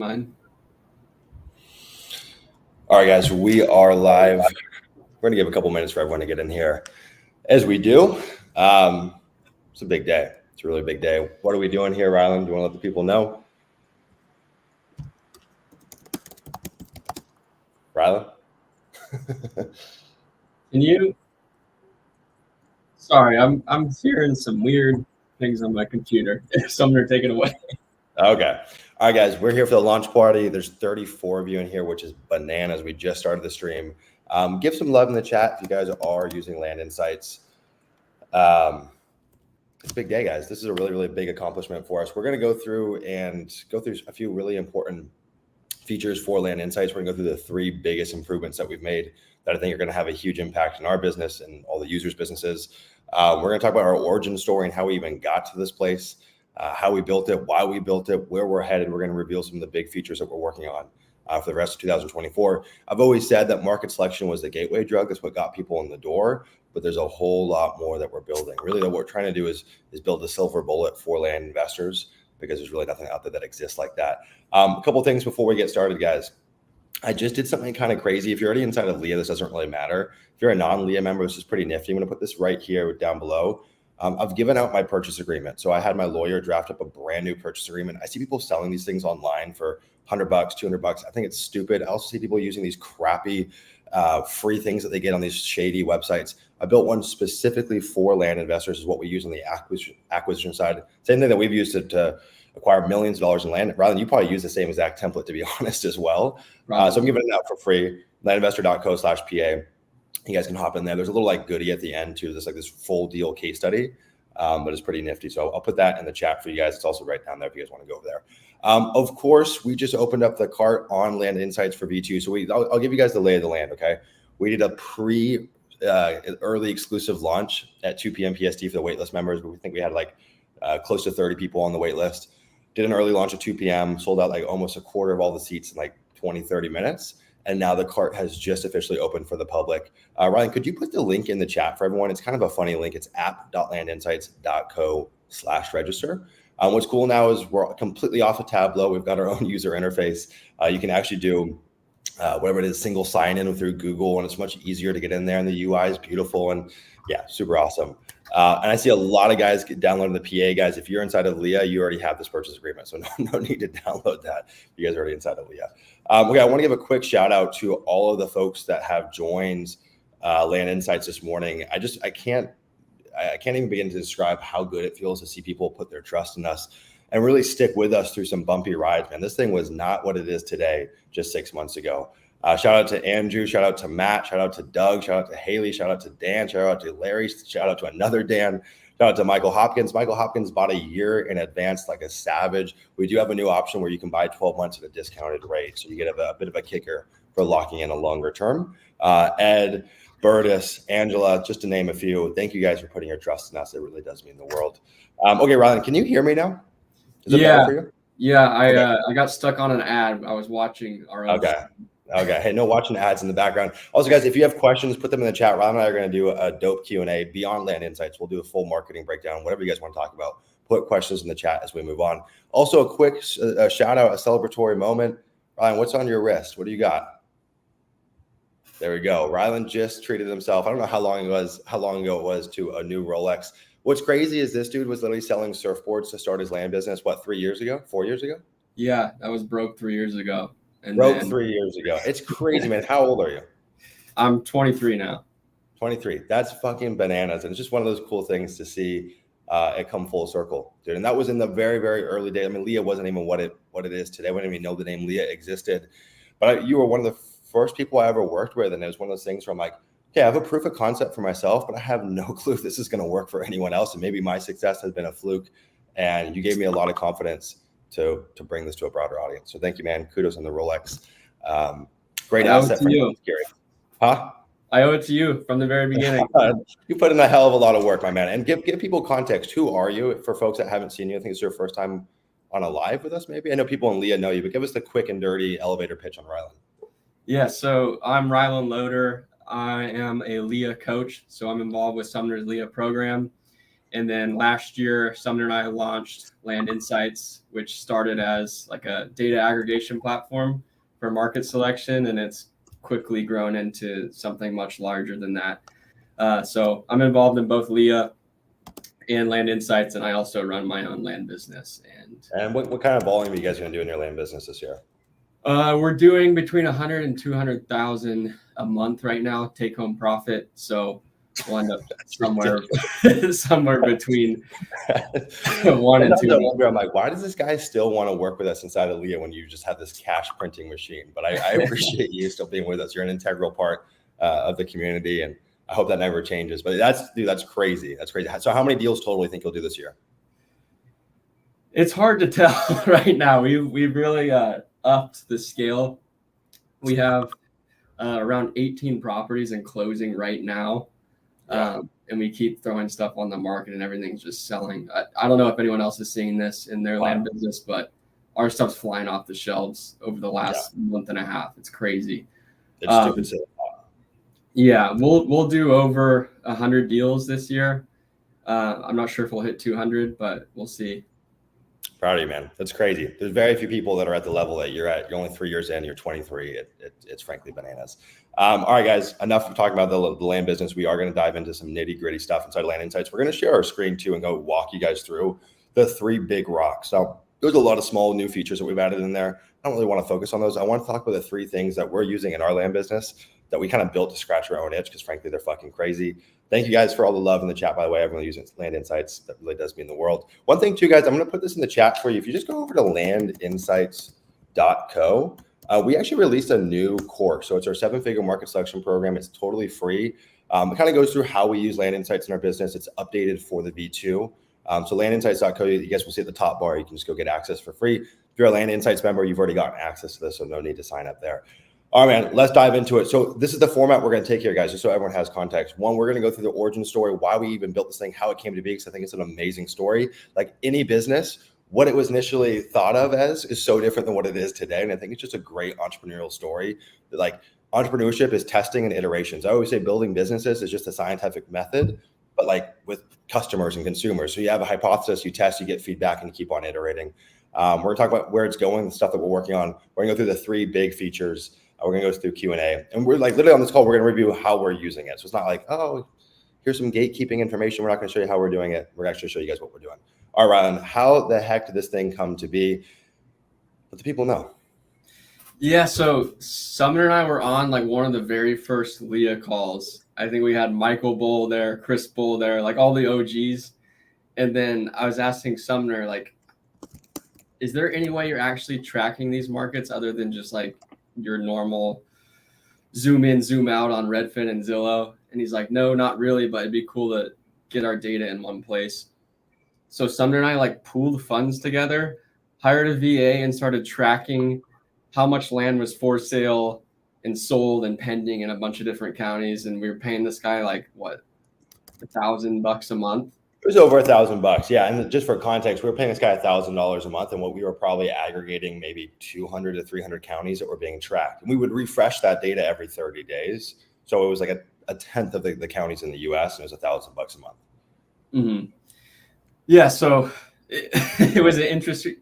Mine. All right, guys, we are live. We're going to give a couple minutes for everyone to get in here. As we do, it's a big day. It's a really big day. What are we doing here, Rylan? Do you want to let the people know? Rylan? Can you? Sorry, I'm hearing some weird things on my computer. Sumner, take it away. Okay. All right, guys, we're here for the launch party. There's 34 of you in here, which is bananas. We just started the stream. Give some love in the chat if you guys are using Land Insights. It's a big day, guys. This is a really, really big accomplishment for us. We're going to go through a few really important features for Land Insights. We're going to go through the three biggest improvements that we've made that I think are going to have a huge impact in our business and all the users' businesses. We're going to talk about our origin story and how we even got to this place, how we built it, why we built it, where we're headed. We're going to reveal some of the big features that we're working on for the rest of 2024. I've always said that market selection was the gateway drug. That's what got people in the door. But there's a whole lot more that we're building. Really, what we're trying to do is build a silver bullet for land investors, because there's really nothing out there that exists like that. A couple things before we get started, guys. I just did something kind of crazy. If you're already inside of Leah, this doesn't really matter. If you're a non-Leah member, this is pretty nifty. I'm going to put this right here down below. I've given out my purchase agreement. So I had my lawyer draft up a brand new purchase agreement. I see people selling these things online for $100, $200. I think it's stupid. I also see people using these crappy free things that they get on these shady websites. I built one specifically for land investors, is what we use on the acquisition side. Same thing that we've used to acquire millions of dollars in land. Rather than you probably use the same exact template, to be honest, as well. So I'm giving it out for free, landinvestor.co/PA. You guys can hop in there. There's a little goodie at the end too. There's this full deal case study, but it's pretty nifty. So I'll put that in the chat for you guys. It's also right down there if you guys want to go over there. Of course, we just opened up the cart on Land Insights for V2. So I'll give you guys the lay of the land, okay? We did a early exclusive launch at 2 p.m. PST for the waitlist members, but we think we had close to 30 people on the waitlist. Did an early launch at 2 p.m., sold out almost a quarter of all the seats in 20, 30 minutes. And now the cart has just officially opened for the public. Ryan, could you put the link in the chat for everyone? It's kind of a funny link. It's app.landinsights.co/register. What's cool now is we're completely off of Tableau. We've got our own user interface. You can actually do whatever it is, single sign in through Google, and it's much easier to get in there, and the UI is beautiful, and yeah, super awesome. And I see a lot of guys downloading the PA. Guys, if you're inside of Leah, you already have this purchase agreement, so no need to download that. You guys are already inside of Leah. Okay, I want to give a quick shout out to all of the folks that have joined Land Insights this morning. I can't even begin to describe how good it feels to see people put their trust in us and really stick with us through some bumpy rides, man. This thing was not what it is today just 6 months ago. Shout out to Andrew, shout out to Matt, shout out to Doug, shout out to Haley, shout out to Dan, shout out to Larry, shout out to another Dan, shout out to Michael Hopkins. Michael Hopkins bought a year in advance like a savage. We do have a new option where you can buy 12 months at a discounted rate. So you get a bit of a kicker for locking in a longer term. Ed, Burtis, Angela, just to name a few. Thank you guys for putting your trust in us. It really does mean the world. Okay, Rylan, can you hear me now? Is it better for you? Yeah, I got stuck on an ad. I was watching our own. Okay. Hey, no watching ads in the background. Also, guys, if you have questions, put them in the chat. Rylan and I are going to do a dope Q&A beyond Land Insights. We'll do a full marketing breakdown, whatever you guys want to talk about. Put questions in the chat as we move on. Also, a quick shout out, a celebratory moment. Rylan, what's on your wrist? What do you got? There we go. Rylan just treated himself. I don't know how long ago it was to a new Rolex. What's crazy is this dude was literally selling surfboards to start his land business, 3 years ago, 4 years ago? Yeah, that was broke 3 years ago. Broke 3 years ago. It's crazy, man. How old are you? I'm 23 now. 23. That's fucking bananas. And it's just one of those cool things to see it come full circle, dude. And that was in the very, very early days. I mean, Leah wasn't even what it is today. We didn't even know the name Leah existed. But you were one of the first people I ever worked with. And it was one of those things where I'm like, okay, I have a proof of concept for myself, but I have no clue if this is going to work for anyone else. And maybe my success has been a fluke. And you gave me a lot of confidence to bring this to a broader audience. So thank you, man. Kudos on the Rolex. Great asset for you. Huh? I owe it to you from the very beginning. You put in a hell of a lot of work, my man. And give people context. Who are you for folks that haven't seen you? I think it's your first time on a live with us, maybe. I know people in Leah know you, but give us the quick and dirty elevator pitch on Rylan. Yeah, so I'm Rylan Loader. I am a Leah coach, so I'm involved with Sumner's Leah program. And then last year, Sumner and I launched Land Insights, which started as like a data aggregation platform for market selection, and it's quickly grown into something much larger than that. So I'm involved in both LEA and Land Insights, and I also run my own land business. And what kind of volume are you guys going to do in your land business this year? We're doing between 100 and 200,000 a month right now, take home profit. So we'll end up somewhere between 1 and 2. I'm like, why does this guy still want to work with us inside of LEA when you just have this cash printing machine? But I appreciate you still being with us. You're an integral part of the community, and I hope that never changes. But that's crazy. That's crazy. So how many deals total do you think you'll do this year? It's hard to tell right now. We've really upped the scale. We have around 18 properties in closing right now. And we keep throwing stuff on the market and everything's just selling. I don't know if anyone else is seeing this in their land business, but our stuff's flying off the shelves over the last month and a half. It's crazy. It's stupid silly. Yeah, we'll do over 100 deals this year. I'm not sure if we'll hit 200, but we'll see. Proud of you, man. That's crazy. There's very few people that are at the level that you're at. You're only 3 years in. You're 23. It's frankly bananas. All right, guys. Enough of talking about the land business. We are going to dive into some nitty gritty stuff inside Land Insights. We're going to share our screen too and go walk you guys through the 3 big rocks. So there's a lot of small new features that we've added in there. I don't really want to focus on those. I want to talk about the 3 things that we're using in our land business that we kind of built to scratch our own itch because frankly, they're fucking crazy. Thank you guys for all the love in the chat, by the way. Everyone using Land Insights, that really does mean the world. One thing too, guys, I'm going to put this in the chat for you. If you just go over to landinsights.co, we actually released a new course. So it's our 7-figure market selection program. It's totally free. It kind of goes through how we use Land Insights in our business. It's updated for the V2. So landinsights.co, you guys will see at the top bar. You can just go get access for free. If you're a Land Insights member, you've already gotten access to this, so no need to sign up there. All right, man, let's dive into it. So this is the format we're going to take here, guys, just so everyone has context. One, we're going to go through the origin story, why we even built this thing, how it came to be, because I think it's an amazing story. Like any business, what it was initially thought of as is so different than what it is today. And I think it's just a great entrepreneurial story. Like entrepreneurship is testing and iterations. I always say building businesses is just a scientific method, but like with customers and consumers. So you have a hypothesis, you test, you get feedback, and you keep on iterating. We're going to talk about where it's going, the stuff that we're working on. We're going to go through the 3 big features. We're going to go through Q&A. And we're like literally on this call, we're going to review how we're using it. So it's not like, oh, here's some gatekeeping information. We're not going to show you how we're doing it. We're actually show you guys what we're doing. All right, Ryan, how the heck did this thing come to be? Let the people know. Yeah, so Sumner and I were on like one of the very first LEA calls. I think we had Michael Bull there, Chris Bull there, like all the OGs. And then I was asking Sumner, like, is there any way you're actually tracking these markets other than just like your normal zoom in, zoom out on Redfin and Zillow? And he's like, no, not really, but it'd be cool to get our data in one place. So Sumner and I like pooled funds together, hired a VA, and started tracking how much land was for sale and sold and pending in a bunch of different counties. And we were paying this guy like what, $1,000 a month. It was over $1,000. Yeah. And just for context, we were paying this guy $1,000 a month. And what we were probably aggregating maybe 200 to 300 counties that were being tracked. And we would refresh that data every 30 days. So it was like a tenth of the counties in the US, and it was $1,000 a month. Mm-hmm. Yeah. So it was an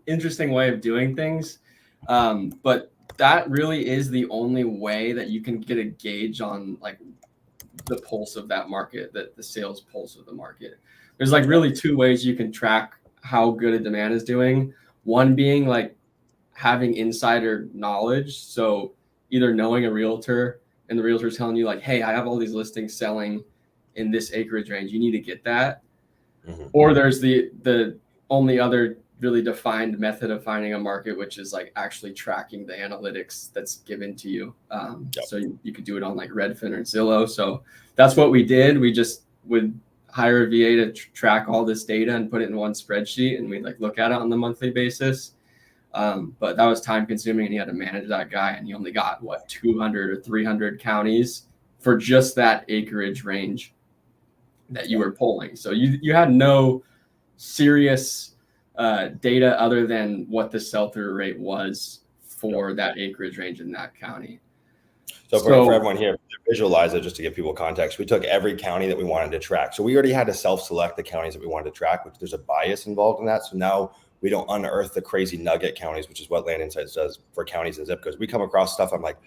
interesting way of doing things. But that really is the only way that you can get a gauge on like the pulse of that market, the sales pulse of the market. There's like really 2 ways you can track how good a demand is doing. One being like having insider knowledge. So either knowing a realtor and the realtor's telling you like, hey, I have all these listings selling in this acreage range. You need to get that. Mm-hmm. Or there's the only other really defined method of finding a market, which is like actually tracking the analytics that's given to you. So you could do it on like Redfin or Zillow. So that's what we did. We just would hire a VA to track all this data and put it in one spreadsheet, and we'd like look at it on the monthly basis. But that was time consuming, and he had to manage that guy, and he only got 200 or 300 counties for just that acreage range that you were polling. So you had no serious data other than what the sell-through rate was for that acreage range in that county. So for So everyone here, to visualize it, just to give people context, we took every county that we wanted to track. So we already had to self-select the counties that we wanted to track, which there's a bias involved in that. So now we don't unearth the crazy nugget counties, which is what Land Insights does for counties and zip codes. We come across stuff, I'm like,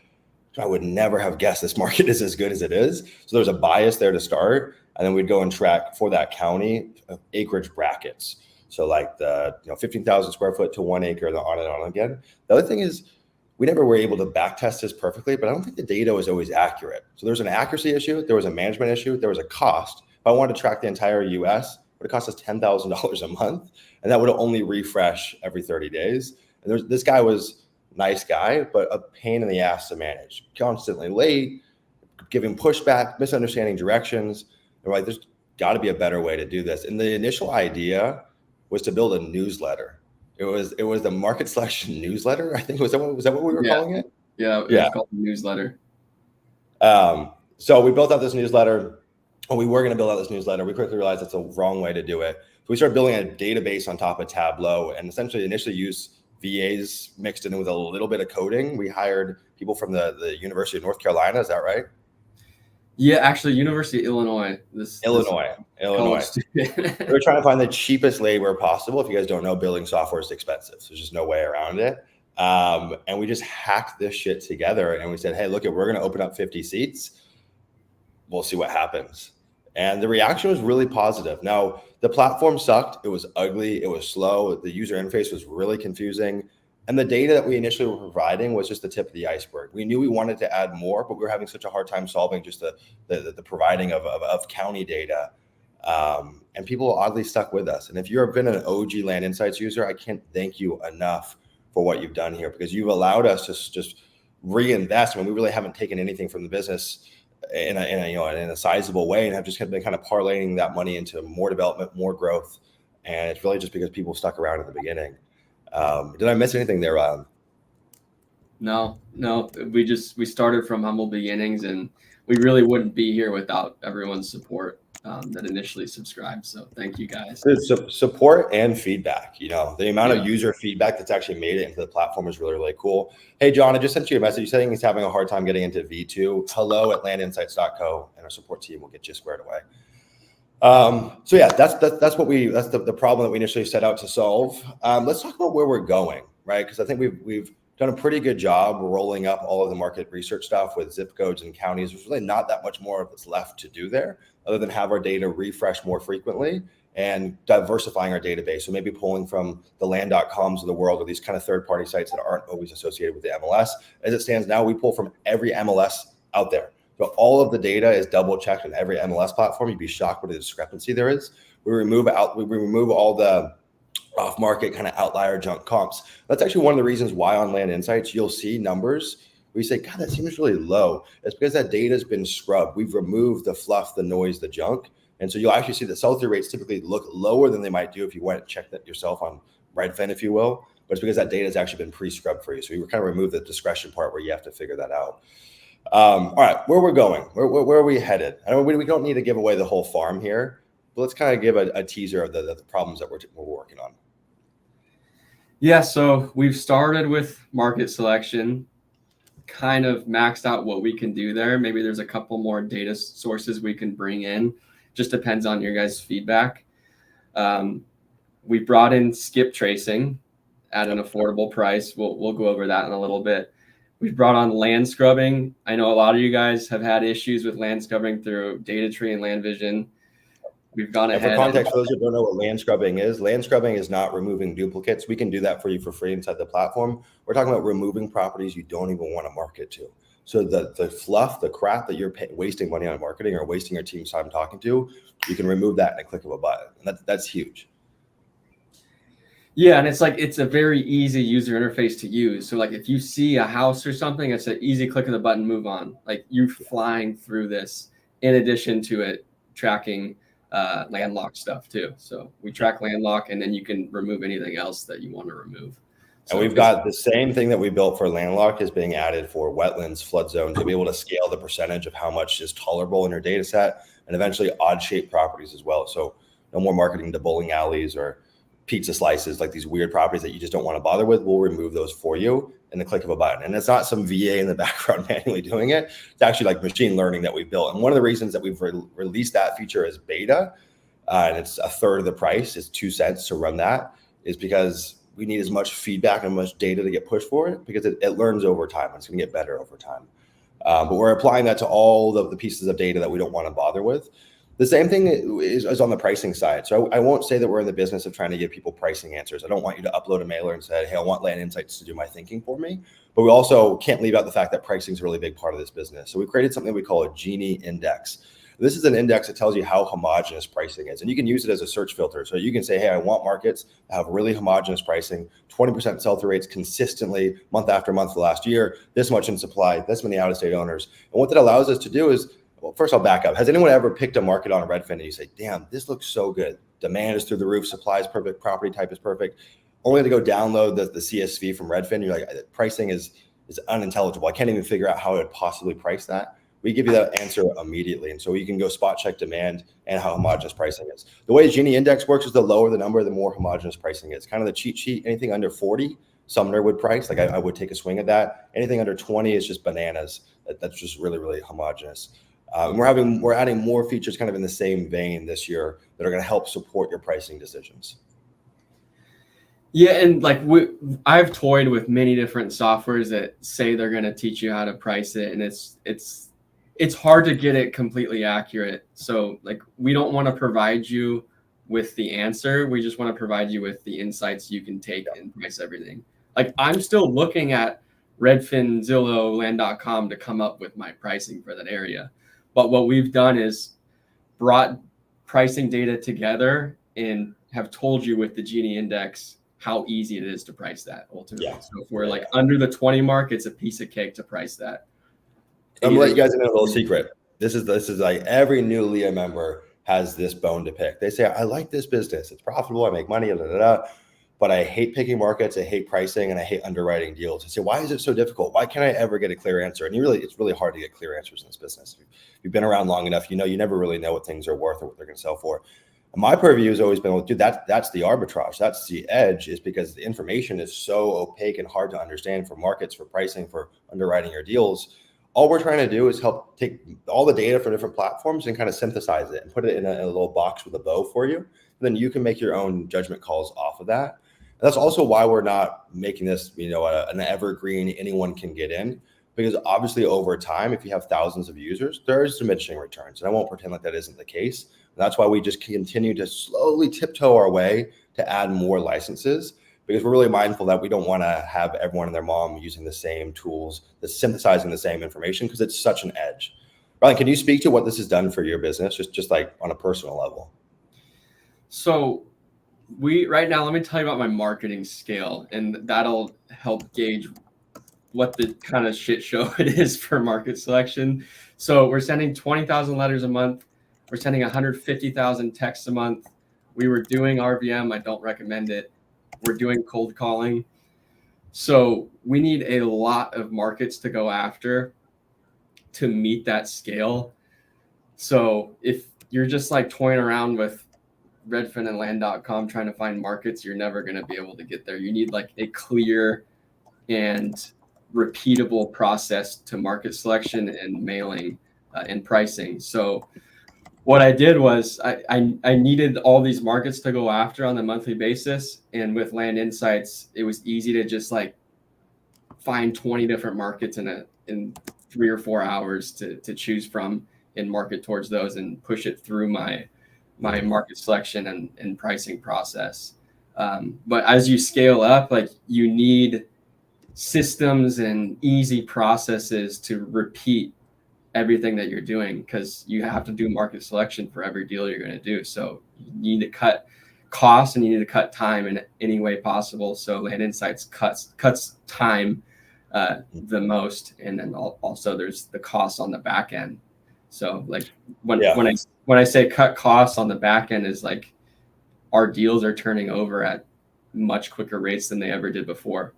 I would never have guessed this market is as good as it is. So there's a bias there to start. And then we'd go and track for that county acreage brackets. So like the 15,000 square foot to 1 acre, and on again. The other thing is, we never were able to back test this perfectly, but I don't think the data was always accurate. So there's an accuracy issue, there was a management issue, there was a cost. If I wanted to track the entire US, it would have cost us $10,000 a month, and that would only refresh every 30 days. And this guy was a nice guy, but a pain in the ass to manage. Constantly late, giving pushback, misunderstanding directions. They're like, there's got to be a better way to do this. And the initial idea was to build a newsletter. It was the market selection newsletter. I think was that what we were calling it? Yeah, it was called the newsletter. So we built out this newsletter, and we were going to build out this newsletter. We quickly realized that's the wrong way to do it. So we started building a database on top of Tableau, and essentially initially used VAs mixed in with a little bit of coding. We hired people from the University of North Carolina. Is that right? Yeah, actually, University of Illinois. Illinois. We We're trying to find the cheapest labor possible. If you guys don't know, building software is expensive. So there's just no way around it. And we just hacked this shit together, and we said, hey, look, we're going to open up 50 seats. We'll see what happens. And the reaction was really positive. Now, the platform sucked. It was ugly. It was slow. The user interface was really confusing. And the data that we initially were providing was just the tip of the iceberg. We knew we wanted to add more, but we were having such a hard time solving just the providing of county data. And people oddly stuck with us. And if you've been an OG Land Insights user, I can't thank you enough for what you've done here, because you've allowed us to just reinvest when we really haven't taken anything from the business in a sizable way, and have just been kind of parlaying that money into more development, more growth. And it's really just because people stuck around at the beginning. Did I miss anything there, Ryan? No. We started from humble beginnings, and we really wouldn't be here without everyone's support that initially subscribed. So thank you guys. Support and feedback. The amount of user feedback that's actually made it into the platform is really, really cool. Hey, John, I just sent you a message saying he's having a hard time getting into V2. hello@landinsights.co, and our support team will get you squared away. So yeah, that's the problem that we initially set out to solve. Let's talk about where we're going, right? Because I think we've done a pretty good job rolling up all of the market research stuff with zip codes and counties. There's really not that much more that's left to do there, other than have our data refresh more frequently and diversifying our database. So maybe pulling from the land.coms of the world, or these kind of third-party sites that aren't always associated with the MLS. As it stands now, we pull from every MLS out there. So all of the data is double checked on every MLS platform. You'd be shocked what a discrepancy there is. We remove all the off-market kind of outlier junk comps. That's actually one of the reasons why on Land Insights you'll see numbers we say, God, that seems really low. It's because that data has been scrubbed. We've removed the fluff, the noise, the junk. And so you'll actually see the sell-through rates typically look lower than they might do if you went and checked that yourself on Redfin, if you will. But it's because that data has actually been pre-scrubbed for you. So you kind of remove the discretion part where you have to figure that out. All right, where we're going, where are we headed? I know we don't need to give away the whole farm here, but let's kind of give a teaser of the problems that we're working on. Yeah, so we've started with market selection, kind of maxed out what we can do there. Maybe there's a couple more data sources we can bring in. Just depends on your guys' feedback. We brought in skip tracing at an affordable price. We'll go over that in a little bit. We've brought on land scrubbing. I know a lot of you guys have had issues with land scrubbing through Data Tree and Land Vision. We've gone ahead. For context, for those who don't know what land scrubbing is not removing duplicates. We can do that for you for free inside the platform. We're talking about removing properties you don't even want to market to. So the fluff, the crap that you're wasting money on marketing or wasting your team's time talking to, you can remove that in a click of a button. And that's huge. Yeah, and it's a very easy user interface to use. So like if you see a house or something, it's an easy click of the button, move on. Like you're flying through this in addition to it tracking landlocked stuff too. So we track landlock, and then you can remove anything else that you want to remove. So and we've got the same thing that we built for landlocked is being added for wetlands, flood zones, to be able to scale the percentage of how much is tolerable in your data set, and eventually odd shaped properties as well. So no more marketing to bowling alleys or pizza slices, like these weird properties that you just don't want to bother with. We'll remove those for you. in the click of a button. And it's not some VA in the background manually doing it. It's actually like machine learning that we built. And one of the reasons that we've released that feature as beta, and it's a third of the price, it's 2 cents to run that, is because we need as much feedback and much data to get pushed for it, because it learns over time. It's going to get better over time. But we're applying that to all the pieces of data that we don't want to bother with. The same thing is on the pricing side. So I won't say that we're in the business of trying to give people pricing answers. I don't want you to upload a mailer and say, hey, I want Land Insights to do my thinking for me. But we also can't leave out the fact that pricing is a really big part of this business. So we created something we call a Genie Index. This is an index that tells you how homogenous pricing is. And you can use it as a search filter. So you can say, hey, I want markets that have really homogenous pricing, 20% sell-through rates consistently month after month for the last year, this much in supply, this many out-of-state owners. And what that allows us to do is, well, first I'll back up. Has anyone ever picked a market on Redfin and you say, damn, this looks so good. Demand is through the roof, supply is perfect, property type is perfect. Only to go download the CSV from Redfin, you're like, pricing is unintelligible. I can't even figure out how I would possibly price that. We give you that answer immediately. And so you can go spot check demand and how homogenous pricing is. The way Genie Index works is the lower the number, the more homogenous pricing is. Kind of the cheat sheet. Anything under 40, Sumner would price. Like I would take a swing at that. Anything under 20 is just bananas. That's just really, really homogenous. We're adding more features kind of in the same vein this year that are going to help support your pricing decisions. Yeah, and like I've toyed with many different softwares that say they're going to teach you how to price it, and it's hard to get it completely accurate. So like we don't want to provide you with the answer. We just want to provide you with the insights you can take and price everything. Like I'm still looking at Redfin, Zillow, Land.com to come up with my pricing for that area. But what we've done is brought pricing data together and have told you with the Genie Index how easy it is to price that ultimately. Yeah. So if we're like under the 20 mark, it's a piece of cake to price that. I'm gonna let you guys in a little secret. This is like every new Leah member has this bone to pick. They say, I like this business. It's profitable. I make money, but I hate picking markets. I hate pricing and I hate underwriting deals. I say, why is it so difficult? Why can't I ever get a clear answer? And it's really hard to get clear answers in this business. If you've been around long enough, you never really know what things are worth or what they're going to sell for. And my purview has always been, well, dude, that's the arbitrage. That's the edge, is because the information is so opaque and hard to understand for markets, for pricing, for underwriting your deals. All we're trying to do is help take all the data from different platforms and kind of synthesize it and put it in a little box with a bow for you. And then you can make your own judgment calls off of that. And that's also why we're not making this, an evergreen, anyone can get in, because obviously over time, if you have thousands of users, there's diminishing returns. And I won't pretend like that isn't the case. And that's why we just continue to slowly tiptoe our way to add more licenses, because we're really mindful that we don't want to have everyone and their mom using the same tools, that's synthesizing the same information, because it's such an edge. Ryan, can you speak to what this has done for your business, just like on a personal level? So right now, let me tell you about my marketing scale, and that'll help gauge what the kind of shit show it is for market selection. So we're sending 20,000 letters a month. We're sending 150,000 texts a month. We were doing RVM. I don't recommend it. We're doing cold calling. So we need a lot of markets to go after to meet that scale. So if you're just like toying around with Redfin and Land.com trying to find markets, you're never going to be able to get there. You need like a clear and repeatable process to market selection and mailing and pricing. So what I did was I needed all these markets to go after on a monthly basis. And with Land Insights, it was easy to just like find 20 different markets in 3 or 4 hours to choose from and market towards those and push it through my market selection and pricing process. But as you scale up, like you need systems and easy processes to repeat everything that you're doing, because you have to do market selection for every deal you're going to do. So you need to cut costs and you need to cut time in any way possible. So Land Insights cuts time the most, and then also there's the costs on the back end. So like when I say cut costs on the back end, is like our deals are turning over at much quicker rates than they ever did before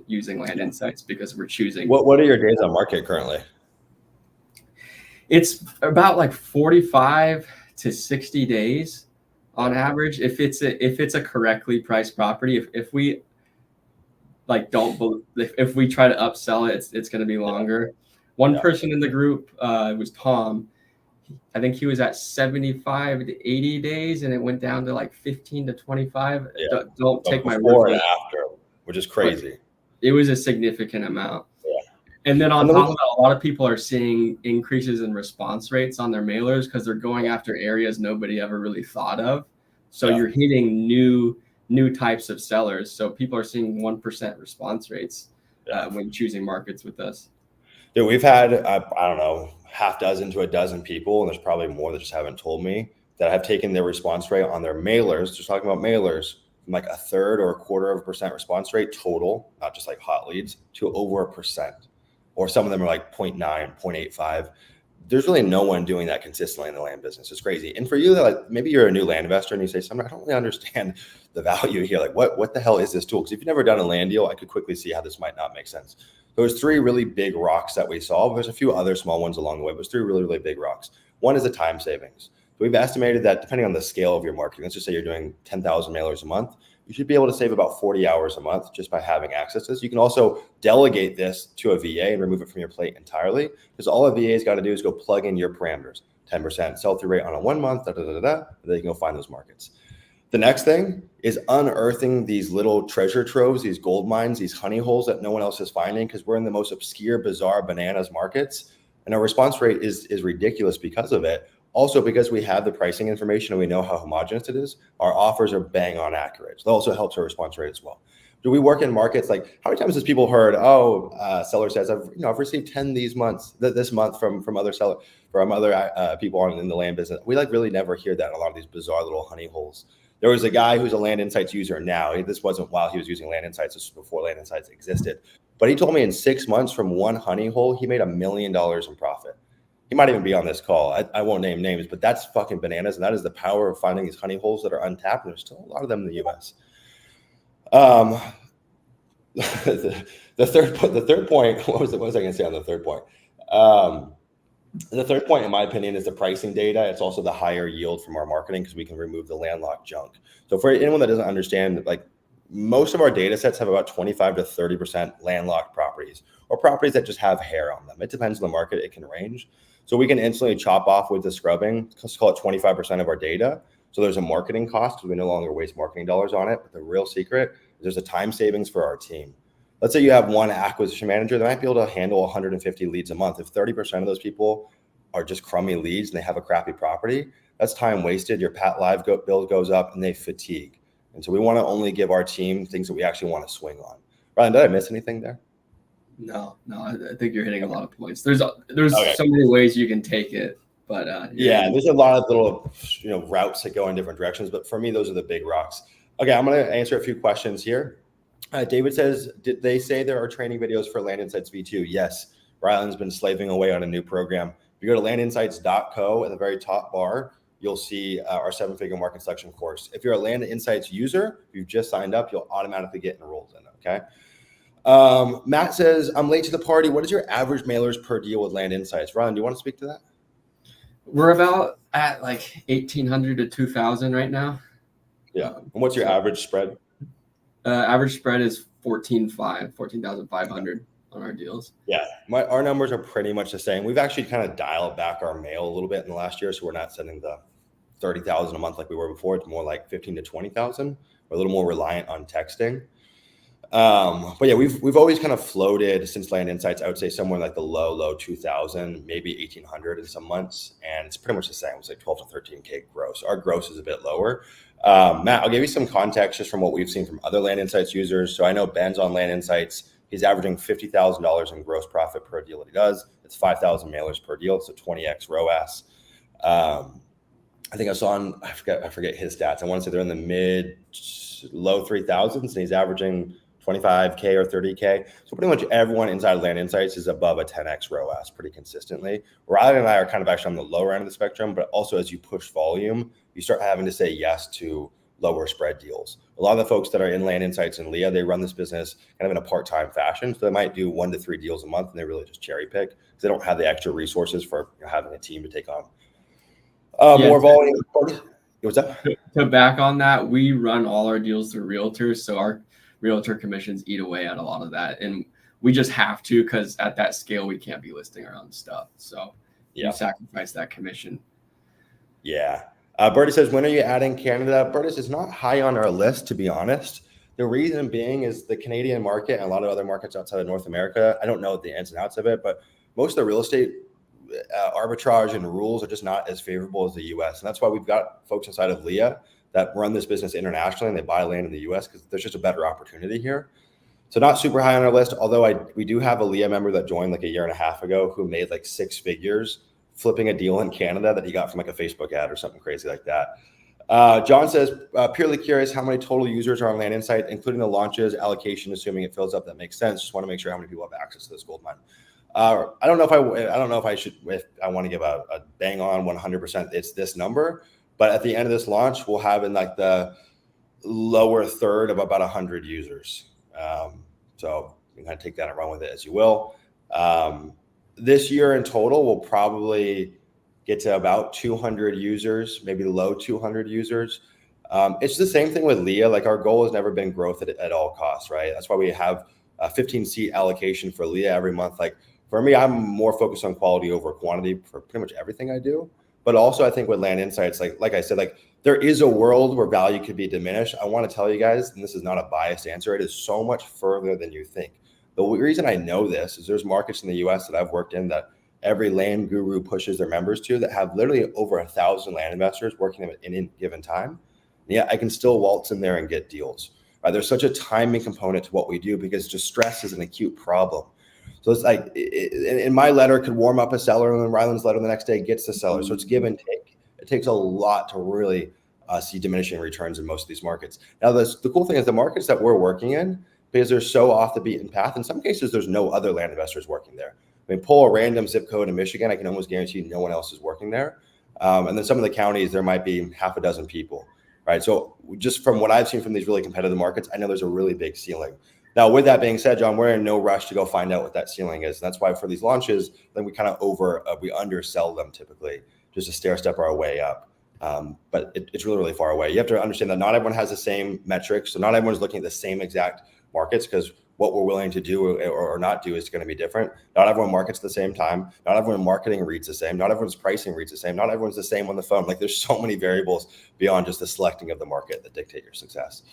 using Land Insights, because we're choosing. What are your days on market currently? It's about like 45 to 60 days on average. If it's a correctly priced property, if we like if we try to upsell it, it's going to be longer. One person in the group was Tom. I think he was at 75 to 80 days, and it went down to like 15 to 25. Yeah. Don't take my word Before for and it. after, which is crazy. It was a significant amount. Yeah. And then on top of that, a lot of people are seeing increases in response rates on their mailers because they're going after areas nobody ever really thought of. So you're hitting new types of sellers. So people are seeing 1% response rates when choosing markets with us. Dude, we've had, I don't know, half dozen to a dozen people, and there's probably more that just haven't told me, that have taken their response rate on their mailers, just talking about mailers, from like 1/3 or 1/4% response rate total, not just like hot leads, to over 1%. Or some of them are like 0.9, 0.85. There's really no one doing that consistently in the land business. It's crazy. And for you, like maybe you're a new land investor and you say, Sumner, I don't really understand the value here. Like what the hell is this tool? Because if you've never done a land deal, I could quickly see how this might not make sense. There's 3 really big rocks that we solve. There's a few other small ones along the way, but there's 3 really, really big rocks. One is the time savings. So we've estimated that depending on the scale of your marketing, let's just say you're doing 10,000 mailers a month, you should be able to save about 40 hours a month just by having access to this. You can also delegate this to a VA and remove it from your plate entirely, because all a VA's got to do is go plug in your parameters, 10% sell-through rate on a 1 month, and then you can go find those markets. The next thing is unearthing these little treasure troves, these gold mines, these honey holes that no one else is finding, because we're in the most obscure, bizarre bananas markets. And our response rate is ridiculous because of it. Also, because we have the pricing information and we know how homogenous it is, our offers are bang on accurate. So that also helps our response rate as well. Do we work in markets like, how many times has people heard, seller says, I've received 10 this month from other people in the land business. We really never hear that in a lot of these bizarre little honey holes. There was a guy who's a Land Insights user now. This wasn't while he was using Land Insights. This was before Land Insights existed. But he told me in 6 months from one honey hole, he made $1 million in profit. He might even be on this call. I won't name names, but that's fucking bananas. And that is the power of finding these honey holes that are untapped. And there's still a lot of them in the US. The third point, what was I going to say on the third point? The third point, in my opinion, is the pricing data. It's also the higher yield from our marketing because we can remove the landlocked junk. So for anyone that doesn't understand, like most of our data sets have about 25 to 30% landlocked properties or properties that just have hair on them. It depends on the market. It can range. So we can instantly chop off with the scrubbing. Let's call it 25% of our data. So there's a marketing cost because we no longer waste marketing dollars on it. But the real secret is there's a time savings for our team. Let's say you have one acquisition manager that might be able to handle 150 leads a month. If 30% of those people are just crummy leads and they have a crappy property, that's time wasted. Your Pat Live bill goes up and they fatigue. And so we want to only give our team things that we actually want to swing on. Ryan, did I miss anything there? No, I think you're hitting a lot of points. There's okay. So many ways you can take it, but there's a lot of little routes that go in different directions. But for me, those are the big rocks. Okay, I'm going to answer a few questions here. David says, did they say there are training videos for Land Insights V2? Yes, Ryland's been slaving away on a new program. If you go to landinsights.co at the very top bar, you'll see our 7-figure market selection course. If you're a Land Insights user, if you've just signed up, you'll automatically get enrolled in it, okay? Matt says, I'm late to the party. What is your average mailers per deal with Land Insights? Ryland, do you want to speak to that? We're about at like 1,800 to 2,000 right now. Yeah. And what's your average spread? Average spread is 14,500 on our deals. Yeah, our numbers are pretty much the same. We've actually kind of dialed back our mail a little bit in the last year, so we're not sending the 30,000 a month like we were before. It's more like 15 to 20,000. We're a little more reliant on texting. But yeah, we've always kind of floated since Land Insights. I would say somewhere like the low 2,000, maybe 1,800 in some months, and it's pretty much the same. It's like 12 to 13K gross. Our gross is a bit lower. Matt, I'll give you some context just from what we've seen from other Land Insights users. So I know Ben's on Land Insights. He's averaging $50,000 in gross profit per deal that he does. It's 5,000 mailers per deal. It's a 20x ROAS. I think I saw I forget his stats. I want to say they're in the low 3,000s, and he's averaging 25K or 30K. So pretty much everyone inside Land Insights is above a 10x ROAS pretty consistently. Riley and I are kind of actually on the lower end of the spectrum, but also as you push volume, you start having to say yes to lower spread deals. A lot of the folks that are in Land Insights and Leah, they run this business kind of in a part-time fashion. So they might do 1 to 3 deals a month, and they really just cherry pick because they don't have the extra resources for having a team to take on more volume. What's up? To back on that, we run all our deals through realtors. So realtor commissions eat away at a lot of that. And we just have to, because at that scale, we can't be listing our own stuff. So you sacrifice that commission. Yeah. Bertus says, when are you adding Canada? Bertus is not high on our list, to be honest. The reason being is the Canadian market and a lot of other markets outside of North America. I don't know the ins and outs of it, but most of the real estate arbitrage and rules are just not as favorable as the US. And that's why we've got folks inside of Leah that run this business internationally and they buy land in the US because there's just a better opportunity here. So not super high on our list, although we do have a Leah member that joined like a year and a half ago who made like 6 figures flipping a deal in Canada that he got from like a Facebook ad or something crazy like that. John says, purely curious how many total users are on Land Insight, including the launches, allocation, assuming it fills up. That makes sense. Just want to make sure how many people have access to this gold mine. I don't know if I want to give a bang on 100%. It's this number, but at the end of this launch, we'll have in like the lower third of about 100 users. So you can kind of take that and run with it as you will. This year in total, we'll probably get to about 200 users, maybe low 200 users. It's the same thing with Leah. Like our goal has never been growth at all costs, right? That's why we have a 15 seat allocation for Leah every month. Like for me, I'm more focused on quality over quantity for pretty much everything I do. But also I think with Land Insights, like I said, like there is a world where value could be diminished. I want to tell you guys, and this is not a biased answer, it is so much further than you think. The reason I know this is there's markets in the US that I've worked in that every land guru pushes their members to that have literally over 1,000 land investors working at any given time. Yeah, I can still waltz in there and get deals. Right? There's such a timing component to what we do because distress is an acute problem. So it's like in my letter could warm up a seller, and then Ryland's letter the next day gets the seller. So it's give and take. It takes a lot to really see diminishing returns in most of these markets. Now, the cool thing is the markets that we're working in, because they're so off the beaten path, in some cases, there's no other land investors working there. I mean, pull a random zip code in Michigan, I can almost guarantee no one else is working there. And then some of the counties, there might be half a dozen people, right? So just from what I've seen from these really competitive markets, I know there's a really big ceiling. Now, with that being said, John, we're in no rush to go find out what that ceiling is. And that's why for these launches, then we kind of we undersell them typically just to stair step our way up. But it's really, really far away. You have to understand that not everyone has the same metrics. So not everyone's looking at the same exact markets because what we're willing to do or not do is going to be different. Not everyone markets at the same time. Not everyone marketing reads the same. Not everyone's pricing reads the same. Not everyone's the same on the phone. Like there's so many variables beyond just the selecting of the market that dictate your success.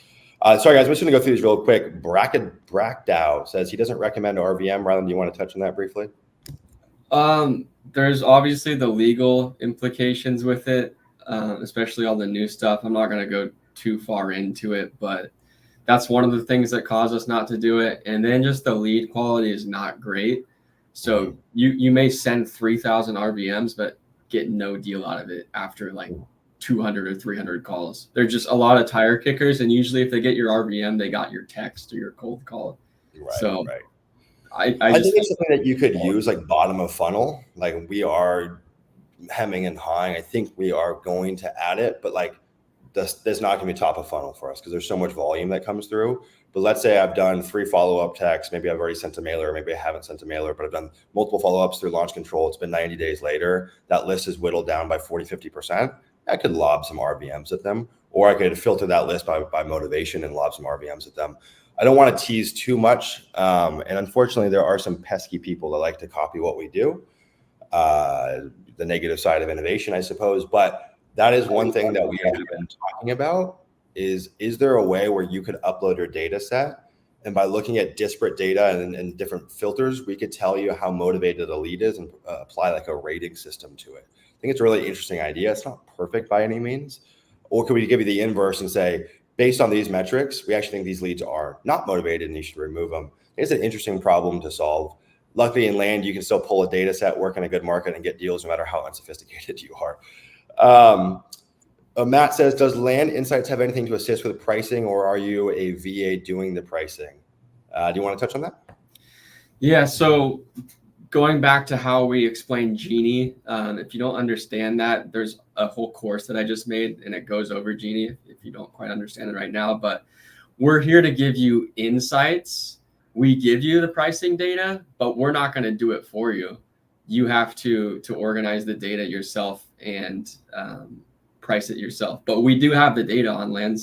Sorry, guys, I'm just going to go through these real quick. Brackdow says he doesn't recommend RVM. Ryland, do you want to touch on that briefly? There's obviously the legal implications with it, especially all the new stuff. I'm not going to go too far into it, but that's one of the things that cause us not to do it. And then just the lead quality is not great. So you may send 3,000 RVMs, but get no deal out of it after like 200 or 300 calls. They're just a lot of tire kickers. And usually if they get your RVM, they got your text or your cold call. Right, so right. I think it's something that you could use like bottom of funnel. Like we are hemming and hawing. I think we are going to add it, but like there's not going to be top of funnel for us because there's so much volume that comes through. But let's say I've done 3 follow-up texts. Maybe I've already sent a mailer, or maybe I haven't sent a mailer, but I've done multiple follow-ups through launch control. It's been 90 days later. That list is whittled down by 40-50%. I could lob some RVMs at them, or I could filter that list by motivation and lob some RVMs at them. I don't want to tease too much. And unfortunately, there are some pesky people that like to copy what we do. The negative side of innovation, I suppose. But that is one thing that we have been talking about is there a way where you could upload your data set? And by looking at disparate data and different filters, we could tell you how motivated a lead is and apply like a rating system to it. I think it's a really interesting idea. It's not perfect by any means. Or could we give you the inverse and say, based on these metrics, we actually think these leads are not motivated and you should remove them. It's an interesting problem to solve. Luckily in land, you can still pull a data set, work in a good market and get deals no matter how unsophisticated you are. Matt says, does Land Insights have anything to assist with pricing or are you a VA doing the pricing? Do you want to touch on that? Yeah, so going back to how we explain Genie, if you don't understand that, there's a whole course that I just made and it goes over Genie if you don't quite understand it right now. But we're here to give you insights. We give you the pricing data, but we're not going to do it for you. You have to organize the data yourself and price it yourself. But we do have the data on Land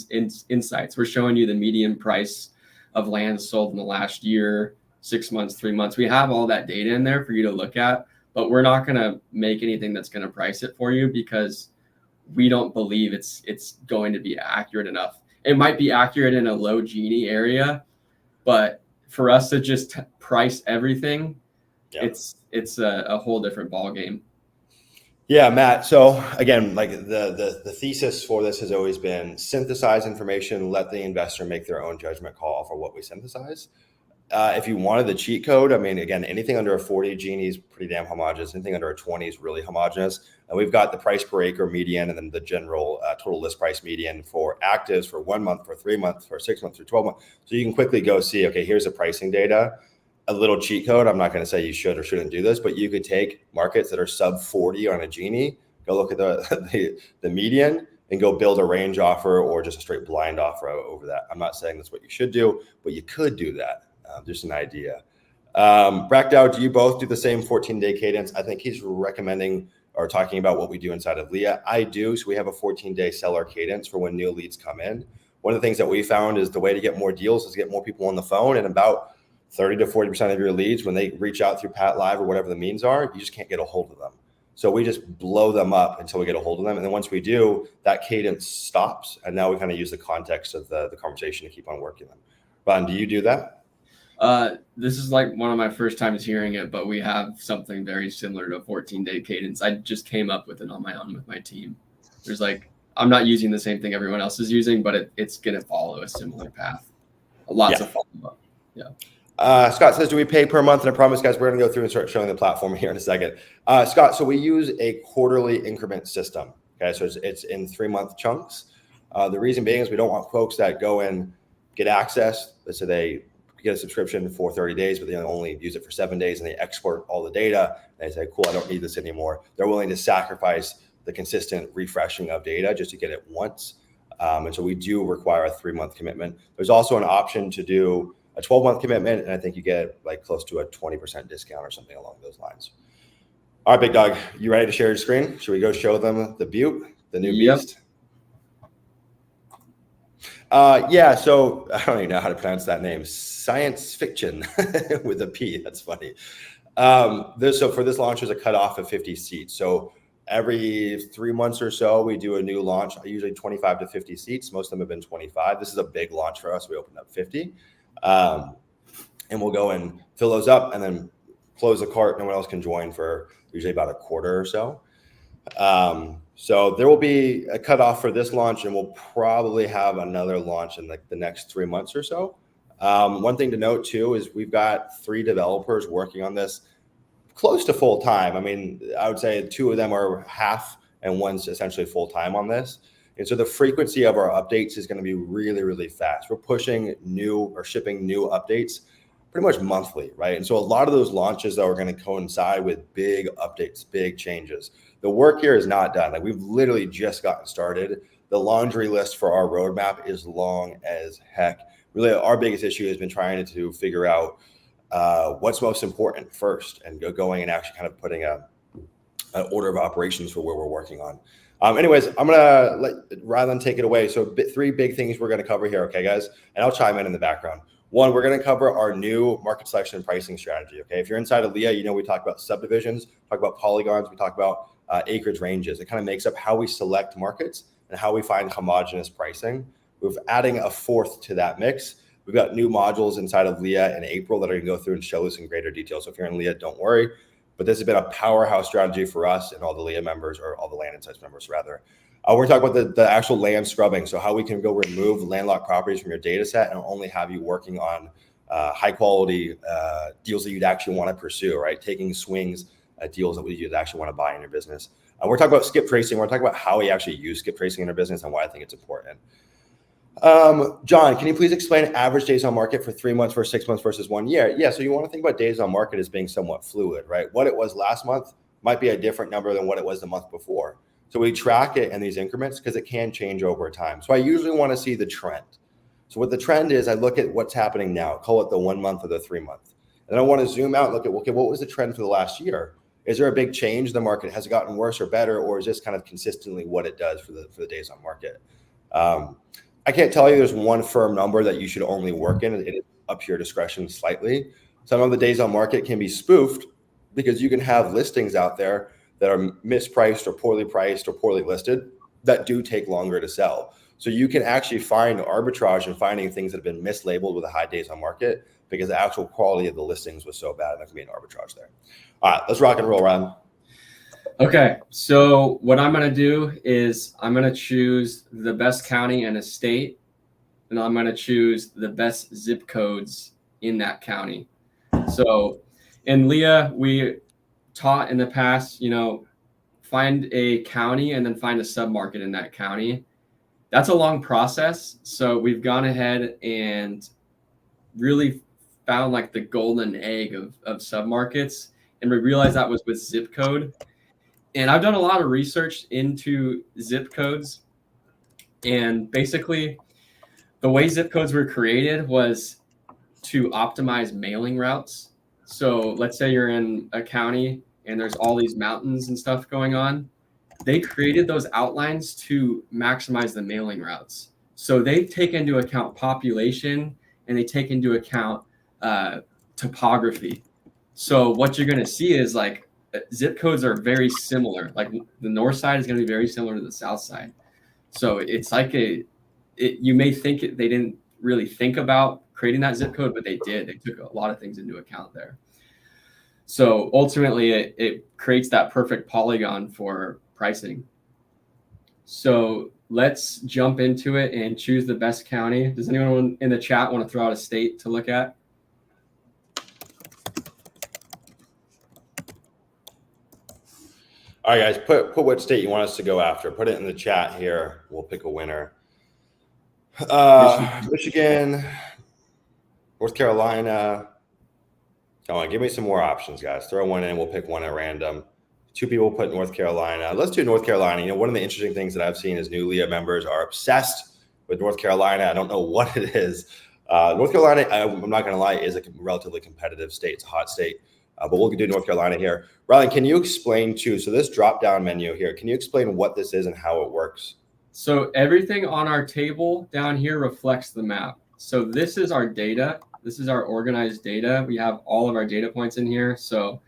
Insights. We're showing you the median price of land sold in the last year, 6 months, 3 months. We have all that data in there for you to look at, but we're not going to make anything that's going to price it for you because we don't believe it's going to be accurate enough. It might be accurate in a low Gini area, but for us to just price everything, it's a whole different ball game. Yeah, Matt. So again, like the thesis for this has always been synthesize information, let the investor make their own judgment call for what we synthesize. If you wanted the cheat code, I mean, again, anything under a 40 Gini is pretty damn homogenous. Anything under a 20 is really homogenous. And we've got the price per acre median and then the general total list price median for actives for 1 month, for 3 months, for 6 months, for 12 months. So you can quickly go see, okay, here's the pricing data. A little cheat code. I'm not going to say you should or shouldn't do this, but you could take markets that are sub 40 on a Gini, go look at the median and go build a range offer or just a straight blind offer over that. I'm not saying that's what you should do, but you could do that. Just an idea. Brackdow, do you both do the same 14-day cadence? I think he's recommending or talking about what we do inside of Leah. I do. So we have a 14-day seller cadence for when new leads come in. One of the things that we found is the way to get more deals is to get more people on the phone, and about 30 to 40% of your leads, when they reach out through Pat Live or whatever the means are, you just can't get a hold of them. So we just blow them up until we get a hold of them. And then once we do, that cadence stops. And now we kind of use the context of the conversation to keep on working them. Ron, do you do that? This is like one of my first times hearing it, but we have something very similar to a 14-day cadence. I just came up with it on my own with my team. There's like, I'm not using the same thing everyone else is using, but it's going to follow a similar path. Lots of follow-up. Yeah. Scott says, do we pay per month? And I promise, guys, we're going to go through and start showing the platform here in a second. Scott, so we use a quarterly increment system. Okay, so it's in 3-month chunks. The reason being is we don't want folks that go and get access. Let's say they get a subscription for 30 days, but they only use it for 7 days and they export all the data. And they say, cool, I don't need this anymore. They're willing to sacrifice the consistent refreshing of data just to get it once. And so we do require a 3-month commitment. There's also an option to do a 12-month commitment, and I think you get like close to a 20% discount or something along those lines. All right, big dog, you ready to share your screen? Should we go show them the Butte, the new beast? Yeah, so I don't even know how to pronounce that name. Science fiction with a P. That's funny. So for this launch, there's a cutoff of 50 seats. So every 3 months or so, we do a new launch, usually 25 to 50 seats. Most of them have been 25. This is a big launch for us. We opened up 50. And we'll go and fill those up and then close the cart. No one else can join for usually about a quarter or so. So there will be a cutoff for this launch, and we'll probably have another launch in like the next 3 months or so. One thing to note too is we've got 3 developers working on this close to full time. I mean, I would say 2 of them are half and one's essentially full time on this. And so the frequency of our updates is going to be really, really fast. We're pushing new or shipping new updates pretty much monthly, right? And so a lot of those launches though are going to coincide with big updates, big changes. The work here is not done. Like we've literally just gotten started. The laundry list for our roadmap is long as heck. Really, our biggest issue has been trying to figure out what's most important first and going and actually kind of putting an order of operations for where we're working on. Anyways, I'm going to let Rylan take it away. So 3 big things we're going to cover here. Okay, guys, and I'll chime in the background. One, we're going to cover our new market selection and pricing strategy. Okay, if you're inside of Leah, you know we talk about subdivisions, talk about polygons, we talk about acreage ranges. It kind of makes up how we select markets and how we find homogenous pricing. We're adding a 4th to that mix. We've got new modules inside of Leah in April that are going to go through and show this in greater detail. So if you're in Leah, don't worry. But this has been a powerhouse strategy for us and all the Leah members, or all the Land Insights members rather. We're talking about the actual land scrubbing. So how we can go remove landlocked properties from your data set and only have you working on high quality deals that you'd actually want to pursue, right? Taking swings at deals that you'd actually want to buy in your business. We're talking about skip tracing. We're talking about how we actually use skip tracing in our business and why I think it's important. John, can you please explain average days on market for 3 months versus 6 months versus 1 year? Yeah, so you want to think about days on market as being somewhat fluid, right? What it was last month might be a different number than what it was the month before. So we track it in these increments because it can change over time. So I usually want to see the trend. So what the trend is, I look at what's happening now, call it the 1 month or the 3 month. And I want to zoom out and look at, okay, what was the trend for the last year? Is there a big change in the market? Has it gotten worse or better? Or is this kind of consistently what it does for the days on market? I can't tell you there's one firm number that you should only work in. It is up to your discretion slightly. Some of the days on market can be spoofed because you can have listings out there that are mispriced or poorly listed that do take longer to sell. So you can actually find arbitrage in finding things that have been mislabeled with a high days on market because the actual quality of the listings was so bad. That can be an arbitrage there. All right, let's rock and roll, Ryan. Okay, so what I'm going to do is I'm going to choose the best county and a state, and I'm going to choose the best zip codes in that county. So in Leah, we taught in the past, find a county and then find a submarket in that county. That's a long process. So we've gone ahead and really found like the golden egg of submarkets. And we realized that was with zip code. And I've done a lot of research into zip codes. And basically, the way zip codes were created was to optimize mailing routes. So let's say you're in a county and there's all these mountains and stuff going on. They created those outlines to maximize the mailing routes. So they take into account population and they take into account topography. So what you're going to see is like zip codes are very similar. Like the north side is going to be very similar to the south side. So it's like you may think they didn't really think about creating that zip code, but they did. They took a lot of things into account there. So ultimately, it creates that perfect polygon for pricing. So let's jump into it and choose the best county. Does anyone in the chat want to throw out a state to look at? All right, guys, put what state you want us to go after. Put it in the chat here. We'll pick a winner. Michigan, North Carolina. Come on, give me some more options, guys. Throw one in. We'll pick one at random. 2 people put North Carolina. Let's do North Carolina. One of the interesting things that I've seen is new Leah members are obsessed with North Carolina. I don't know what it is. North Carolina, I'm not going to lie, is a relatively competitive state. It's a hot state. But we'll do North Carolina here. Ryan, can you explain so this drop-down menu here, can you explain what this is and how it works? So everything on our table down here reflects the map. So this is our data. This is our organized data. We have all of our data points in here. So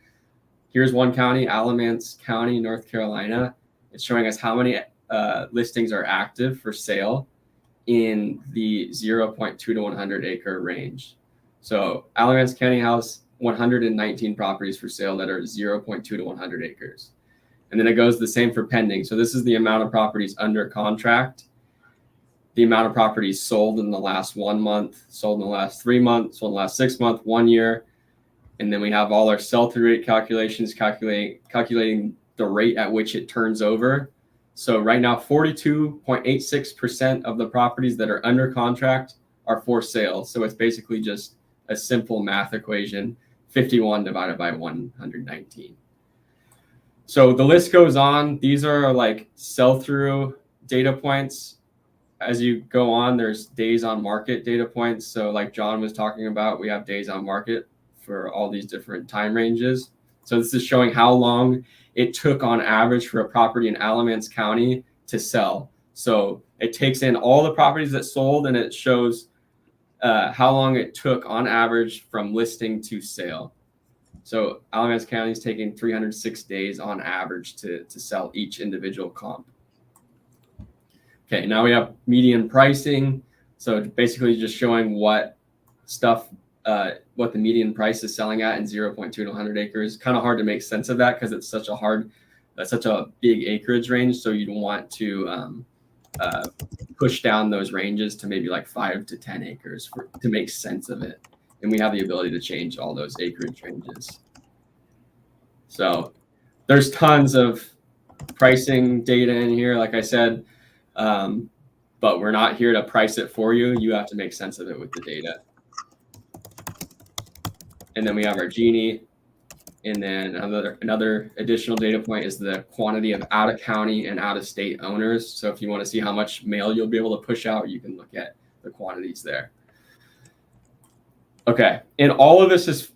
here's one county, Alamance County, North Carolina. It's showing us how many listings are active for sale in the 0.2 to 100 acre range. So Alamance County has 119 properties for sale that are 0.2 to 100 acres. And then it goes the same for pending. So this is the amount of properties under contract, the amount of properties sold in the last 1 month, sold in the last 3 months, sold in the last 6 months, 1 year. And then we have all our sell-through rate calculations, calculating the rate at which it turns over. So right now, 42.86% of the properties that are under contract are for sale. So it's basically just a simple math equation, 51 divided by 119. So the list goes on. These are like sell-through data points. As you go on, there's days on market data points. So like John was talking about, we have days on market for all these different time ranges. So this is showing how long it took on average for a property in Alamance County to sell. So it takes in all the properties that sold and it shows how long it took on average from listing to sale. So Alamance County is taking 306 days on average to sell each individual comp. Okay, now we have median pricing. So basically just showing what the median price is selling at in 0.2 to 100 acres. Kind of hard to make sense of that because it's such a big acreage range. So you'd want to push down those ranges to maybe like 5 to 10 acres to make sense of it. And we have the ability to change all those acreage ranges. So there's tons of pricing data in here, like I said, but we're not here to price it for you. You have to make sense of it with the data. And then we have our Gini. And then another additional data point is the quantity of out-of-county and out-of-state owners. So if you want to see how much mail you'll be able to push out, you can look at the quantities there. Okay, and all of this is,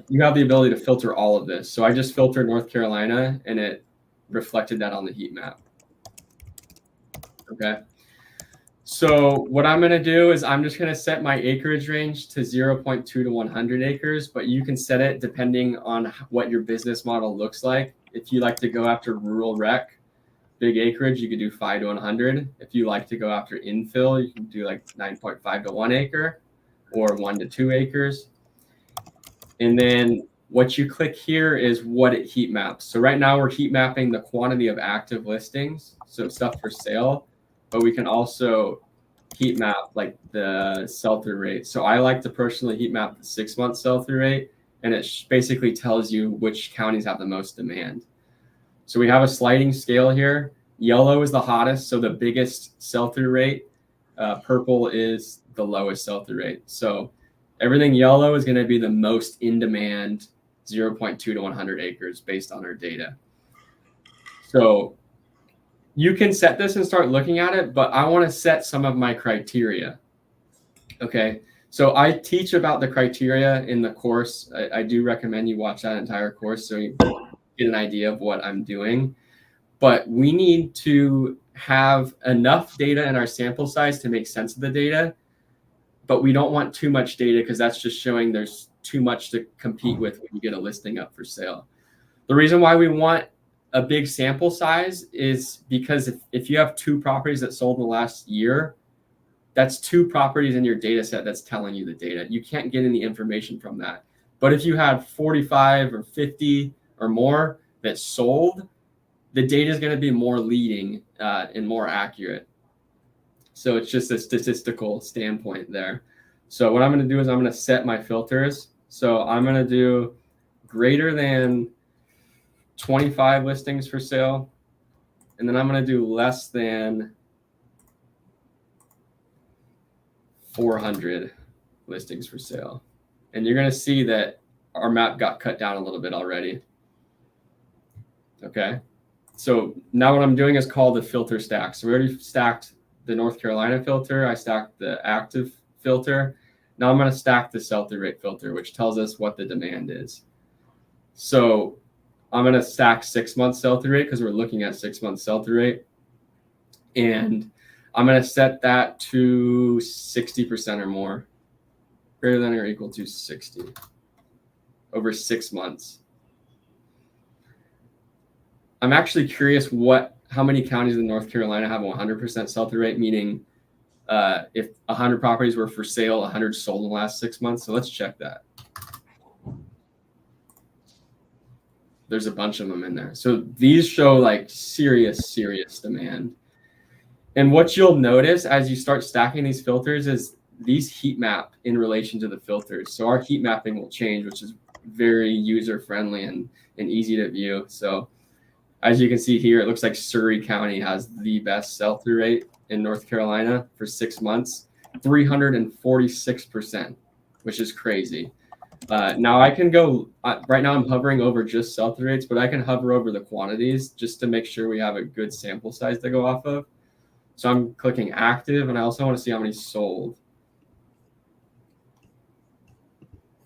you have the ability to filter all of this. So I just filtered North Carolina and it reflected that on the heat map. Okay, So what I'm going to do is I'm just going to set my acreage range to 0.2 to 100 acres, but you can set it depending on what your business model looks like. If you like to go after rural rec, big acreage, you could do 5 to 100. If you like to go after infill, you can do like 9.5 to 1 acre or 1 to 2 acres. And then what you click here is what it heat maps. So right now we're heat mapping the quantity of active listings, so stuff for sale, but we can also heat map like the sell-through rate. So I like to personally heat map the 6-month sell-through rate, and it basically tells you which counties have the most demand. So we have a sliding scale here. Yellow is the hottest, so the biggest sell-through rate. Purple is the lowest sell-through rate. So everything yellow is going to be the most in demand, 0.2 to 100 acres based on our data. So you can set this and start looking at it, but I want to set some of my criteria. Okay. So I teach about the criteria in the course. I do recommend you watch that entire course so you get an idea of what I'm doing. But we need to have enough data in our sample size to make sense of the data. But we don't want too much data because that's just showing there's too much to compete with when you get a listing up for sale. The reason why we want a big sample size is because if you have 2 properties that sold in the last year, that's 2 properties in your data set that's telling you the data. You can't get any information from that. But if you had 45 or 50 or more that sold, the data is going to be more leading and more accurate. So it's just a statistical standpoint there. So what I'm going to do is I'm going to set my filters. So I'm going to do greater than 25 listings for sale. And then I'm going to do less than 400 listings for sale. And you're going to see that our map got cut down a little bit already. Okay. So now what I'm doing is called the filter stack. So we already stacked the North Carolina filter. I stacked the active filter. Now I'm going to stack the sell-through rate filter, which tells us what the demand is. So I'm going to stack 6-month sell-through rate because we're looking at 6-month sell-through rate. And I'm going to set that to 60% or more, greater than or equal to 60 over 6 months. I'm actually curious how many counties in North Carolina have a 100% sell-through rate, meaning if 100 properties were for sale, 100 sold in the last 6 months. So let's check that. There's a bunch of them in there. So these show like serious demand. And what you'll notice as you start stacking these filters is these heat map in relation to the filters. So our heat mapping will change, which is very user-friendly and easy to view. So as you can see here, it looks like Surrey County has the best sell-through rate in North Carolina for 6 months, 346%, which is crazy. Now I can go, right now I'm hovering over just sell-through rates, but I can hover over the quantities just to make sure we have a good sample size to go off of. So I'm clicking active, and I also want to see how many sold.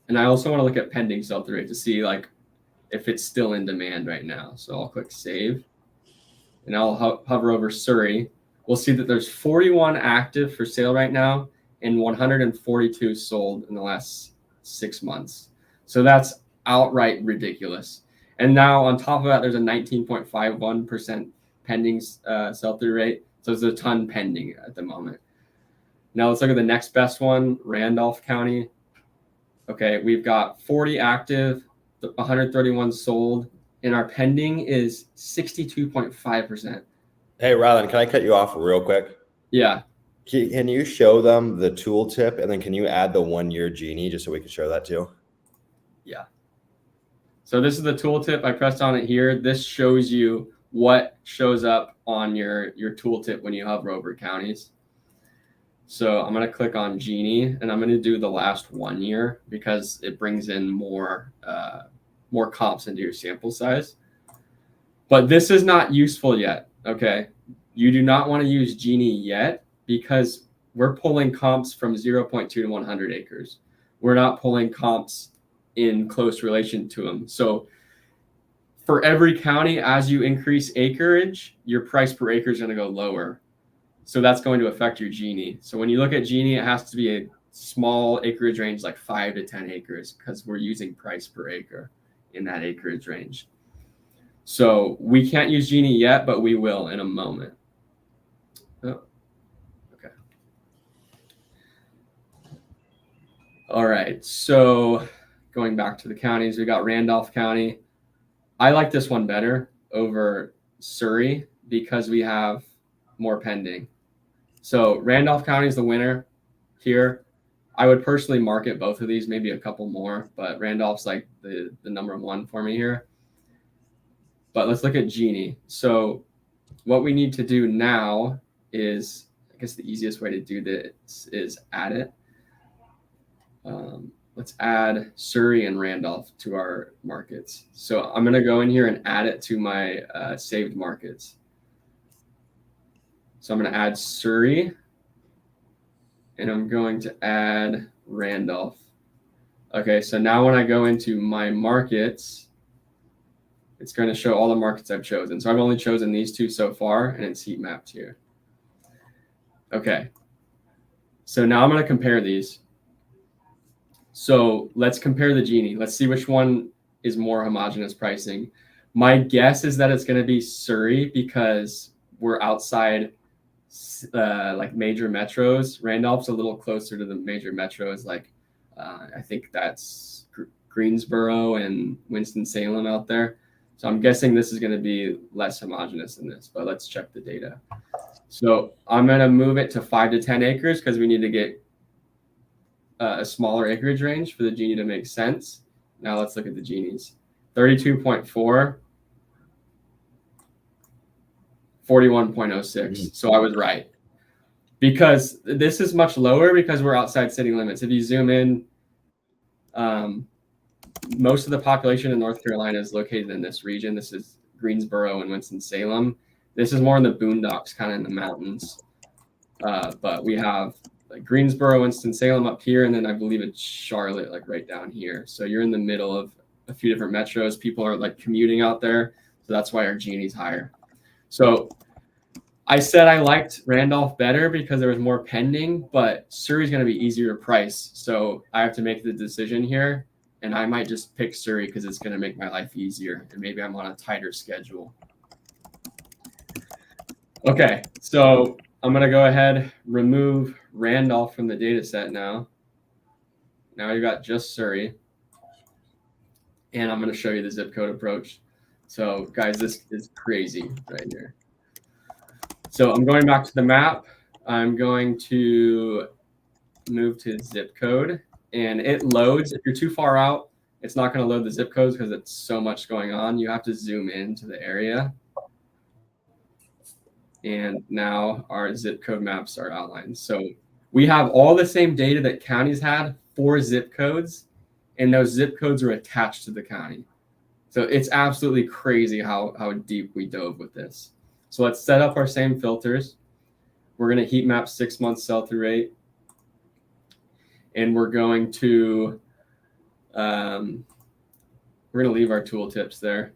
And I also want to look at pending sell-through rate to see like if it's still in demand right now. So I'll click save, and I'll hover over Surrey. We'll see that there's 41 active for sale right now and 142 sold in the last 6 months. So that's outright ridiculous. And now on top of that, there's a 19.51% pending sell-through rate. So there's a ton pending at the moment. Now let's look at the next best one, Randolph County. Okay, we've got 40 active, 131 sold, and our pending is 62.5%. Hey, Rylan, can I cut you off real quick? Yeah. Can you show them the tooltip, and then can you add the 1-year Genie just so we can show that too? Yeah. So this is the tooltip. I pressed on it here. This shows you what shows up on your tooltip when you hover over counties. So I'm going to click on Genie, and I'm going to do the last 1 year because it brings in more comps into your sample size. But this is not useful yet, okay? You do not want to use Genie yet because we're pulling comps from 0.2 to 100 acres. We're not pulling comps in close relation to them. So for every county, as you increase acreage, your price per acre is going to go lower. So that's going to affect your Gini. So when you look at Gini, it has to be a small acreage range, like 5 to 10 acres, because we're using price per acre in that acreage range. So we can't use Gini yet, but we will in a moment. Oh, okay. All right. So going back to the counties, we got Randolph County. I like this one better over Surrey because we have more pending. So Randolph County is the winner here. I would personally market both of these, maybe a couple more, but Randolph's like the number one for me here. But let's look at Gini. So what we need to do now is, I guess the easiest way to do this is add it. Let's add Surrey and Randolph to our markets. So I'm going to go in here and add it to my saved markets. So I'm going to add Surrey, and I'm going to add Randolph. Okay, so now when I go into my markets, it's going to show all the markets I've chosen. So I've only chosen these two so far, and it's heat mapped here. Okay, so now I'm going to compare these. So let's compare the Gini. Let's see which one is more homogeneous pricing. My guess is that it's going to be Surrey because we're outside like major metros. Randolph's a little closer to the major metros, like I think that's Greensboro and Winston-Salem out there. So I'm guessing this is going to be less homogeneous than this, but let's check the data. So I'm going to move it to 5 to 10 acres because we need to get a smaller acreage range for the Gini to make sense. Now let's look at the Ginis. 32.4, 41.06. So I was right. Because this is much lower because we're outside city limits. If you zoom in, most of the population in North Carolina is located in this region. This is Greensboro and Winston-Salem. This is more in the boondocks, kind of in the mountains. But we have like Greensboro, Winston-Salem up here, and then I believe it's Charlotte, like right down here. So you're in the middle of a few different metros. People are like commuting out there. So that's why our Gini's higher. So I said I liked Randolph better because there was more pending, but Surrey's going to be easier to price. So I have to make the decision here, and I might just pick Surrey because it's going to make my life easier, and maybe I'm on a tighter schedule. Okay, so I'm going to go ahead, remove Randolph from the data set now. Now you got just Surrey, and I'm going to show you the zip code approach. So guys, this is crazy right here. So I'm going back to the map. I'm going to move to zip code, and it loads. If you're too far out, it's not going to load the zip codes because it's so much going on. You have to zoom into the area. And now our zip code maps are outlined. So we have all the same data that counties had for zip codes, and those zip codes are attached to the county. So it's absolutely crazy how deep we dove with this. So let's set up our same filters. We're going to heat map 6 months sell-through rate. And we're going to leave our tooltips there.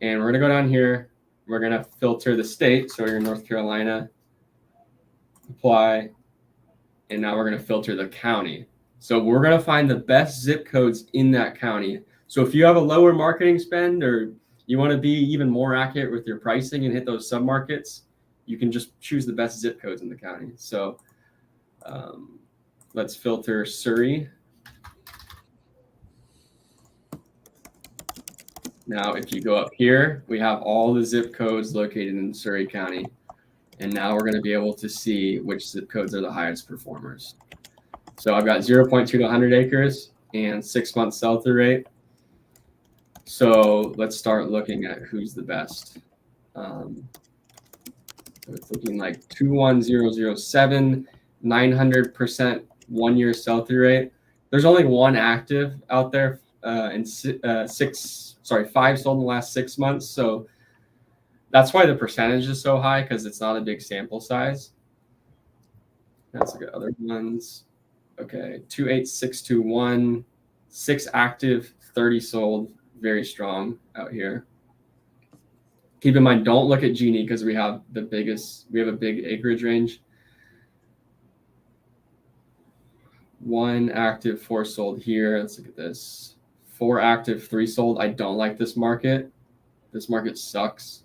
And we're going to go down here. We're going to filter the state. So you're in North Carolina. Apply. And now we're going to filter the county. So we're going to find the best zip codes in that county. So if you have a lower marketing spend or you want to be even more accurate with your pricing and hit those submarkets, you can just choose the best zip codes in the county. So let's filter Surrey. Now, if you go up here, we have all the zip codes located in Surrey County. And now we're going to be able to see which zip codes are the highest performers. So I've got 0.2 to 100 acres and 6 month sell-through rate. So let's start looking at who's the best. So it's looking like 21007, 900% 1 year sell-through rate. There's only one active out there, and 5 sold in the last 6 months. So that's why the percentage is so high, because it's not a big sample size. Let's look at other ones. Okay, 28621, 6 active, 30 sold. Very strong out here. Keep in mind, don't look at Gini because we have a big acreage range. 1 active, 4 sold here. Let's look at this. 4 active, 3 sold. I don't like this market. This market sucks.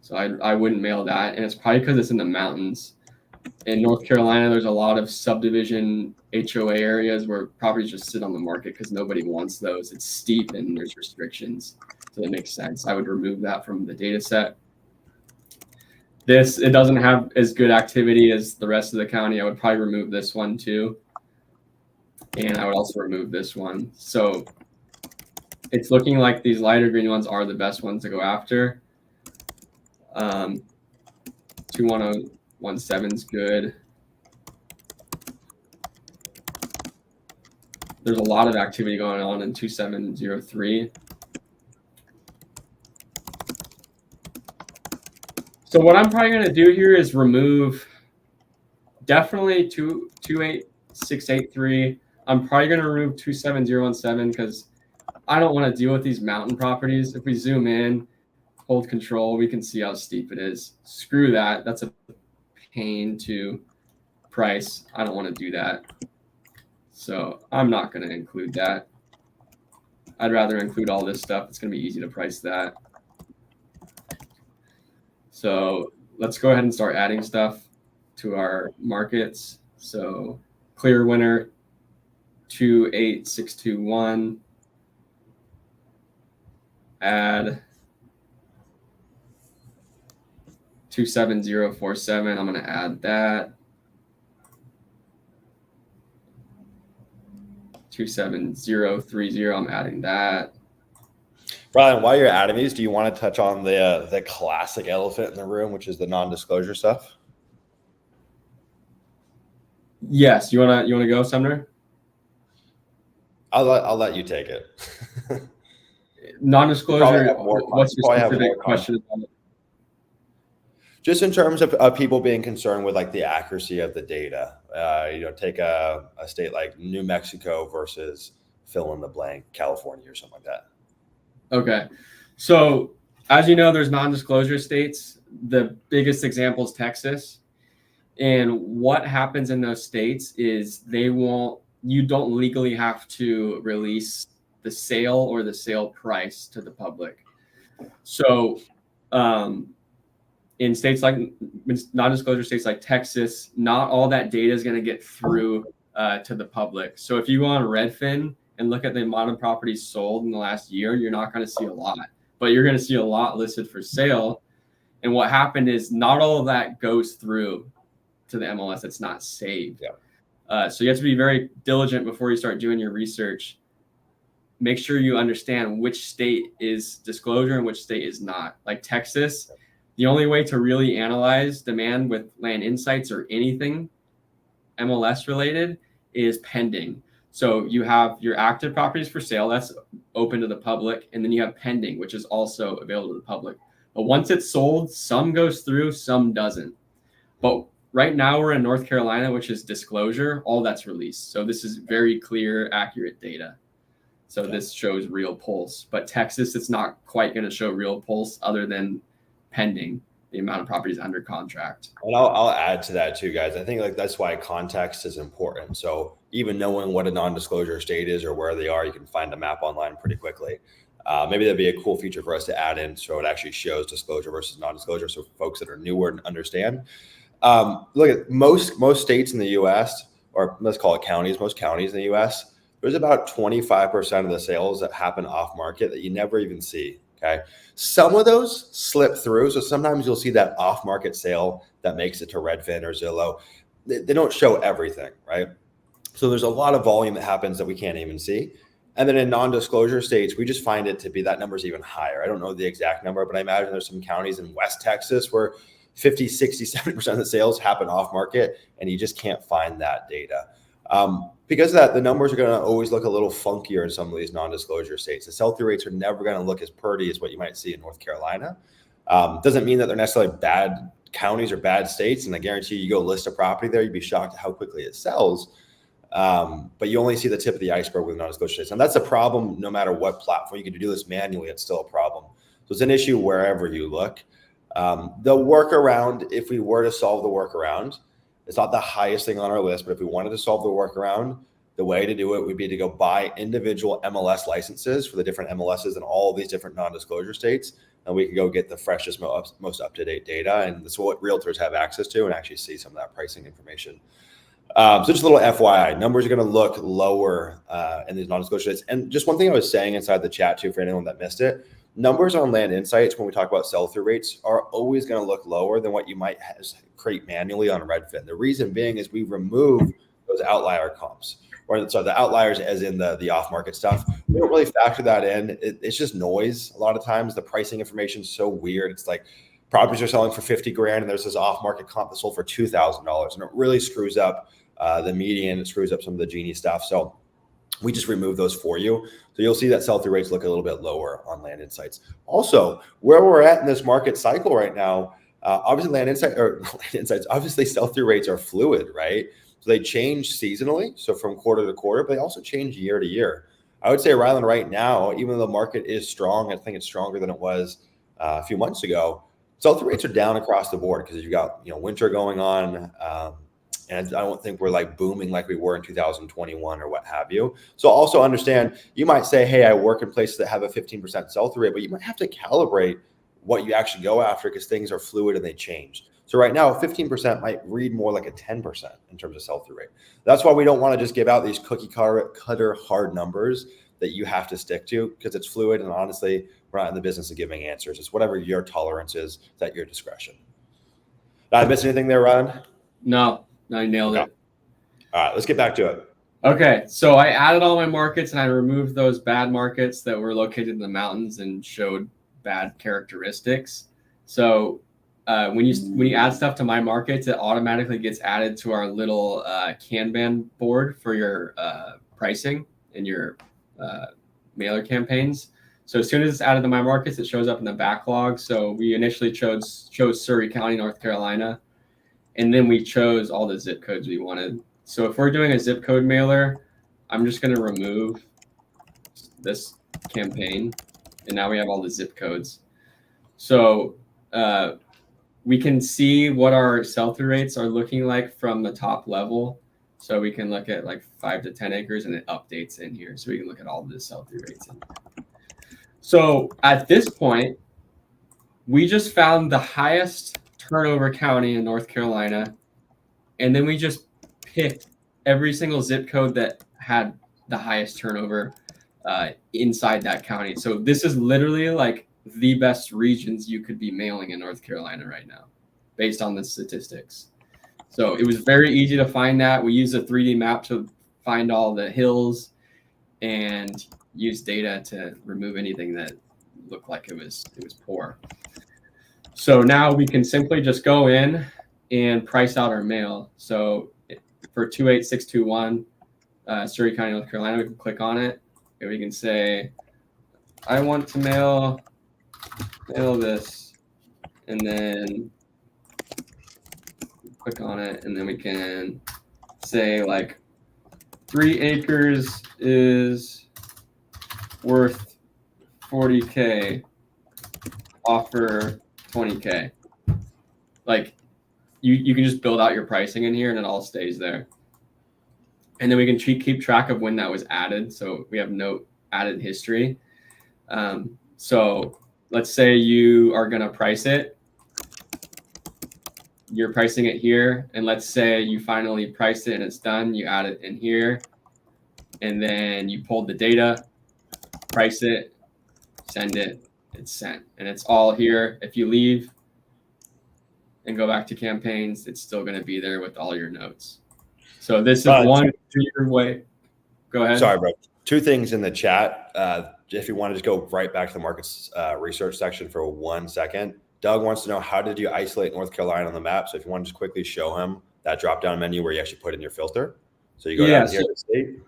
So I wouldn't mail that. And it's probably because it's in the mountains. In North Carolina, there's a lot of subdivision HOA areas where properties just sit on the market because nobody wants those. It's steep and there's restrictions. So that makes sense. I would remove that from the data set. It doesn't have as good activity as the rest of the county. I would probably remove this one too. And I would also remove this one. So it's looking like these lighter green ones are the best ones to go after. 21017 is good. There's a lot of activity going on in 2703. So what I'm probably going to do here is remove definitely 28683. I'm probably going to remove 27017 because I don't want to deal with these mountain properties. If we zoom in, hold control, we can see how steep it is. Screw that. That's a pain to price. I don't want to do that. So I'm not going to include that. I'd rather include all this stuff. It's going to be easy to price that. So let's go ahead and start adding stuff to our markets. So clear winner 28621. Add 27047. I'm going to add that. 27030. I'm adding that. Brian, while you're adding these, do you want to touch on the classic elephant in the room, which is the non-disclosure stuff? Yes. You wanna go, Sumner? I'll let you take it. Non-disclosure. What's your specific question about it? Just in terms of people being concerned with like the accuracy of the data, take a state like New Mexico versus fill in the blank, California or something like that. Okay. So as you know, there's non-disclosure states. The biggest example is Texas. And what happens in those states is you don't legally have to release the sale or the sale price to the public. So in states like non-disclosure states like Texas, not all that data is going to get through to the public. So if you go on Redfin and look at the amount of properties sold in the last year, you're not going to see a lot, but you're going to see a lot listed for sale. And what happened is not all of that goes through to the MLS. It's not saved. Yeah. So you have to be very diligent before you start doing your research. Make sure you understand which state is disclosure and which state is not. Like Texas, the only way to really analyze demand with Land Insights or anything MLS related is pending. So you have your active properties for sale, that's open to the public, and then you have pending, which is also available to the public. But once it's sold, some goes through, some doesn't. But right now we're in North Carolina, which is disclosure, all that's released. So this is very clear, accurate data. So this shows real pulse. But Texas, it's not quite going to show real pulse other than pending, the amount of properties under contract. And I'll add to that too, guys. I think like that's why context is important. So even knowing what a non-disclosure state is or where they are, you can find a map online pretty quickly. Maybe that'd be a cool feature for us to add in, so it actually shows disclosure versus non-disclosure, so folks that are newer and understand. Look at most states in the U.S., or let's call it counties. Most counties in the U.S., there's about 25% of the sales that happen off market that you never even see. Okay. Some of those slip through. So sometimes you'll see that off market sale that makes it to Redfin or Zillow. They don't show everything, right? So there's a lot of volume that happens that we can't even see. And then in non-disclosure states, we just find it to be that number is even higher. I don't know the exact number, but I imagine there's some counties in West Texas where 50, 60, 70% of the sales happen off market, and you just can't find that data. Because of that, the numbers are going to always look a little funkier in some of these non-disclosure states. The sell-through rates are never going to look as pretty as what you might see in North Carolina. Doesn't mean that they're necessarily bad counties or bad states. And I guarantee you go list a property there, you'd be shocked at how quickly it sells. But you only see the tip of the iceberg with non-disclosure states. And that's a problem no matter what platform. You can do this manually, it's still a problem. So it's an issue wherever you look. The workaround, if we were to solve the workaround, It's not the highest thing on our list, but if we wanted to solve the workaround, the way to do it would be to go buy individual MLS licenses for the different MLSs in all these different non-disclosure states. And we can go get the freshest, most up-to-date data. And that's what realtors have access to and actually see some of that pricing information. So just a little FYI, numbers are going to look lower in these non-disclosure states. And just one thing I was saying inside the chat too, for anyone that missed it, numbers on Land Insights when we talk about sell-through rates are always going to look lower than what you might create manually on Redfin. The reason being is we remove those outlier comps. Or sorry, the outliers as in the off-market stuff. We don't really factor that in. It's just noise. A lot of times the pricing information is so weird. It's like properties are selling for 50 grand and there's this off-market comp that sold for $2,000. And it really screws up the median. It screws up some of the Genie stuff. So we just remove those for you. So you'll see that sell-through rates look a little bit lower on Land Insights. Also, where we're at in this market cycle right now, obviously Land Insights, obviously sell-through rates are fluid, right? So they change seasonally, so from quarter to quarter, but they also change year to year. I would say Ryland right now, even though the market is strong, I think it's stronger than it was a few months ago, sell-through rates are down across the board because you've got winter going on, and I don't think we're like booming like we were in 2021 or what have you. So also understand, you might say, hey, I work in places that have a 15% sell-through rate, but you might have to calibrate what you actually go after because things are fluid and they change. So right now, 15% might read more like a 10% in terms of sell-through rate. That's why we don't want to just give out these cookie cutter hard numbers that you have to stick to because it's fluid. And honestly, we're not in the business of giving answers. It's whatever your tolerance is at your discretion. Did I miss anything there, Ryan? No, I nailed it. All right, let's get back to it. Okay, so I added all my markets and I removed those bad markets that were located in the mountains and showed bad characteristics. So when you add stuff to my markets, it automatically gets added to our little Kanban board for your pricing and your mailer campaigns. So as soon as it's added to my markets, it shows up in the backlog. So we initially chose Surrey County, North Carolina, and then we chose all the zip codes we wanted. So if we're doing a zip code mailer, I'm just going to remove this campaign, and now we have all the zip codes. So we can see what our sell-through rates are looking like from the top level. So we can look at like 5 to 10 acres and it updates in here. So we can look at all the sell-through rates in here. So at this point, we just found the highest turnover county in North Carolina. And then we just picked every single zip code that had the highest turnover inside that county. So this is literally like the best regions you could be mailing in North Carolina right now, based on the statistics. So it was very easy to find that. We used a 3D map to find all the hills and use data to remove anything that looked like it was poor. So now we can simply just go in and price out our mail. So for 28621, Surrey County, North Carolina, we can click on it and we can say, I want to mail this, and then click on it, and then we can say like 3 acres is worth 40K, offer 20K. Like you can just build out your pricing in here and it all stays there. And then we can keep track of when that was added. So we have no added history. So let's say you are going to price it. You're pricing it here. And let's say you finally priced it and it's done. You add it in here. And then you pulled the data, price it, send it, it's sent. And it's all here. If you leave and go back to campaigns, it's still going to be there with all your notes. So this is one way. Go ahead. Sorry, bro. 2 things in the chat. If you want to just go right back to the markets research section for 1 second. Doug wants to know, how did you isolate North Carolina on the map? So if you want to just quickly show him that drop-down menu where you actually put in your filter. So you go down here to state.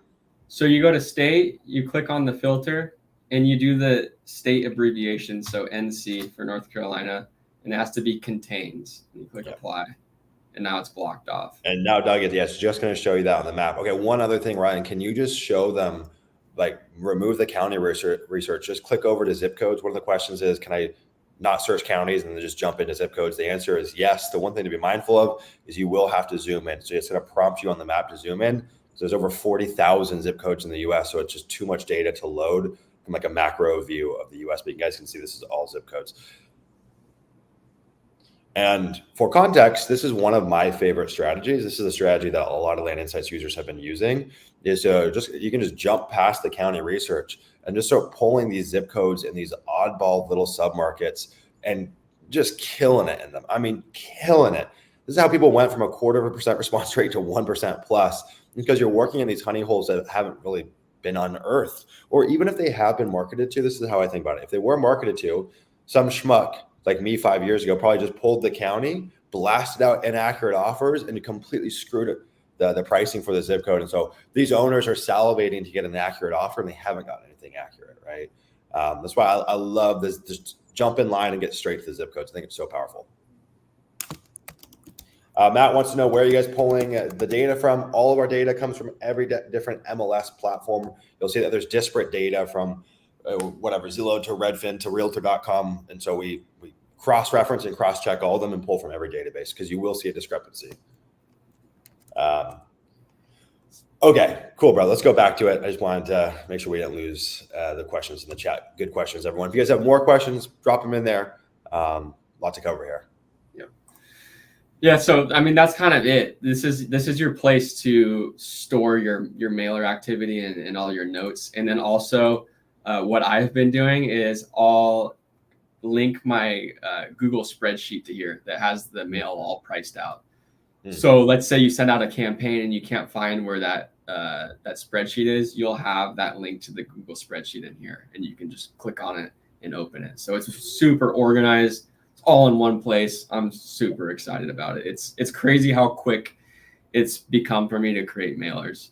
So you go to state, you click on the filter, and you do the state abbreviation. So NC for North Carolina, and it has to be contains. And you click apply, and now it's blocked off. And now, Doug, yes, just going to show you that on the map. Okay, one other thing, Ryan, can you just show them, like, remove the county research, just click over to zip codes. One of the questions is, can I not search counties and then just jump into zip codes? The answer is yes. The one thing to be mindful of is you will have to zoom in. So it's going to prompt you on the map to zoom in. So there's over 40,000 zip codes in the US. So it's just too much data to load from like a macro view of the US. But you guys can see this is all zip codes. And for context, this is one of my favorite strategies. This is a strategy that a lot of Land Insights users have been using, is you can just jump past the county research and just start pulling these zip codes in these oddball little submarkets and just killing it in them. I mean, killing it. This is how people went from 0.25% response rate to 1% plus, because you're working in these honey holes that haven't really been unearthed. Or even if they have been marketed to, this is how I think about it. If they were marketed to, some schmuck like me 5 years ago probably just pulled the county, blasted out inaccurate offers, and completely screwed it, the pricing for the zip code. And so these owners are salivating to get an accurate offer, and they haven't got anything accurate, right? That's why I love this. Just jump in line and get straight to the zip codes. I think it's so powerful. Matt wants to know, where are you guys pulling the data from? All of our data comes from every different MLS platform. You'll see that there's disparate data from whatever, Zillow to Redfin to Realtor.com. And so we cross-reference and cross-check all of them and pull from every database, because you will see a discrepancy. Okay, cool, bro. Let's go back to it. I just wanted to make sure we didn't lose the questions in the chat. Good questions, everyone. If you guys have more questions, drop them in there. Lot to cover here. Yeah, so I mean, that's kind of it. This is your place to store your mailer activity and all your notes. And then also what I've been doing is I'll link my Google spreadsheet to here that has the mail all priced out. Mm-hmm. So let's say you send out a campaign and you can't find where that spreadsheet is, you'll have that link to the Google spreadsheet in here, and you can just click on it and open it. So it's super organized. All in one place. I'm super excited about it. It's crazy how quick it's become for me to create mailers.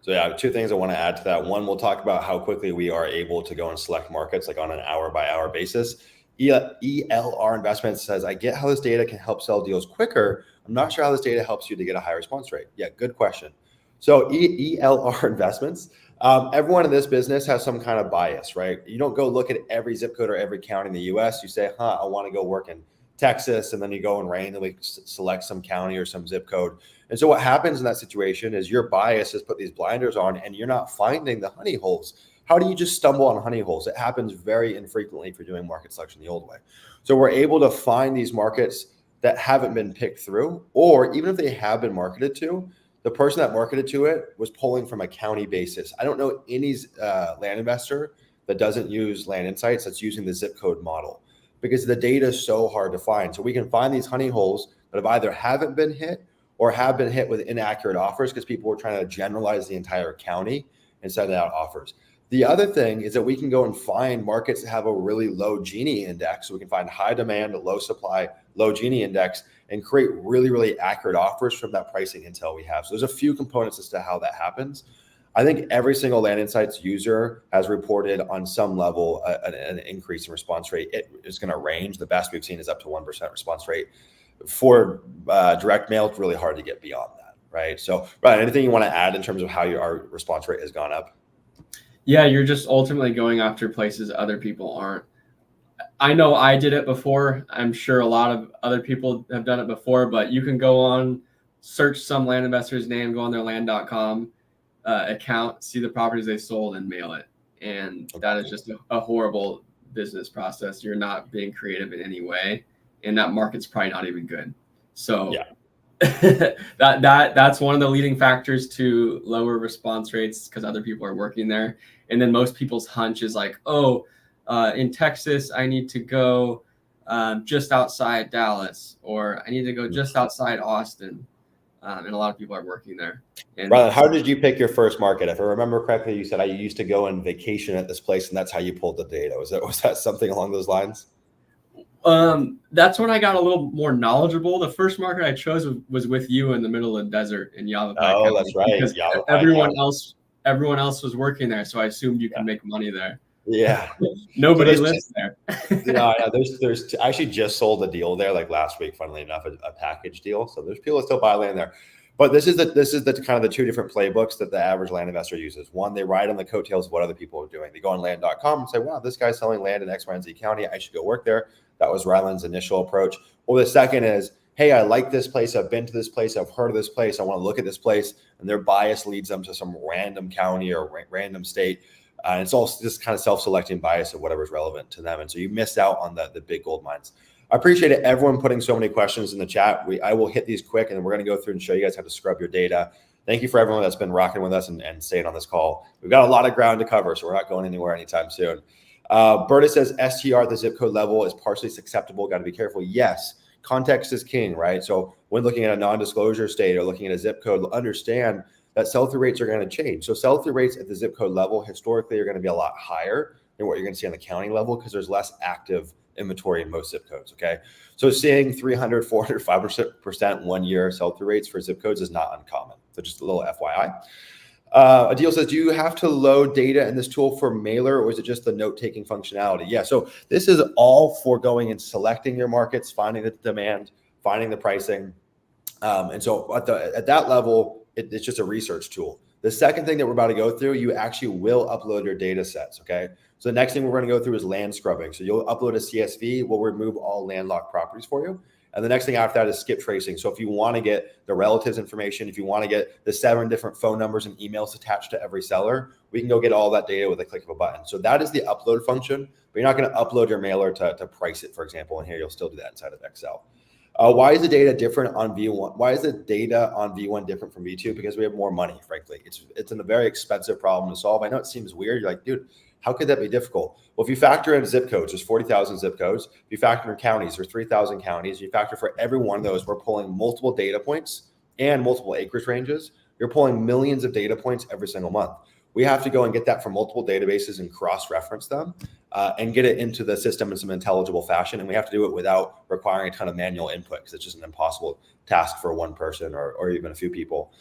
So yeah, two things I want to add to that. One, we'll talk about how quickly we are able to go and select markets, like on an hour by hour basis. ELR Investments says, I get how this data can help sell deals quicker. I'm not sure how this data helps you to get a high response rate. Yeah, good question. So ELR Investments, everyone in this business has some kind of bias, right? You don't go look at every zip code or every county in the US. You say, I want to go work in Texas. And then you go and randomly select some county or some zip code. And so what happens in that situation is your bias has put these blinders on and you're not finding the honey holes. How do you just stumble on honey holes? It happens very infrequently if you're doing market selection the old way. So we're able to find these markets that haven't been picked through, or even if they have been marketed to, the person that marketed to it was pulling from a county basis. I don't know any land investor that doesn't use Land Insights that's using the zip code model, because the data is so hard to find. So we can find these honey holes that have either haven't been hit or have been hit with inaccurate offers because people were trying to generalize the entire county and send out offers. The other thing is that we can go and find markets that have a really low Gini index. So we can find high demand, low supply, low Gini index, and create really, really accurate offers from that pricing intel we have. So there's a few components as to how that happens. I think every single Land Insights user has reported on some level an increase in response rate. It is going to range. The best we've seen is up to 1% response rate. For direct mail, it's really hard to get beyond that, right? So, Brian, anything you want to add in terms of how our response rate has gone up? Yeah, you're just ultimately going after places other people aren't. I know I did it before. I'm sure a lot of other people have done it before, but you can go on, search some land investor's name, go on their land.com account, see the properties they sold, and mail it. And that is just a horrible business process. You're not being creative in any way, and that market's probably not even good. So yeah. that's one of the leading factors to lower response rates, because other people are working there. And then most people's hunch is like, in Texas, I need to go just outside Dallas, or I need to go just outside Austin. And a lot of people are working there. And Brian, how did you pick your first market? If I remember correctly, you said I used to go on vacation at this place, and that's how you pulled the data. Was that something along those lines? That's when I got a little more knowledgeable. The first market I chose was with you in the middle of the desert in Yavapai County. Oh, that's right. Because everyone else was working there, so I assumed you could make money there. Yeah. Nobody lives there. Yeah, I actually just sold a deal there like last week, funnily enough, a package deal. So there's people that still buy land there. But this is the kind of the two different playbooks that the average land investor uses. One, they ride on the coattails of what other people are doing. They go on land.com and say, wow, this guy's selling land in X, Y, and Z county. I should go work there. That was Ryland's initial approach. Well, the second is, hey, I like this place. I've been to this place. I've heard of this place. I want to look at this place. And their bias leads them to some random county or random state. And it's all just kind of self-selecting bias of whatever's relevant to them. And so you miss out on the big gold mines. I appreciate it, everyone putting so many questions in the chat. I will hit these quick, and then we're going to go through and show you guys how to scrub your data. Thank you for everyone that's been rocking with us and staying on this call. We've got a lot of ground to cover, so we're not going anywhere anytime soon. Berta says STR at the zip code level is partially acceptable. Got to be careful. Yes, context is king, right? So when looking at a non-disclosure state or looking at a zip code, understand that sell-through rates are going to change. So sell-through rates at the zip code level historically are going to be a lot higher than what you're going to see on the county level because there's less active inventory in most zip codes. Okay. So seeing 300, 400, 500% 1 year sell-through rates for zip codes is not uncommon. So just a little FYI. Adil says, do you have to load data in this tool for mailer, or is it just the note-taking functionality? Yeah. So this is all for going and selecting your markets, finding the demand, finding the pricing. And so at that level, it's just a research tool. The second thing that we're about to go through, you actually will upload your data sets. Okay. So the next thing we're going to go through is land scrubbing. So you'll upload a CSV. We'll remove all landlocked properties for you. And the next thing after that is skip tracing. So if you want to get the relatives information, if you want to get the 7 different phone numbers and emails attached to every seller, we can go get all that data with a click of a button. So that is the upload function, but you're not going to upload your mailer to price it, for example. And here you'll still do that inside of Excel. Why is the data different on V1? Why is the data on V1 different from V2? Because we have more money, frankly. It's a very expensive problem to solve. I know it seems weird. You're like, dude, how could that be difficult? Well, if you factor in zip codes, there's 40,000 zip codes. If you factor in counties, there's 3,000 counties. You factor for every one of those, we're pulling multiple data points and multiple acreage ranges. You're pulling millions of data points every single month. We have to go and get that from multiple databases and cross-reference them and get it into the system in some intelligible fashion. And we have to do it without requiring a ton of manual input because it's just an impossible task for one person or even a few people.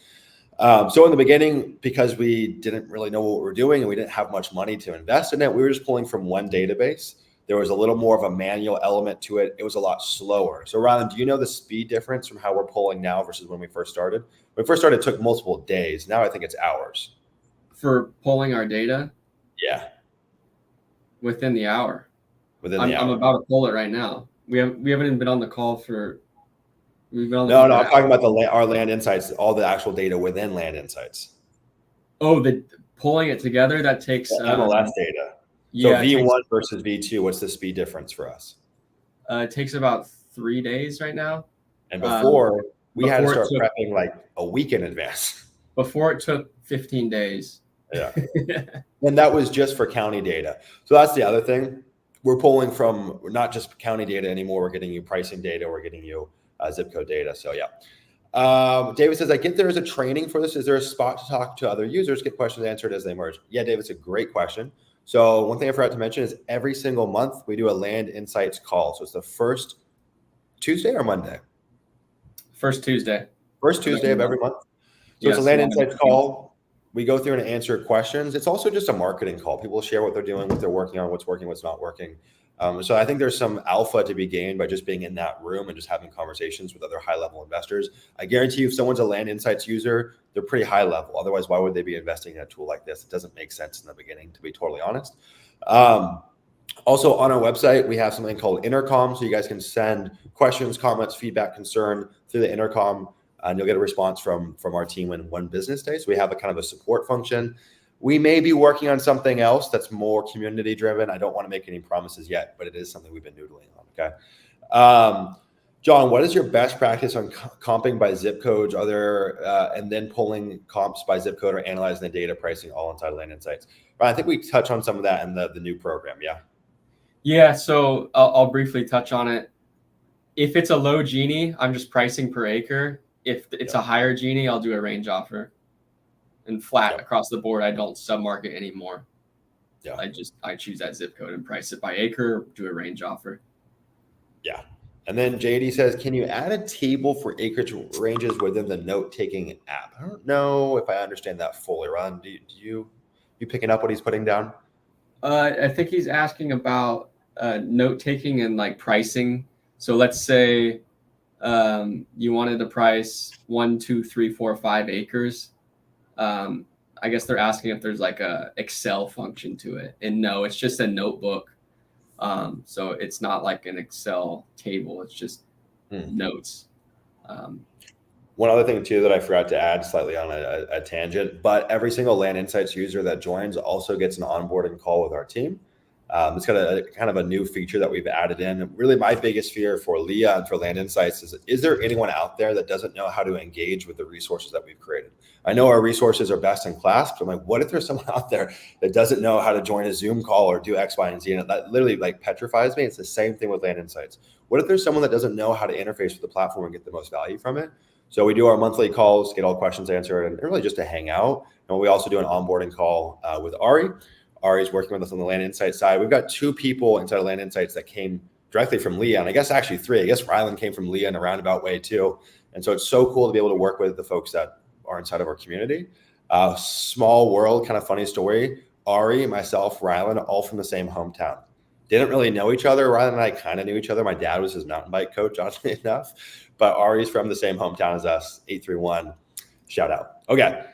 So in the beginning, because we didn't really know what we were doing and we didn't have much money to invest in it, we were just pulling from one database. There was a little more of a manual element to it. It was a lot slower. So Ryland, do you know the speed difference from how we're pulling now versus when we first started? When we first started, it took multiple days. Now I think it's hours. For pulling our data? Yeah. Within the hour. I'm about to pull it right now. We haven't even been on the call for. We've been on the No, I'm talking about our land insights, all the actual data within land insights. Oh, the pulling it together, that takes MLS data. Yeah, so V1 versus V2, what's the speed difference for us? It takes about 3 days right now. And before we had to start prepping like a week in advance. Before it took 15 days. Yeah. And that was just for county data. So that's the other thing. We're pulling from not just county data anymore. We're getting you pricing data. We're getting you zip code data. So yeah. David says, I get there is a training for this. Is there a spot to talk to other users, get questions answered as they emerge? Yeah, David, it's a great question. So one thing I forgot to mention is every single month we do a land insights call. So it's the first Tuesday or Monday? First Tuesday. First Tuesday of every month. So it's a land insights call. We go through and answer questions. It's also just a marketing call. People share what they're doing, what they're working on, what's working, what's not working. So I think there's some alpha to be gained by just being in that room and just having conversations with other high-level investors. I guarantee you if someone's a land insights user, they're pretty high level. Otherwise, why would they be investing in a tool like this? It doesn't make sense in the beginning, to be totally honest. Also on our website, we have something called intercom. So you guys can send questions, comments, feedback, concern through the intercom, and you'll get a response from our team in 1 business day. So we have a kind of a support function. We may be working on something else that's more community driven. I don't want to make any promises yet, but it is something we've been noodling on. Okay. John, what is your best practice on comping by zip codes? Are there, and then pulling comps by zip code or analyzing the data pricing all inside Land Insights? But I think we touch on some of that in the new program. Yeah. Yeah. So I'll briefly touch on it. If it's a low Gini, I'm just pricing per acre. If it's a higher Gini, I'll do a range offer. And flat across the board, I don't sub-market anymore. Yeah. I choose that zip code and price it by acre, do a range offer. Yeah. And then JD says, can you add a table for acreage ranges within the note-taking app? I don't know if I understand that fully, Ron. Do you picking up what he's putting down? I think he's asking about note-taking and like pricing. So let's say You wanted to price 1, 2, 3, 4, 5 acres. I guess they're asking if there's like a Excel function to it, and no, it's just a notebook. So it's not like an Excel table; it's just notes. One other thing too that I forgot to add, slightly on a tangent, but every single Land Insights user that joins also gets an onboarding call with our team. It's got a kind of a new feature that we've added in. Really, my biggest fear for Leah and for Land Insights is there anyone out there that doesn't know how to engage with the resources that we've created? I know our resources are best in class, but I'm like, what if there's someone out there that doesn't know how to join a Zoom call or do X, Y, and Z? And that literally like petrifies me. It's the same thing with Land Insights. What if there's someone that doesn't know how to interface with the platform and get the most value from it? So we do our monthly calls, get all questions answered, and really just to hang out. And we also do an onboarding call with Ari. Ari's working with us on the Land Insights side. We've got 2 people inside of Land Insights that came directly from Leah, and I guess actually 3. I guess Rylan came from Leah in a roundabout way too. And so it's so cool to be able to work with the folks that are inside of our community. Small world, kind of funny story. Ari, myself, Rylan, all from the same hometown. Didn't really know each other. Rylan and I kind of knew each other. My dad was his mountain bike coach, oddly enough. But Ari's from the same hometown as us, 831. Shout out. Okay.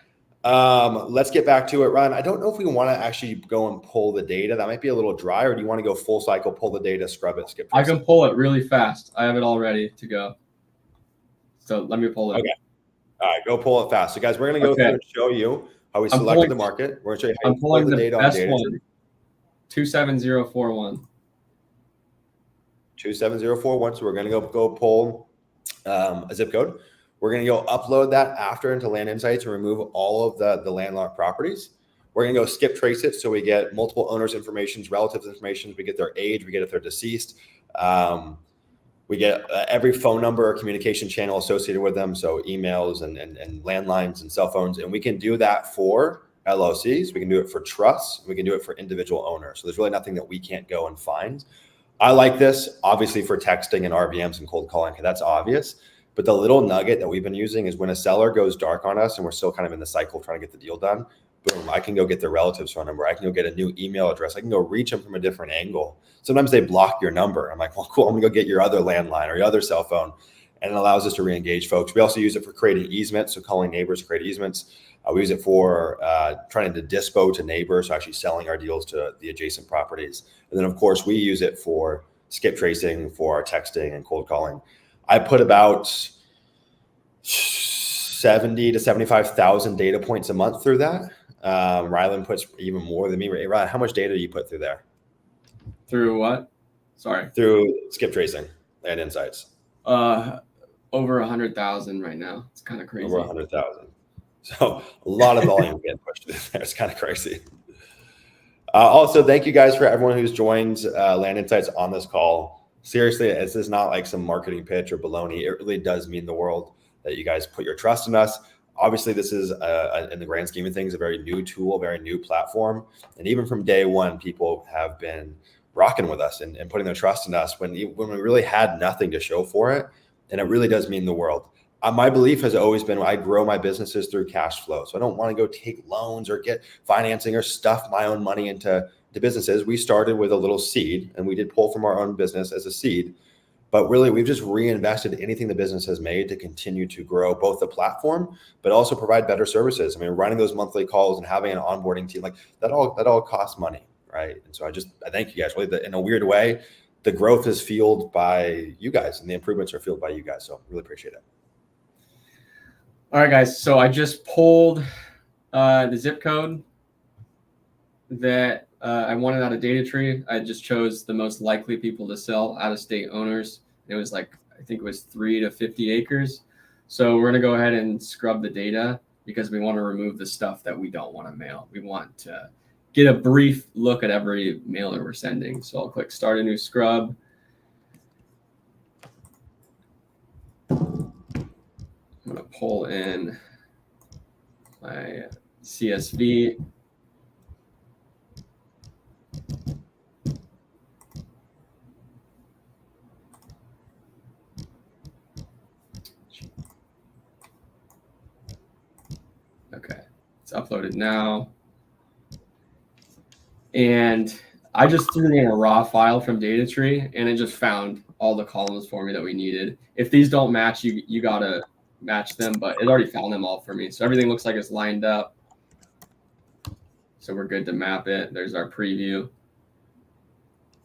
Let's get back to it, Ron. I don't know if we want to actually go and pull the data. That might be a little dry, or do you want to go full cycle, pull the data, scrub it, skip tracing? I can pull it really fast. I have it all ready to go. So let me pull it. Okay. All right, go pull it fast. So guys, we're going to go through and show you how we selected the market. We're going to show you how you pull the data on data. 27041. 27041. So we're going to go pull a zip code. We're going to go upload that after into Land Insights and remove all of the landlocked properties. We're going to go skip trace it. So we get multiple owners' information, relatives' information. We get their age. We get if they're deceased. We get every phone number or communication channel associated with them. So emails and landlines and cell phones. And we can do that for LLCs. We can do it for trusts. We can do it for individual owners. So there's really nothing that we can't go and find. I like this, obviously, for texting and RVMs and cold calling. That's obvious. But the little nugget that we've been using is when a seller goes dark on us and we're still kind of in the cycle trying to get the deal done, boom, I can go get their relative's phone number. I can go get a new email address. I can go reach them from a different angle. Sometimes they block your number. I'm like, well, cool. I'm going to go get your other landline or your other cell phone. And it allows us to re-engage folks. We also use it for creating easements. So calling neighbors to create easements. We use it for trying to dispo to neighbors, so actually selling our deals to the adjacent properties. And then, of course, we use it for skip tracing, for our texting and cold calling. I put about 70 to 75,000 data points a month through that. Rylan puts even more than me. Rylan, how much data do you put through there? Through what? Sorry. Through skip tracing and insights. Over 100,000 right now. It's kind of crazy. Over 100,000. So a lot of volume getting pushed through there. It's kind of crazy. Also, thank you guys for everyone who's joined Land Insights on this call. Seriously, this is not like some marketing pitch or baloney. It really does mean the world that you guys put your trust in us. Obviously, this is, in the grand scheme of things, a very new tool, a very new platform. And even from day one, people have been rocking with us and putting their trust in us when we really had nothing to show for it. And it really does mean the world. My belief has always been I grow my businesses through cash flow. So I don't want to go take loans or get financing or stuff my own money into businesses. We started with a little seed and we did pull from our own business as a seed. But really, we've just reinvested anything the business has made to continue to grow both the platform, but also provide better services. I mean, running those monthly calls and having an onboarding team, like that all costs money, right? And so I thank you guys. Really, in a weird way, the growth is fueled by you guys and the improvements are fueled by you guys. So really appreciate it. All right, guys. So I just pulled the zip code that I wanted out of data tree. I just chose the most likely people to sell, out-of-state owners. It was like, I think it was 3 to 50 acres. So we're going to go ahead and scrub the data because we want to remove the stuff that we don't want to mail. We want to get a brief look at every mailer we're sending. So I'll click start a new scrub. I'm going to pull in my CSV. Okay, it's uploaded now. And I just threw in a raw file from data tree and it just found all the columns for me that we needed. If these don't match, you gotta match them, but it already found them all for me. So everything looks like it's lined up. So we're good to map it. There's our preview.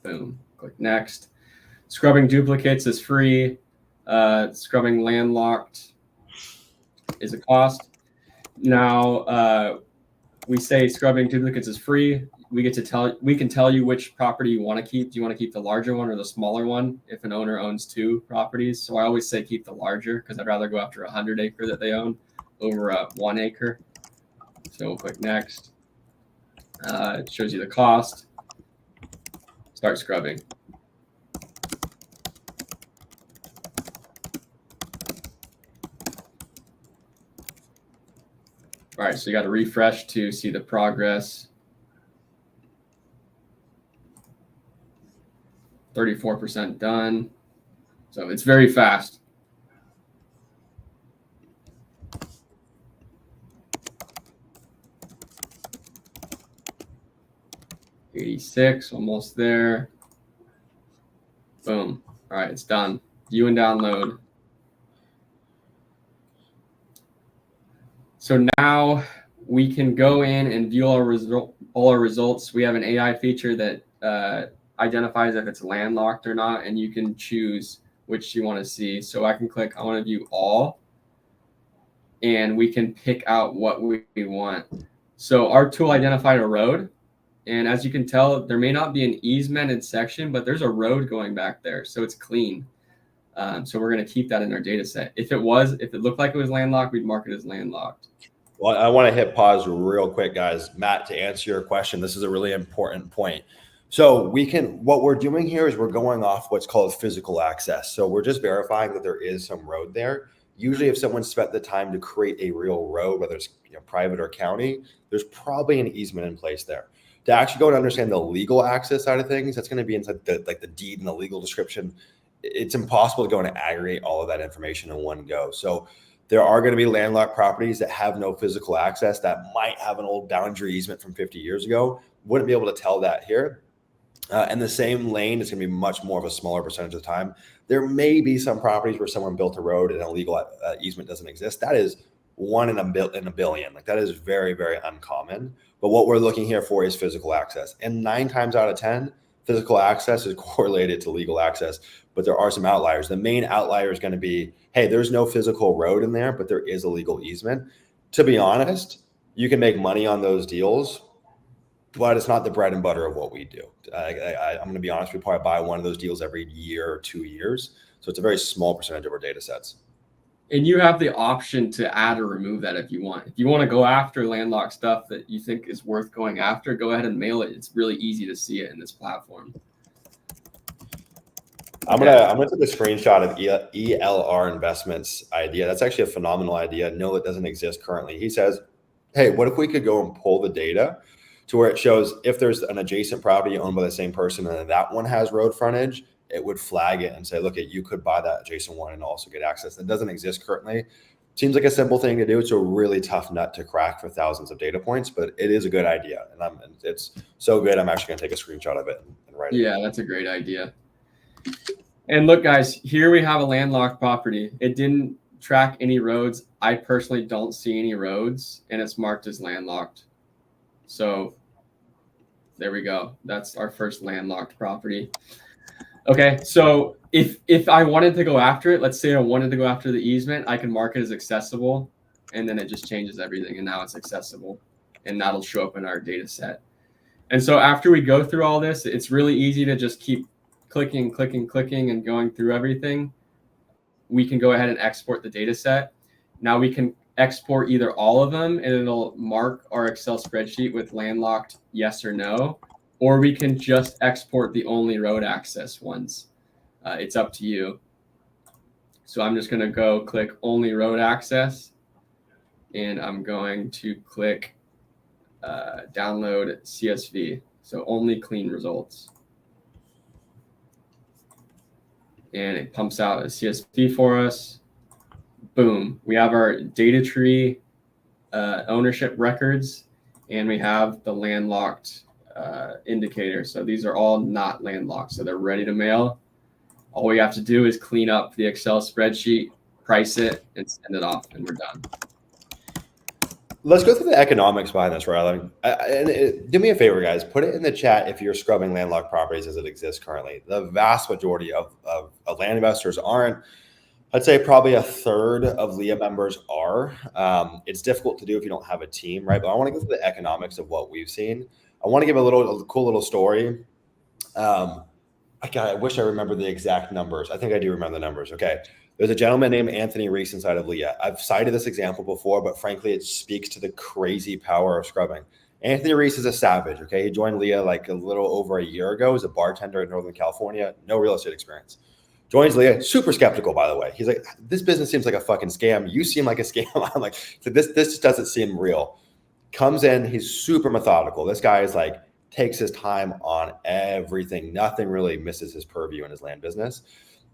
Boom, click next. Scrubbing duplicates is free. Scrubbing landlocked is a cost. Now we say scrubbing duplicates is free. We can tell you which property you want to keep. Do you want to keep the larger one or the smaller one if an owner owns 2 properties? So I always say keep the larger because I'd rather go after a 100-acre that they own over a 1 acre. So we'll click next. It shows you the cost. Start scrubbing. All right, so you got to refresh to see the progress. 34% done. So it's very fast. $86, almost there. Boom. All right, it's done. View and download. So now we can go in and view all our results. We have an AI feature that identifies if it's landlocked or not, and you can choose which you want to see. So I can click, I want to view all, and we can pick out what we want. So our tool identified a road, and as you can tell, there may not be an easemented section, but there's a road going back there, so it's clean. So we're going to keep that in our data set. If it looked like it was landlocked, we'd mark it as landlocked. Well, I want to hit pause real quick, guys. Matt, to answer your question, this is a really important point. So what we're doing here is we're going off what's called physical access. So we're just verifying that there is some road there. Usually if someone spent the time to create a real road, whether it's private or county, there's probably an easement in place there. To actually go and understand the legal access side of things, that's going to be inside the deed and the legal description. It's impossible to go and aggregate all of that information in one go. So there are going to be landlocked properties that have no physical access that might have an old boundary easement from 50 years ago. Wouldn't be able to tell that here. And the same lane is going to be much more of a smaller percentage of the time. There may be some properties where someone built a road and a legal easement doesn't exist. That is 1 in a billion. Like that is very, very uncommon. But what we're looking here for is physical access. And 9 times out of 10, physical access is correlated to legal access, but there are some outliers. The main outlier is going to be, hey, there's no physical road in there, but there is a legal easement. To be honest, you can make money on those deals, but it's not the bread and butter of what we do. I'm going to be honest, we probably buy one of those deals every year or 2 years. So it's a very small percentage of our data sets. And you have the option to add or remove that if you want. If you want to go after landlocked stuff that you think is worth going after, go ahead and mail it. It's really easy to see it in this platform. I'm gonna take a screenshot of ELR Investments idea. That's actually a phenomenal idea. No, it doesn't exist currently. He says, hey, what if we could go and pull the data to where it shows if there's an adjacent property owned by the same person and that one has road frontage, it would flag it and say, look, you could buy that adjacent one and also get access. That doesn't exist currently. Seems like a simple thing to do. It's a really tough nut to crack for thousands of data points, but it is a good idea. And it's so good. I'm actually going to take a screenshot of it and write it. Yeah, that's a great idea. And look, guys, here we have a landlocked property. It didn't track any roads. I personally don't see any roads, and it's marked as landlocked. So there we go. That's our first landlocked property. Okay, so if I wanted to go after it, let's say I wanted to go after the easement, I can mark it as accessible, and then it just changes everything, and now it's accessible, and that'll show up in our data set. And so after we go through all this, it's really easy to just keep clicking, and going through everything. We can go ahead and export the data set. Now we can export either all of them, and it'll mark our Excel spreadsheet with landlocked yes or no, or we can just export the only road access ones. It's up to you. So I'm just going to go click only road access, and I'm going to click download CSV. So only clean results. And it pumps out a CSV for us. Boom. We have our data tree ownership records, and we have the landlocked indicator. So these are all not landlocked. So they're ready to mail. All we have to do is clean up the Excel spreadsheet, price it, and send it off, and we're done. Let's go through the economics behind this, Rylan. Do me a favor, guys. Put it in the chat if you're scrubbing landlocked properties as it exists currently. The vast majority of land investors aren't. I'd say probably a third of Leah members are. It's difficult to do if you don't have a team, right? But I want to go through the economics of what we've seen. I want to give a cool little story. I wish I remember the exact numbers. I think I do remember the numbers. Okay. There's a gentleman named Anthony Reese inside of Leah. I've cited this example before, but frankly, it speaks to the crazy power of scrubbing. Anthony Reese is a savage. Okay. He joined Leah like a little over a year ago as a bartender in Northern California. No real estate experience. Joins Leah, super skeptical, by the way. He's like, this business seems like a fucking scam. You seem like a scam. I'm like, this just doesn't seem real. Comes in, he's super methodical. This guy is like, takes his time on everything. Nothing really misses his purview in his land business.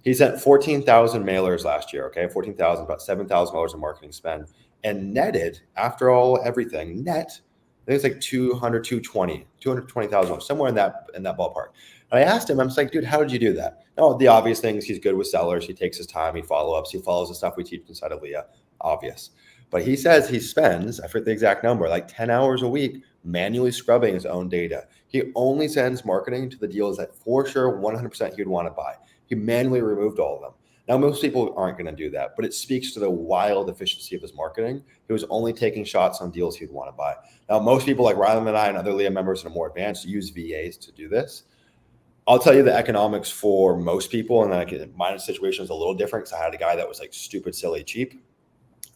He sent 14,000 mailers last year, okay? 14,000, about $7,000 in marketing spend, and netted, after everything, I think it's like 220,000, somewhere in that ballpark. And I asked him, I'm just like, dude, how did you do that? No, the obvious things, he's good with sellers. He takes his time, he follows the stuff we teach inside of Leah, obvious. But he says he spends, I forget the exact number, like 10 hours a week manually scrubbing his own data. He only sends marketing to the deals that for sure 100% he would want to buy. He manually removed all of them. Now, most people aren't going to do that, but it speaks to the wild efficiency of his marketing. He was only taking shots on deals he'd want to buy. Now, most people like Rylan and I and other Leah members that are more advanced use VAs to do this. I'll tell you the economics for most people, and then my situation is a little different because I had a guy that was like stupid, silly, cheap.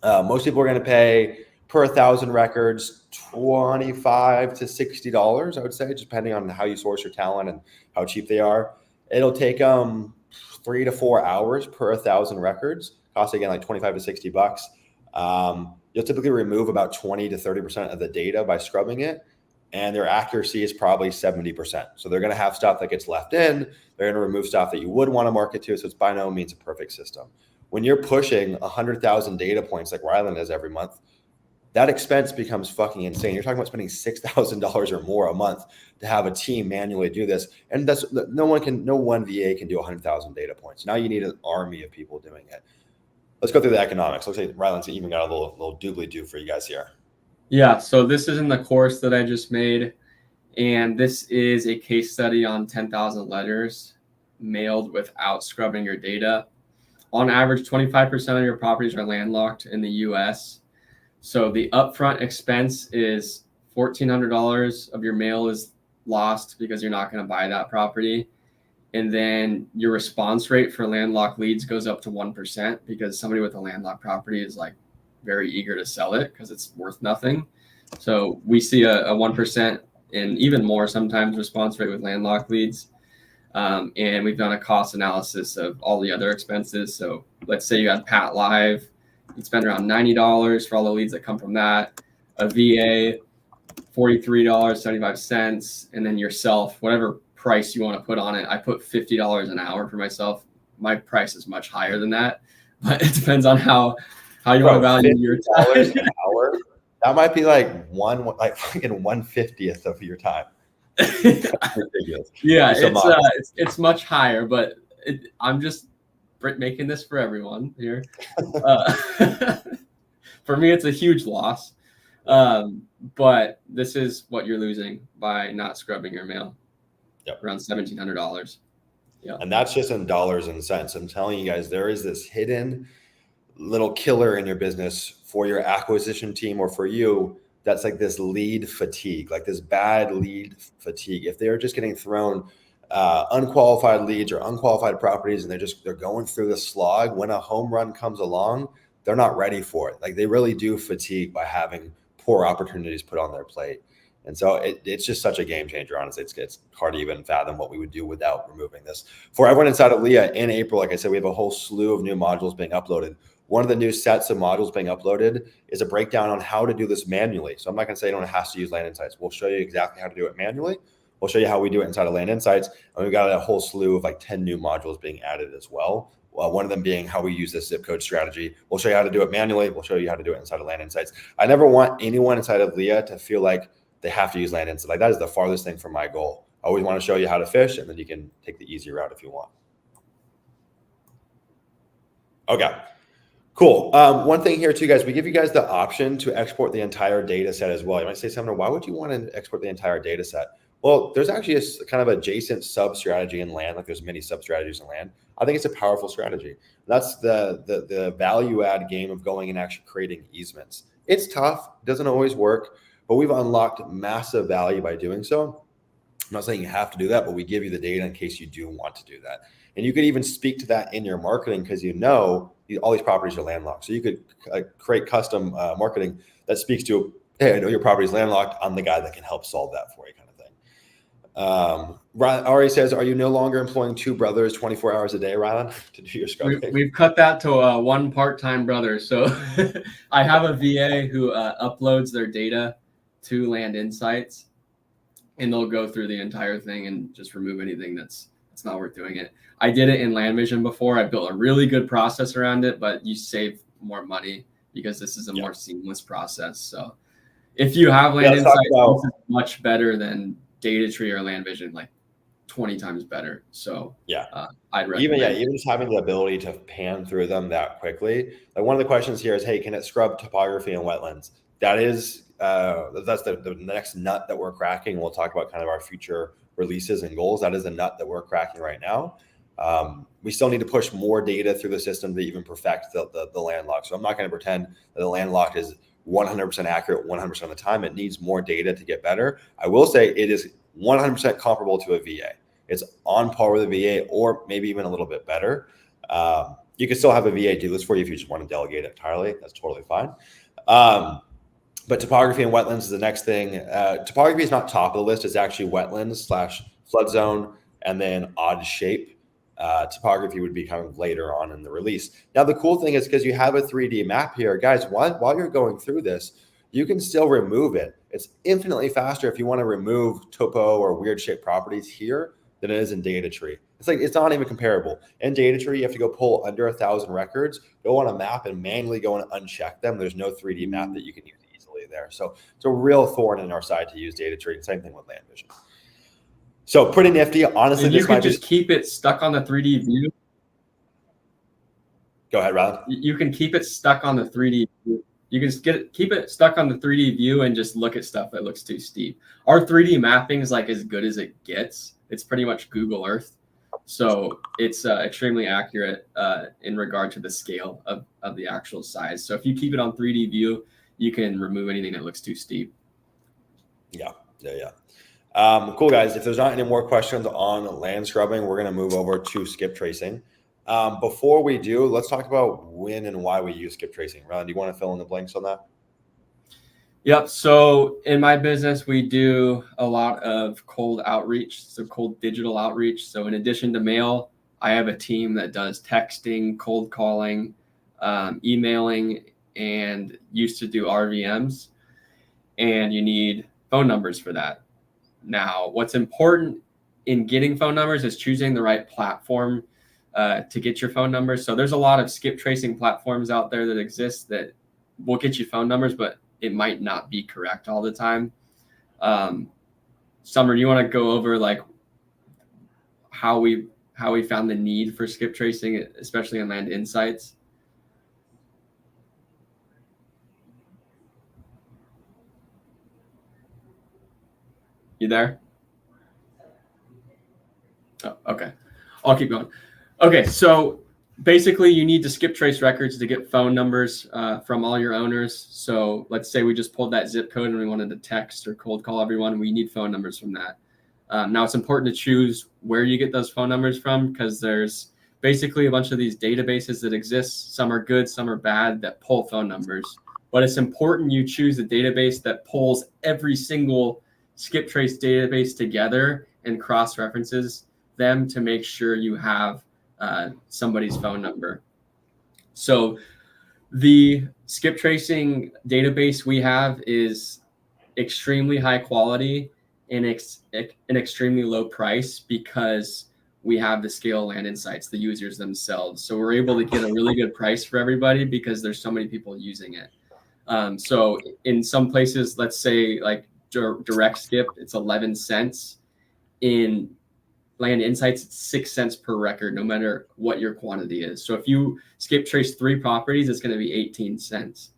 Most people are going to pay per 1,000 records $25 to $60, I would say, depending on how you source your talent and how cheap they are. It'll take 3 to 4 hours per 1,000 records. Costs again like $25 to $60. You'll typically remove about 20 to 30% of the data by scrubbing it, and their accuracy is probably 70%. So they're going to have stuff that gets left in. They're going to remove stuff that you would want to market to. So it's by no means a perfect system. When you're pushing 100,000 data points like Rylan does every month, that expense becomes fucking insane. You're talking about spending $6,000 or more a month to have a team manually do this. And that's no one VA can do 100,000 data points. Now you need an army of people doing it. Let's go through the economics. Looks like Rylan's even got a little doobly-doo for you guys here. Yeah, so this is in the course that I just made, and this is a case study on 10,000 letters mailed without scrubbing your data. On average, 25% of your properties are landlocked in the US. So the upfront expense is $1,400 of your mail is lost because you're not going to buy that property. And then your response rate for landlocked leads goes up to 1% because somebody with a landlocked property is like very eager to sell it because it's worth nothing. So we see a 1% and even more sometimes response rate with landlocked leads. And we've done a cost analysis of all the other expenses. So let's say you had Pat Live, you'd spend around $90 for all the leads that come from that, a VA, $43.75, and then yourself, whatever price you want to put on it. I put $50 an hour for myself. My price is much higher than that, but it depends on how you want to value your time. An hour? That might be like fucking 1/50th of your time. Yeah, it's much higher, but I'm just making this for everyone here. For me, it's a huge loss, but this is what you're losing by not scrubbing your mail. Yep. Around $1,700. Yeah, and that's just in dollars and cents. I'm telling you guys, there is this hidden little killer in your business for your acquisition team or for you. That's like this lead fatigue, like this bad lead fatigue. If they're just getting thrown unqualified leads or unqualified properties and they're going through the slog, when a home run comes along, they're not ready for it. Like they really do fatigue by having poor opportunities put on their plate. And so it's just such a game changer, honestly. It's hard to even fathom what we would do without removing this. For everyone inside of Leah, in April, like I said, we have a whole slew of new modules being uploaded. One of the new sets of modules being uploaded is a breakdown on how to do this manually. So I'm not going to say anyone has to use Land Insights. We'll show you exactly how to do it manually. We'll show you how we do it inside of Land Insights. And we've got a whole slew of like 10 new modules being added as well. One of them being how we use this zip code strategy. We'll show you how to do it manually. We'll show you how to do it inside of Land Insights. I never want anyone inside of Leah to feel like they have to use Land Insights. Like that is the farthest thing from my goal. I always want to show you how to fish, and then you can take the easy route if you want. Okay, cool. One thing here too, guys, we give you guys the option to export the entire data set as well. You might say, Sumner, why would you want to export the entire data set? Well, there's actually a kind of adjacent sub strategy in land, like there's many sub strategies in land. I think it's a powerful strategy. That's the value add game of going and actually creating easements. It's tough, doesn't always work, but we've unlocked massive value by doing so. I'm not saying you have to do that, but we give you the data in case you do want to do that. And you could even speak to that in your marketing because all these properties are landlocked. So you could create custom marketing that speaks to, hey, I know your property is landlocked. I'm the guy that can help solve that for you, kind of thing. Ari says, are you no longer employing 2 brothers 24 hours a day, Rylan, to do your scrubbing? We've cut that to one part-time brother. So I have a VA who uploads their data to Land Insights, and they'll go through the entire thing and just remove anything that's not worth doing it. I did it in Land Vision before. I built a really good process around it, but you save more money because this is a more seamless process. So if you have Land Insights, this is much better than Data Tree or Land Vision, like 20 times better. So I'd recommend even just having the ability to pan through them that quickly. Like one of the questions here is, hey, can it scrub topography and wetlands? That is that's the next nut that we're cracking. We'll talk about kind of our future releases and goals. That is a nut that we're cracking right now. We still need to push more data through the system to even perfect the landlocked. So I'm not going to pretend that the landlocked is 100% accurate 100% of the time. It needs more data to get better. I will say it is 100% comparable to a VA. It's on par with a VA or maybe even a little bit better. You can still have a VA do this for you if you just want to delegate it entirely. That's totally fine. But topography and wetlands is the next thing. Topography is not top of the list. It's actually wetlands / flood zone and then odd shape. Topography would be kind of later on in the release. Now, the cool thing is because you have a 3D map here, guys, while you're going through this, you can still remove it. It's infinitely faster if you want to remove topo or weird shaped properties here than it is in Data Tree. It's not even comparable. In Data Tree, you have to go pull under 1,000 records, go on a map and manually go and uncheck them. There's no 3D map that you can use easily there. So it's a real thorn in our side to use Data Tree. Same thing with Land Vision. So pretty nifty. Honestly, you can just keep it stuck on the 3D view. Go ahead, Rod. You can keep it stuck on the 3D view. You can keep it stuck on the 3D view and just look at stuff that looks too steep. Our 3D mapping is like as good as it gets. It's pretty much Google Earth. So it's extremely accurate in regard to the scale of the actual size. So if you keep it on 3D view, you can remove anything that looks too steep. Yeah. Cool, guys. If there's not any more questions on land scrubbing, we're going to move over to skip tracing. Before we do, let's talk about when and why we use skip tracing. Ron, do you want to fill in the blanks on that? Yep. So in my business, we do a lot of cold outreach, so cold digital outreach. So in addition to mail, I have a team that does texting, cold calling, emailing, and used to do RVMs. And you need phone numbers for that. Now, what's important in getting phone numbers is choosing the right platform to get your phone numbers. So there's a lot of skip tracing platforms out there that exist that will get you phone numbers, but it might not be correct all the time. Summer, do you want to go over like how we found the need for skip tracing, especially in Land Insights? You there? Oh, okay. I'll keep going. Okay, so basically you need to skip trace records to get phone numbers from all your owners. So let's say we just pulled that zip code and we wanted to text or cold call everyone. We need phone numbers from that. Now it's important to choose where you get those phone numbers from because there's basically a bunch of these databases that exist. Some are good, some are bad that pull phone numbers. But it's important you choose a database that pulls every single skip trace database together and cross-references them to make sure you have somebody's phone number. So the skip tracing database we have is extremely high quality and an extremely low price because we have the scale Land Insights, the users themselves. So we're able to get a really good price for everybody because there's so many people using it. So in some places, let's say like direct skip, it's 11 cents. In Land Insights, it's 6 cents per record, no matter what your quantity is. So if you skip trace 3 properties, it's going to be 18 cents.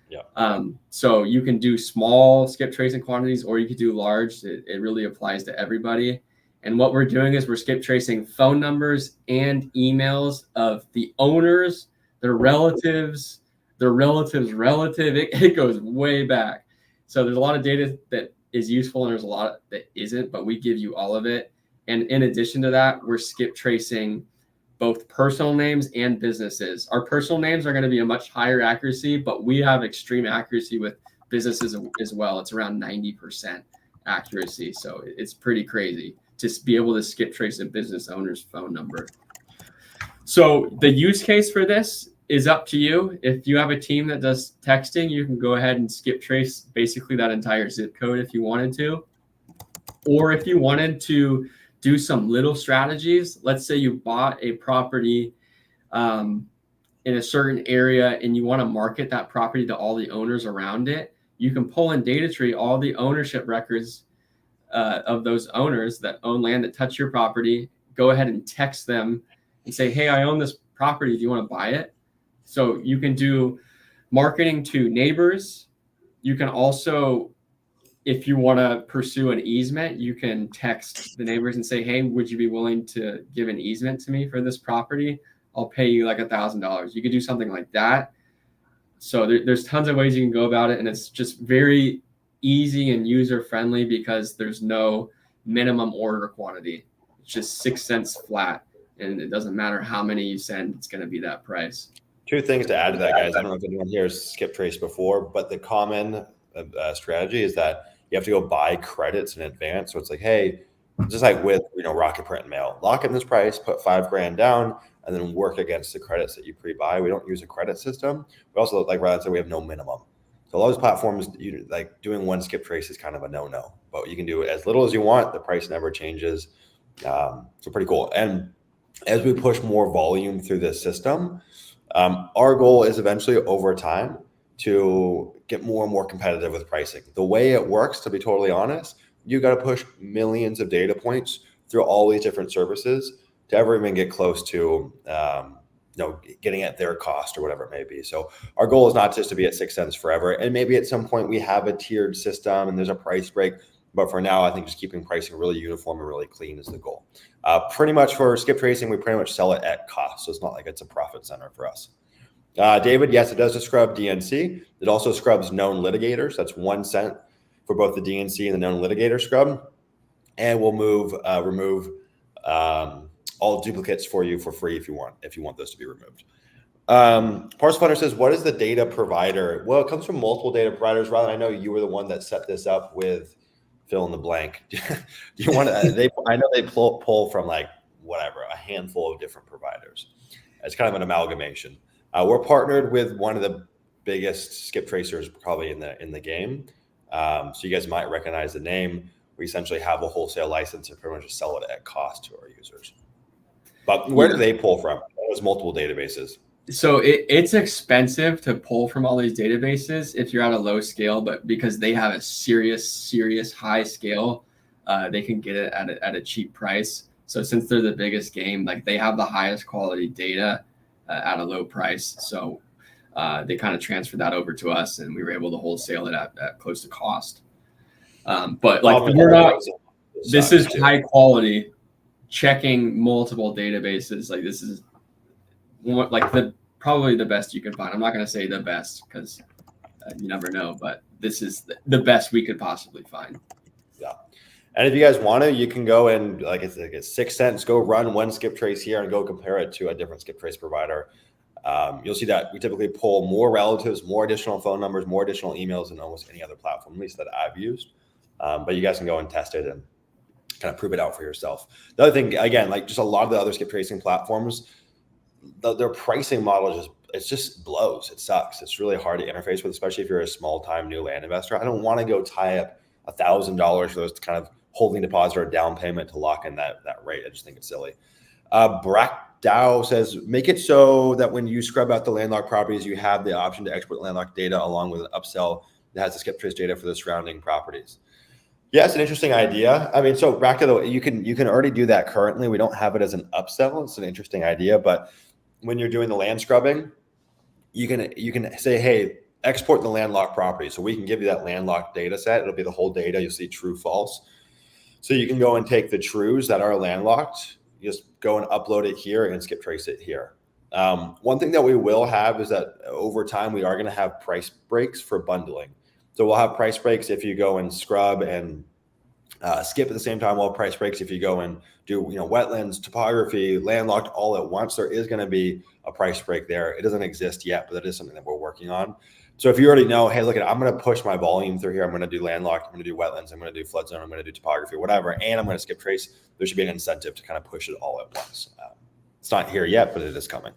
Yeah. So you can do small skip tracing quantities, or you could do large. It really applies to everybody. And what we're doing is we're skip tracing phone numbers and emails of the owners, their relatives, relative. It goes way back. So there's a lot of data that is useful and there's a lot that isn't, but we give you all of it. And in addition to that, we're skip tracing both personal names and businesses. Our personal names are going to be a much higher accuracy, but we have extreme accuracy with businesses as well. It's around 90% accuracy. So it's pretty crazy to be able to skip trace a business owner's phone number. So the use case for this is up to you. If you have a team that does texting, you can go ahead and skip trace basically that entire zip code if you wanted to. Or if you wanted to do some little strategies, let's say you bought a property in a certain area and you want to market that property to all the owners around it, you can pull in data tree all the ownership records of those owners that own land that touch your property. Go ahead and text them and say, hey, I own this property. Do you want to buy it? So you can do marketing to neighbors. You can also, if you want to pursue an easement, you can text the neighbors and say, hey, would you be willing to give an easement to me for this property? I'll pay you like $1,000. You could do something like that. So there's tons of ways you can go about it. And it's just very easy and user friendly because there's no minimum order quantity. It's just 6 cents flat. And it doesn't matter how many you send, it's going to be that price. 2 things to add to that, guys. I don't know if anyone here has skip trace before, but the common strategy is that you have to go buy credits in advance. So it's like, hey, just like with Rocket Print and Mail, lock in this price, put $5,000 down, and then work against the credits that you pre-buy. We don't use a credit system. We also, like Ryan said, we have no minimum. So a lot of those platforms, like doing one skip trace is kind of a no-no, but you can do it as little as you want. The price never changes. So pretty cool. And as we push more volume through this system, our goal is eventually over time to get more and more competitive with pricing. The way it works, to be totally honest, you got to push millions of data points through all these different services to ever even get close to getting at their cost or whatever it may be. So our goal is not just to be at 6 cents forever. And maybe at some point we have a tiered system and there's a price break. But for now, I think just keeping pricing really uniform and really clean is the goal. Pretty much for skip tracing, we pretty much sell it at cost. So it's not like it's a profit center for us. David, yes, it does scrub DNC. It also scrubs known litigators. That's 1 cent for both the DNC and the known litigator scrub. And we'll remove all duplicates for you for free if you want those to be removed. Parcel Finder says, what is the data provider? Well, it comes from multiple data providers. Ryan, I know you were the one that set this up with fill in the blank. Do you want to? I know they pull from like whatever, a handful of different providers. It's kind of an amalgamation. We're partnered with one of the biggest skip tracers probably in the game. So you guys might recognize the name. We essentially have a wholesale license and pretty much just sell it at cost to our users. But where do they pull from? There's multiple databases. So it's expensive to pull from all these databases if you're at a low scale, but because they have a serious high scale, they can get it at a cheap price. So since they're the biggest game, like they have the highest quality data at a low price. So they kind of transferred that over to us and we were able to wholesale it at close to cost. But like this is high quality, checking multiple databases. Like this is like probably the best you can find. I'm not going to say the best because you never know, but this is the best we could possibly find. Yeah. And if you guys want to, you can go and like it's 6 cents, go run one skip trace here and go compare it to a different skip trace provider. You'll see that we typically pull more relatives, more additional phone numbers, more additional emails than almost any other platform, at least that I've used. But you guys can go and test it and kind of prove it out for yourself. The other thing, again, like just a lot of the other skip tracing platforms, their pricing model just blows. It sucks. It's really hard to interface with, especially if you're a small time new land investor. I don't want to go tie up $1,000 for those kind of holding deposit or down payment to lock in that rate. I just think it's silly. Brack Dow says, make it so that when you scrub out the landlocked properties, you have the option to export landlocked data along with an upsell that has the skip trace data for the surrounding properties. Yeah, it's an interesting idea. I mean, so back to the, you can already do that currently. We don't have it as an upsell. It's an interesting idea, but when you're doing the land scrubbing, you can say, hey, export the landlocked property. So we can give you that landlocked data set. It'll be the whole data. You'll see true, false. So you can go and take the trues that are landlocked, just go and upload it here and skip trace it here. One thing that we will have is that over time, we are going to have price breaks for bundling. So we'll have price breaks if you go and scrub and skip at the same time. We'll have price breaks if you go and do, wetlands, topography, landlocked all at once. There is going to be a price break there. It doesn't exist yet, but that is something that we're working on. So if you already know, hey, look, I'm going to push my volume through here. I'm going to do landlocked. I'm going to do wetlands. I'm going to do flood zone. I'm going to do topography, whatever. And I'm going to skip trace. There should be an incentive to kind of push it all at once. It's not here yet, but it is coming.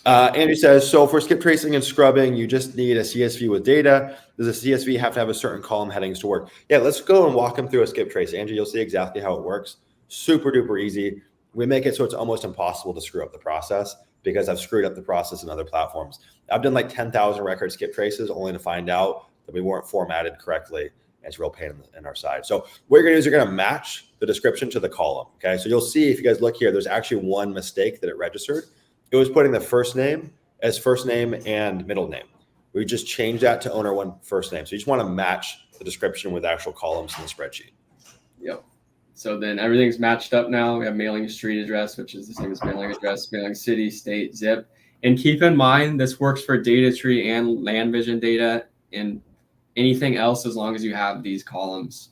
Andrew says, so for skip tracing and scrubbing, you just need a CSV with data. Does a CSV have to have a certain column headings to work? Yeah, let's go and walk them through a skip trace. Andrew, you'll see exactly how it works. Super duper easy. We make it so it's almost impossible to screw up the process because I've screwed up the process in other platforms. I've done like 10,000 record skip traces only to find out that we weren't formatted correctly. It's a real pain in our side. So what you're going to do is you're going to match the description to the column. Okay, so you'll see if you guys look here, there's actually one mistake that it registered. It was putting the first name as first name and middle name. We just changed that to owner one first name. So you just want to match the description with actual columns in the spreadsheet. Yep. So then everything's matched up now. We have mailing street address, which is the same as mailing address, mailing city, state, zip. And keep in mind, this works for data tree and land vision data and anything else as long as you have these columns.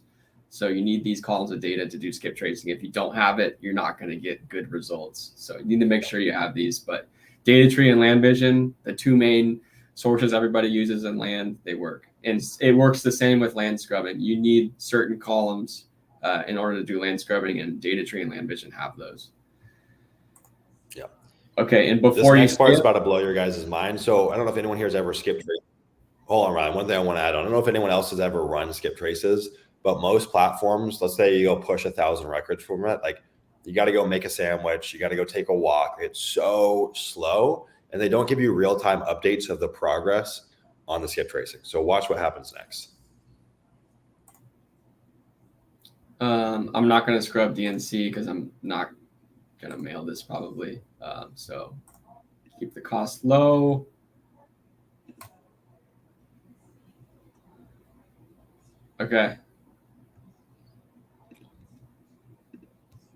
So you need these columns of data to do skip tracing. If you don't have it, you're not going to get good results. So you need to make sure you have these. But data tree and land vision, the two main sources everybody uses in land, they work. And it works the same with land scrubbing. You need certain columns in order to do land scrubbing, and data tree and land vision have those. Yeah. Okay, and before this next part is about to blow your guys' mind. So I don't know if anyone here has ever skipped trace. Hold on, Ryan. One thing I want to add on. I don't know if anyone else has ever run skip traces, but most platforms, let's say you go push 1,000 records from it, like you got to go make a sandwich, you got to go take a walk. It's so slow, and they don't give you real-time updates of the progress on the skip tracing. So watch what happens next. I'm not going to scrub DNC because I'm not going to mail this probably. So keep the cost low. Okay.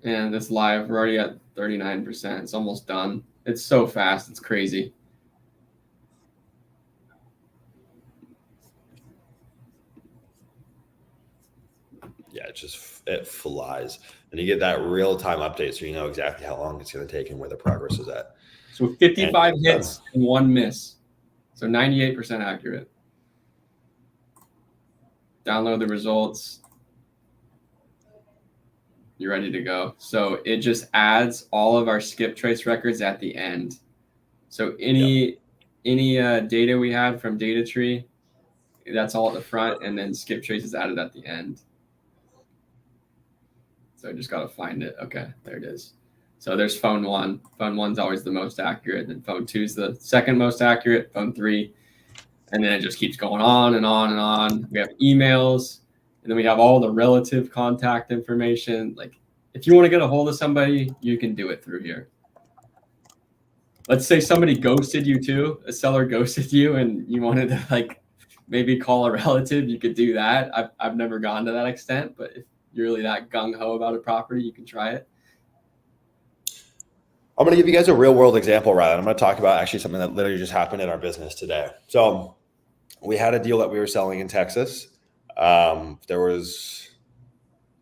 And it's live. We're already at 39%. It's almost done. It's so fast. It's crazy. Yeah, it flies. And you get that real-time update so you know exactly how long it's going to take and where the progress is at. So 55 hits and 1 miss. So 98% accurate. Download the results. You're ready to go. So it just adds all of our skip trace records at the end. So any data we had from data tree, that's all at the front, and then skip trace is added at the end. So I just got to find it. Okay, there it is. So there's phone 1. Phone 1's always the most accurate. Then phone 2 is the second most accurate. Phone 3. And then it just keeps going on and on and on. We have emails. And then we have all the relative contact information. Like if you want to get a hold of somebody, you can do it through here. Let's say somebody ghosted you too. A seller ghosted you and you wanted to like maybe call a relative. You could do that. I've never gone to that extent, but if you're really that gung-ho about a property, you can try it. I'm going to give you guys a real world example, Ryan. I'm going to talk about actually something that literally just happened in our business today. So we had a deal that we were selling in Texas. There was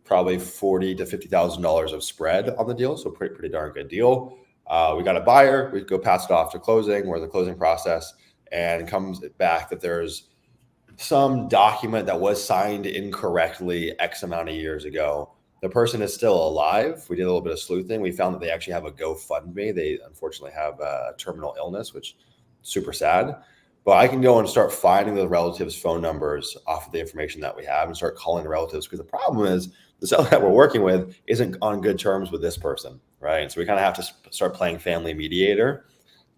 probably $40,000 to $50,000 of spread on the deal. So pretty darn good deal. We got a buyer, we go pass it off to closing. We're in the closing process, and it comes back that there's some document that was signed incorrectly X amount of years ago. The person is still alive. We did a little bit of sleuthing. We found that they actually have a GoFundMe. They unfortunately have a terminal illness, which is super sad. But I can go and start finding the relatives' phone numbers off of the information that we have and start calling the relatives, because the problem is the seller that we're working with isn't on good terms with this person, right? So we kind of have to start playing family mediator.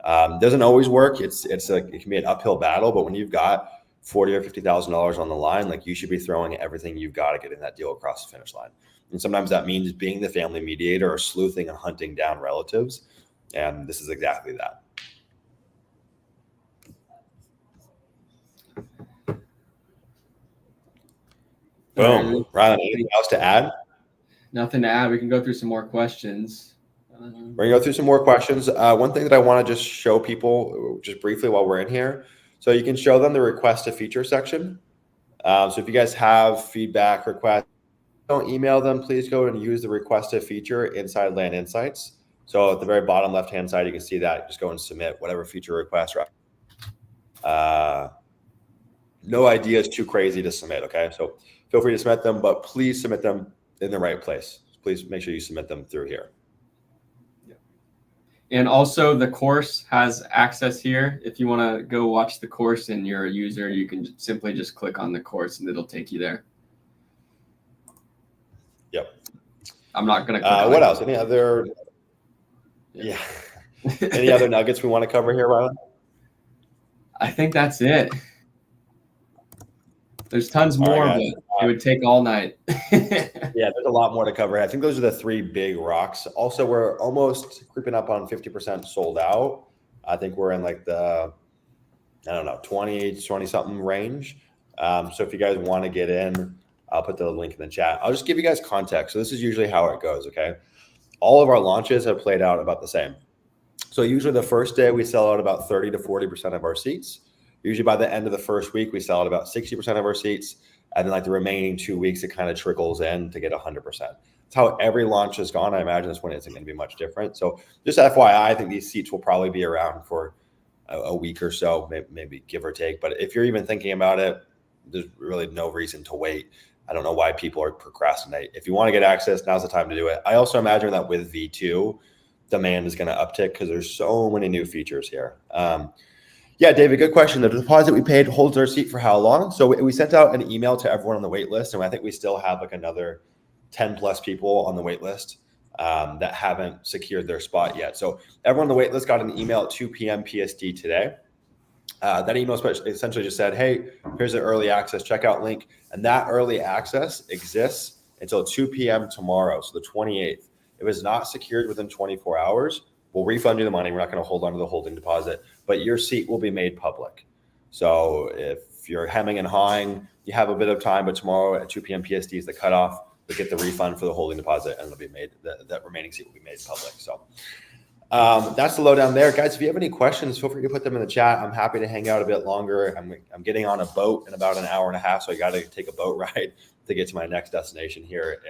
Doesn't always work. It can be an uphill battle, but when you've got $40,000 or $50,000 on the line, like you should be throwing everything you've got to get in that deal across the finish line. And sometimes that means being the family mediator or sleuthing and hunting down relatives. And this is exactly that. Boom. Ryan, anything else to add? Nothing to add. We can go through some more questions. We're going to go through some more questions. One thing that I want to just show people just briefly while we're in here. So you can show them the request a feature section. So if you guys have feedback, requests, don't email them. Please go and use the request a feature inside Land Insights. So at the very bottom left-hand side, you can see that. Just go and submit whatever feature request. No idea is too crazy to submit, okay? So feel free to submit them, but please submit them in the right place. Please make sure you submit them through here. And also the course has access here. If you want to go watch the course and you're a user, you can simply just click on the course and it'll take you there. Yep. I'm not going to what else? Any other? Yeah. Any other nuggets we want to cover here, Rylan? I think that's it. There's tons more, but it would take all night. Yeah, there's a lot more to cover. I think those are the three big rocks. Also, we're almost creeping up on 50% sold out. I think we're in like the, 20 something range. So if you guys want to get in, I'll put the link in the chat. I'll just give you guys context. So this is usually how it goes, okay? All of our launches have played out about the same. So usually the first day we sell out about 30 to 40% of our seats. Usually by the end of the first week, we sell out about 60% of our seats. And then like the remaining 2 weeks, it kind of trickles in to get 100%. That's how every launch has gone. I imagine this one isn't going to be much different. So just FYI, I think these seats will probably be around for a week or so, maybe give or take. But if you're even thinking about it, there's really no reason to wait. I don't know why people are procrastinate. If you want to get access, now's the time to do it. I also imagine that with V2, demand is going to uptick because there's so many new features here. Yeah, David, good question. The deposit we paid holds our seat for how long? So we sent out an email to everyone on the wait list, and I think we still have like another 10 plus people on the wait list that haven't secured their spot yet. So everyone on the wait list got an email at 2 p.m. PST today. That email essentially just said, hey, here's an early access checkout link. And that early access exists until 2 p.m. tomorrow, so the 28th. If it was not secured within 24 hours, we'll refund you the money. We're not going to hold on to the holding deposit, but your seat will be made public. So if you're hemming and hawing, you have a bit of time, but tomorrow at 2 p.m. PST is the cutoff. You'll get the refund for the holding deposit, and it'll be made. That remaining seat will be made public. So that's the lowdown there, guys. If you have any questions, feel free to put them in the chat. I'm happy to hang out a bit longer. I'm getting on a boat in about an hour and a half, so I got to take a boat ride to get to my next destination here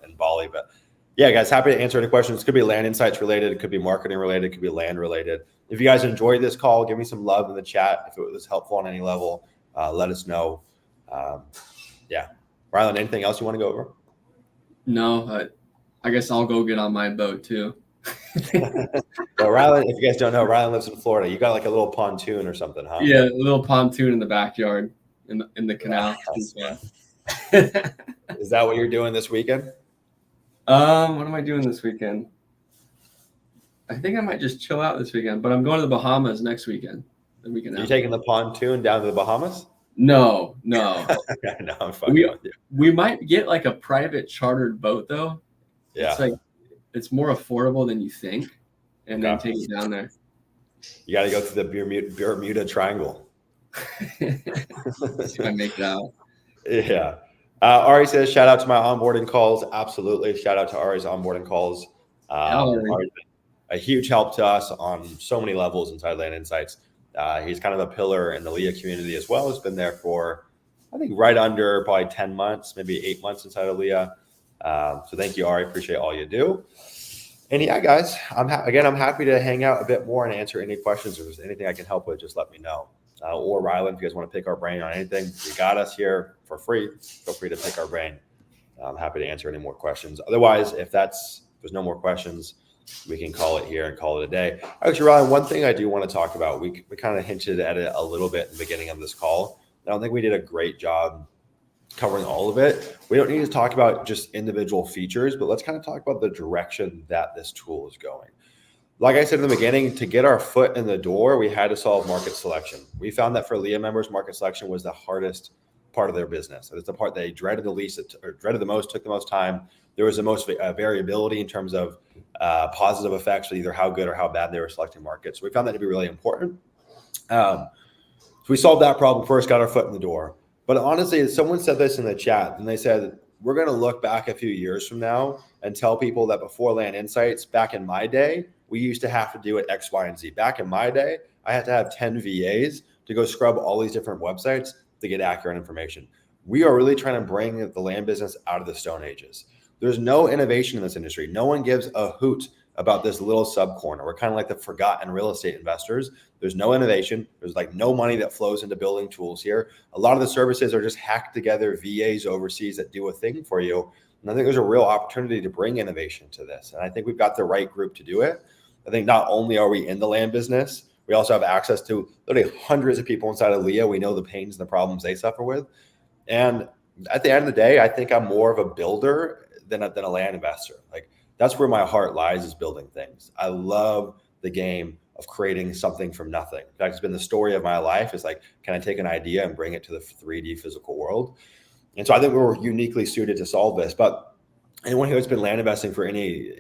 in Bali. But yeah, guys, happy to answer any questions. It could be Land Insights related. It could be marketing related. It could be land related. If you guys enjoyed this call, give me some love in the chat. If it was helpful on any level, let us know. Yeah. Rylan, anything else you want to go over? No, I guess I'll go get on my boat too. Well, Rylan, if you guys don't know, Rylan lives in Florida. You got like a little pontoon or something, huh? Yeah, a little pontoon in the backyard in the canal. Yeah. Is that what you're doing this weekend? What am I doing this weekend? I think I might just chill out this weekend, but I'm going to the Bahamas next weekend. The weekend. Are you taking the pontoon down to the Bahamas? No. No, I'm fucking with you. We might get like a private chartered boat though. Yeah. It's more affordable than you think, and then take it down there. You got to go through the Bermuda Triangle. See if I make it out. Yeah. Ari says, shout out to my onboarding calls. Absolutely. Shout out to Ari's onboarding calls. Ari's been a huge help to us on so many levels inside Land Insights. He's kind of a pillar in the LEA community as well. He's been there for, I think, right under probably 10 months, maybe 8 months inside of LEA. So thank you, Ari. Appreciate all you do. And yeah, guys, I'm happy to hang out a bit more and answer any questions. If there's anything I can help with, just let me know. Or Rylan, if you guys want to pick our brain on anything, you got us here for free. Feel free to pick our brain. I'm happy to answer any more questions. Otherwise, if there's no more questions, we can call it here and call it a day. Actually, Rylan, one thing I do want to talk about, we kind of hinted at it a little bit in the beginning of this call. I don't think we did a great job covering all of it. We don't need to talk about just individual features, but let's kind of talk about the direction that this tool is going. like I said in the beginning, to get our foot in the door, we had to solve market selection. We found that for Leah members, market selection was the hardest part of their business. It's the part they dreaded the least, or dreaded the most, took the most time. There was the most variability in terms of positive effects with either how good or how bad they were selecting markets. So we found that to be really important. So we solved that problem first, got our foot in the door. But honestly, someone said this in the chat, and they said, we're going to look back a few years from now and tell people that before Land Insights, back in my day, we used to have to do it X, Y, and Z. Back in my day, I had to have 10 VAs to go scrub all these different websites to get accurate information. We are really trying to bring the land business out of the Stone Ages. There's no innovation in this industry. No one gives a hoot about this little sub corner. We're kind of like the forgotten real estate investors. There's no innovation. There's like no money that flows into building tools here. A lot of the services are just hacked together VAs overseas that do a thing for you. And I think there's a real opportunity to bring innovation to this. And I think we've got the right group to do it. I think not only are we in the land business, we also have access to literally hundreds of people inside of Leah. We know the pains and the problems they suffer with. And at the end of the day, I think I'm more of a builder than a land investor. Like, that's where my heart lies, is building things. I love the game of creating something from nothing. In fact, it's been the story of my life. Is like, can I take an idea and bring it to the 3D physical world? And so I think we're uniquely suited to solve this. But anyone who has been land investing for any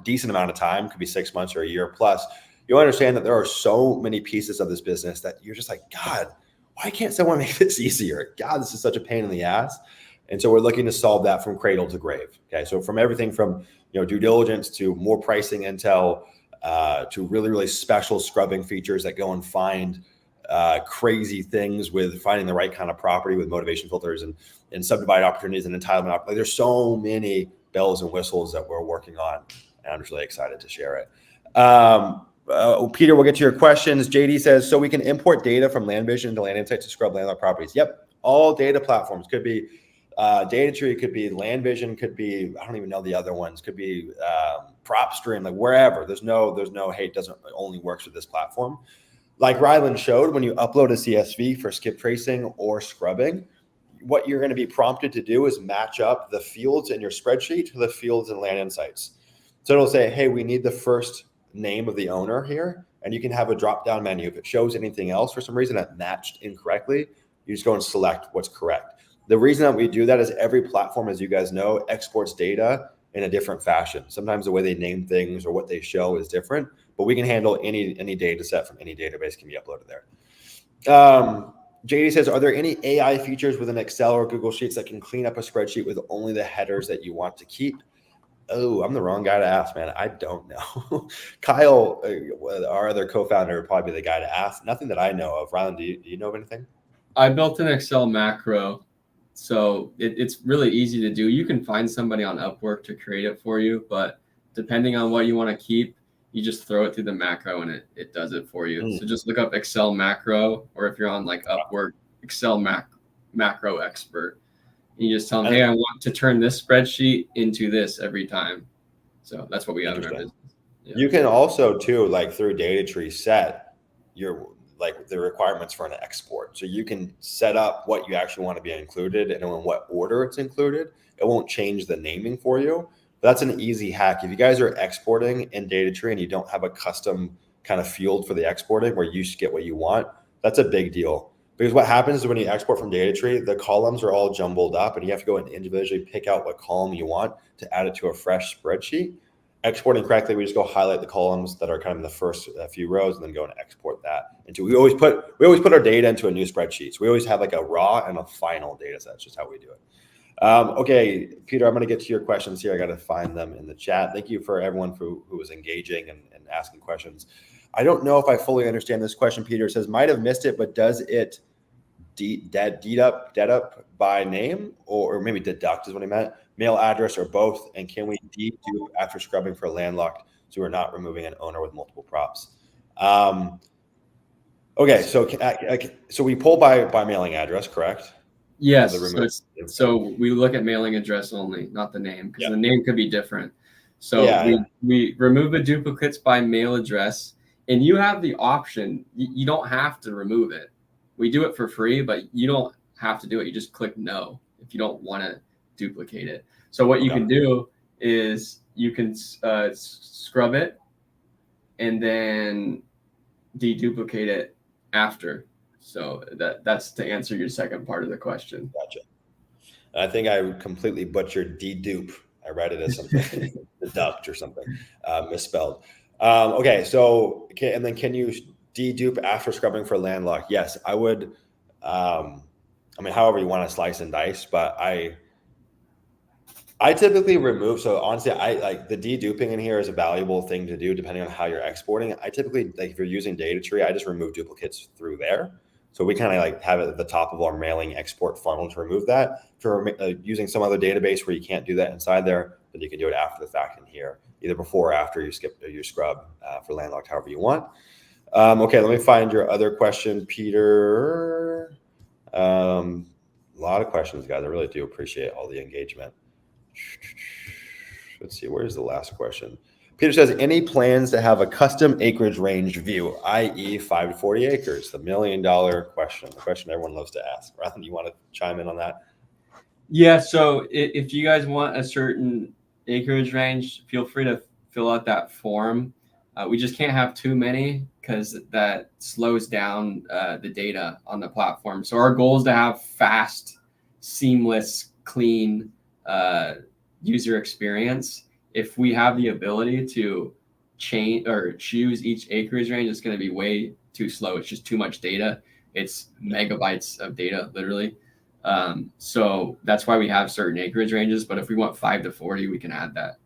decent amount of time, could be 6 months or a year plus, you'll understand that there are so many pieces of this business that you're just like, God, why can't someone make this easier? God, this is such a pain in the ass. And so we're looking to solve that from cradle to grave. Okay, so from everything from due diligence to more pricing intel to really, really special scrubbing features that go and find crazy things with finding the right kind of property with motivation filters and subdivide opportunities and entitlement. Like, there's so many bells and whistles that we're working on, and I'm just really excited to share it. Peter, we'll get to your questions. JD says, so we can import data from LandVision to Land Insights to scrub landlocked properties. Yep, all data platforms. Could be DataTree, could be LandVision, could be, I don't even know the other ones, could be PropStream, like wherever. There's no, hey, it doesn't only works with this platform. Like Rylan showed, when you upload a CSV for skip tracing or scrubbing, what you're going to be prompted to do is match up the fields in your spreadsheet to the fields in Land Insights. So it'll say, hey, we need the first name of the owner here, and you can have a drop-down menu. If it shows anything else for some reason that matched incorrectly, you just go and select what's correct. The reason that we do that is every platform, as you guys know, exports data in a different fashion. Sometimes the way they name things or what they show is different, but we can handle any data set from any database can be uploaded there. JD says, are there any AI features within Excel or Google Sheets that can clean up a spreadsheet with only the headers that you want to keep? Oh, I'm the wrong guy to ask, man. I don't know. Kyle, our other co-founder, would probably be the guy to ask. Nothing that I know of. Rylan, do you know of anything? I built an Excel macro. So it's really easy to do. You can find somebody on Upwork to create it for you, but depending on what you want to keep, you just throw it through the macro and it does it for you. So just look up Excel macro, or if you're on like Upwork, Excel macro expert. And you just tell them, hey, I want to turn this spreadsheet into this every time. So that's what we have in our business. Yeah. You can also too, like through DataTree, set your like the requirements for an export. So you can set up what you actually want to be included and in what order it's included. It won't change the naming for you. But that's an easy hack. If you guys are exporting in DataTree and you don't have a custom kind of field for the exporting where you just get what you want, that's a big deal. Because what happens is when you export from DataTree, the columns are all jumbled up and you have to go and individually pick out what column you want to add it to a fresh spreadsheet. Exporting correctly, we just go highlight the columns that are kind of in the first few rows and then go and export that into. We always put our data into a new spreadsheet. So we always have like a raw and a final data set. That's just how we do it. Okay, Peter, I'm going to get to your questions here. I got to find them in the chat. Thank you for everyone who was engaging and asking questions. I don't know if I fully understand this question. Peter says, might have missed it, but does it deduct by name or maybe deduct is what he meant, mail address or both? And can we dedupe after scrubbing for landlocked so we're not removing an owner with multiple props? Okay, so we pull by mailing address, correct? Yes. So we look at mailing address only, not the name, because the name could be different. So we remove the duplicates by mail address, and you have the option. You don't have to remove it. We do it for free, but you don't have to do it. You just click no if you don't want to duplicate it. So what you can do is you can scrub it and then deduplicate it after. So that's to answer your second part of the question. Gotcha. I think I completely butchered dedupe. I read it as something deduct or something, misspelled. Okay, so and then can you dedupe after scrubbing for landlocked? Yes, I would. I mean, however you want to slice and dice, but I typically remove. So honestly, I like the deduping in here is a valuable thing to do depending on how you're exporting. I typically, like if you're using data tree, I just remove duplicates through there. So we kind of like have it at the top of our mailing export funnel to remove that. If you're using some other database where you can't do that inside there, then you can do it after the fact in here, either before or after you skip your scrub for landlocked, however you want. Okay, let me find your other question, Peter. A lot of questions, guys. I really do appreciate all the engagement. Let's see, where's the last question? Peter says, any plans to have a custom acreage range view, i.e. 5 to 40 acres? The $1 million question, the question everyone loves to ask. Ryan, you want to chime in on that? Yeah, so if you guys want a certain acreage range, feel free to fill out that form. We just can't have too many because that slows down the data on the platform. So our goal is to have fast, seamless, clean user experience. If we have the ability to change or choose each acreage range, it's going to be way too slow. It's just too much data. It's megabytes of data, literally. So that's why we have certain acreage ranges. But if we want 5 to 40, we can add that.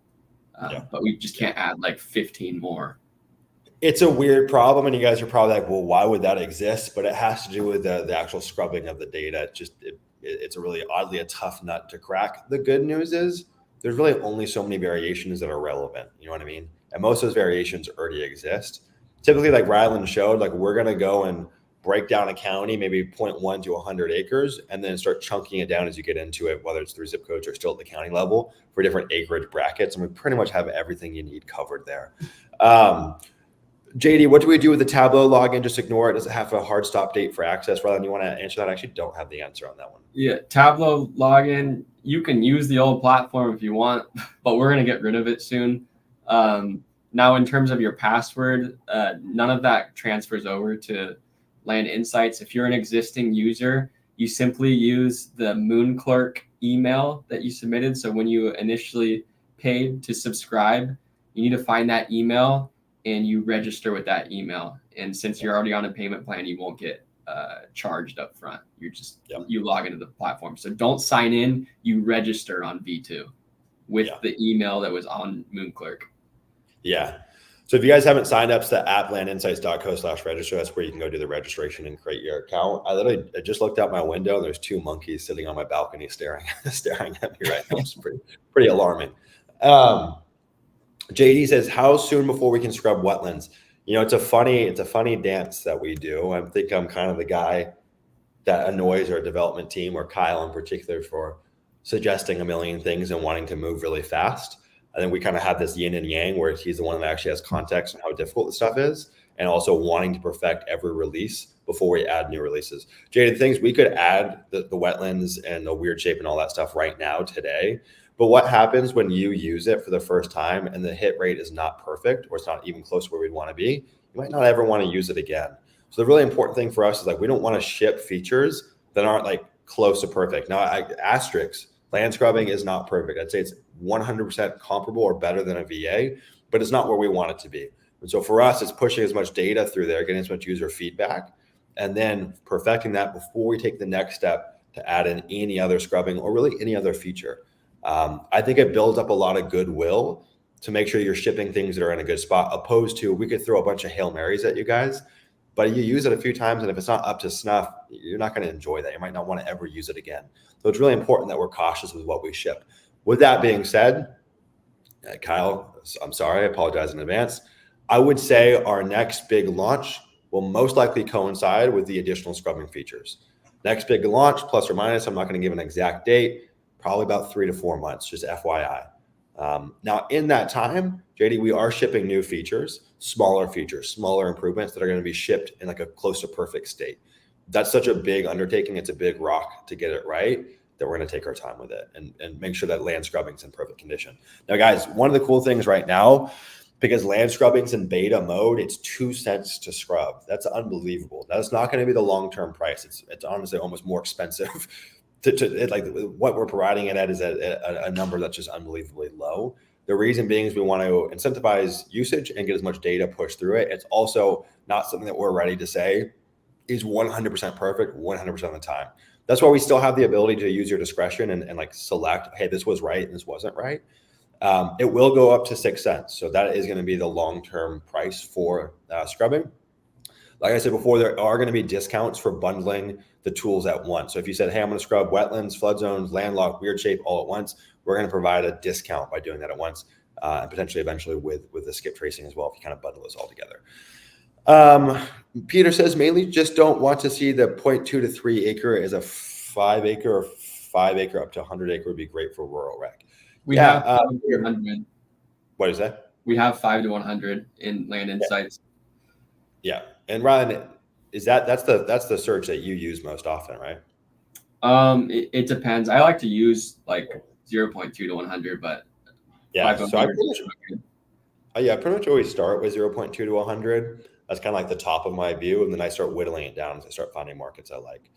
But we just can't add like 15 more. It's a weird problem, and you guys are probably like, well, why would that exist? But it has to do with the actual scrubbing of the data. It's a really oddly a tough nut to crack. The good news is there's really only so many variations that are relevant. You know what I mean? And most of those variations already exist. Typically, like Ryland showed, like we're going to go and break down a county, maybe 0.1 to 100 acres, and then start chunking it down as you get into it, whether it's through zip codes or still at the county level for different acreage brackets. And we pretty much have everything you need covered there. JD, what do we do with the Tableau login? Just ignore it. Does it have a hard stop date for access? Rather than you want to answer that, I actually don't have the answer on that one. Yeah, Tableau login, you can use the old platform if you want, but we're going to get rid of it soon. Now, in terms of your password, none of that transfers over to Land Insights. If you're an existing user, you simply use the Moonclerk email that you submitted. So when you initially paid to subscribe, you need to find that email and you register with that email. And since you're already on a payment plan, you won't get charged up front. You're just, you log into the platform. So don't sign in, you register on V2 with the email that was on Moonclerk. Yeah. So if you guys haven't signed up to the app landinsights.co/register, that's where you can go do the registration and create your account. I just looked out my window and there's 2 monkeys sitting on my balcony staring at me right now. It's pretty alarming. JD says, how soon before we can scrub wetlands? You know, it's a funny dance that we do. I think I'm kind of the guy that annoys our development team, or Kyle in particular, for suggesting a million things and wanting to move really fast. I think we kind of have this yin and yang where he's the one that actually has context on how difficult the stuff is, and also wanting to perfect every release before we add new releases. Jay, the things we could add the wetlands and the weird shape and all that stuff right now today. But what happens when you use it for the first time and the hit rate is not perfect, or it's not even close to where we'd want to be? You might not ever want to use it again. So the really important thing for us is like we don't want to ship features that aren't like close to perfect. Now, asterisks, land scrubbing is not perfect. I'd say it's 100% comparable or better than a VA, but it's not where we want it to be. And so for us, it's pushing as much data through there, getting as much user feedback, and then perfecting that before we take the next step to add in any other scrubbing or really any other feature. I think it builds up a lot of goodwill to make sure you're shipping things that are in a good spot, opposed to we could throw a bunch of Hail Marys at you guys, but you use it a few times, and if it's not up to snuff, you're not going to enjoy that. You might not want to ever use it again. So it's really important that we're cautious with what we ship. With that being said, Kyle, I'm sorry, I apologize in advance. I would say our next big launch will most likely coincide with the additional scrubbing features. Next big launch, plus or minus, I'm not going to give an exact date, probably about 3 to 4 months, just FYI. Now, in that time, JD, we are shipping new features, smaller improvements that are going to be shipped in like a close to perfect state. That's such a big undertaking. It's a big rock to get it right, that we're going to take our time with it and make sure that land scrubbing is in perfect condition. Now, guys, one of the cool things right now because land scrubbing's in beta mode. It's 2 cents to scrub. That's unbelievable. That's not going to be the long-term price. It's honestly almost more expensive like what we're providing it at is a number that's just unbelievably low. The reason being is we want to incentivize usage and get as much data pushed through it. It's also not something that we're ready to say is 100% perfect 100% of the time. That's why we still have the ability to use your discretion and like select, hey, this was right and this wasn't right. It will go up to 6 cents. So that is going to be the long-term price for scrubbing. Like I said before, there are going to be discounts for bundling the tools at once. So if you said, hey, I'm going to scrub wetlands, flood zones, landlocked, weird shape all at once, we're going to provide a discount by doing that at once, and potentially eventually with the skip tracing as well, if you kind of bundle this all together. Peter says, mainly just don't want to see the 0.2 to 3 acre is a 5 acre or 5 acre up to 100 acre would be great for rural rec. We have 5 to 100. What is that? We have 5 to 100 in Land Insights. Yeah. And Ryan, that's the search that you use most often, right? It depends. I like to use like 0.2 to 100, but yeah. So I pretty much always start with 0.2 to 100. That's kind of like the top of my view, and then I start whittling it down as I start finding markets I like.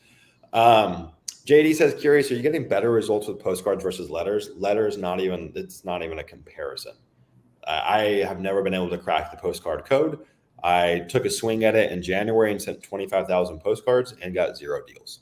JD says, curious, are you getting better results with postcards versus letters? Letters, it's not even a comparison. I have never been able to crack the postcard code. I took a swing at it in January and sent 25,000 postcards and got 0 deals.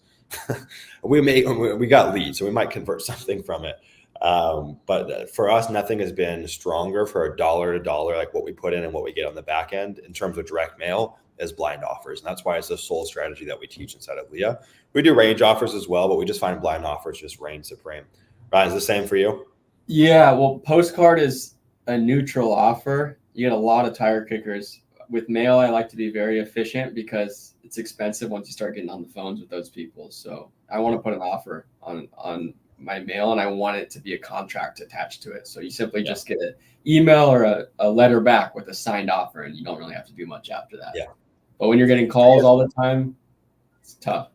we got leads, so we might convert something from it. But for us, nothing has been stronger for a dollar to dollar, like what we put in and what we get on the back end in terms of direct mail as blind offers. And that's why it's the sole strategy that we teach inside of Leah. We do range offers as well, but we just find blind offers just reign supreme. Ryan, is the same for you? Yeah, well, postcard is a neutral offer. You get a lot of tire kickers. With mail, I like to be very efficient because it's expensive once you start getting on the phones with those people. So I want to put an offer on my mail, and I want it to be a contract attached to it. So you simply just get an email or a letter back with a signed offer, and you don't really have to do much after that. Yeah. But when you're getting calls all the time, it's tough.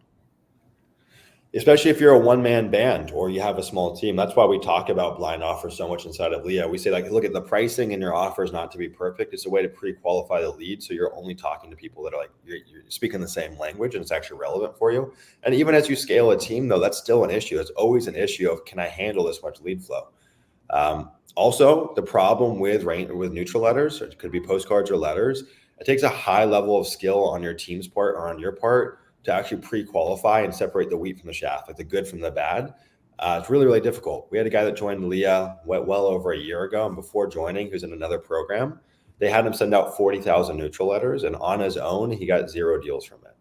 Especially if you're a one-man band or you have a small team. That's why we talk about blind offers so much inside of Leah. We say, like, look at the pricing in your offers not to be perfect. It's a way to pre-qualify the lead. So you're only talking to people that are like, you're speaking the same language and it's actually relevant for you. And even as you scale a team, though, that's still an issue. It's always an issue of, can I handle this much lead flow? Also, the problem with neutral letters, or it could be postcards or letters, it takes a high level of skill on your team's part or on your part to actually pre-qualify and separate the wheat from the chaff, like the good from the bad. It's really, really difficult. We had a guy that joined Leah well over a year ago, and before joining, he was in another program. They had him send out 40,000 neutral letters, and on his own, he got 0 deals from it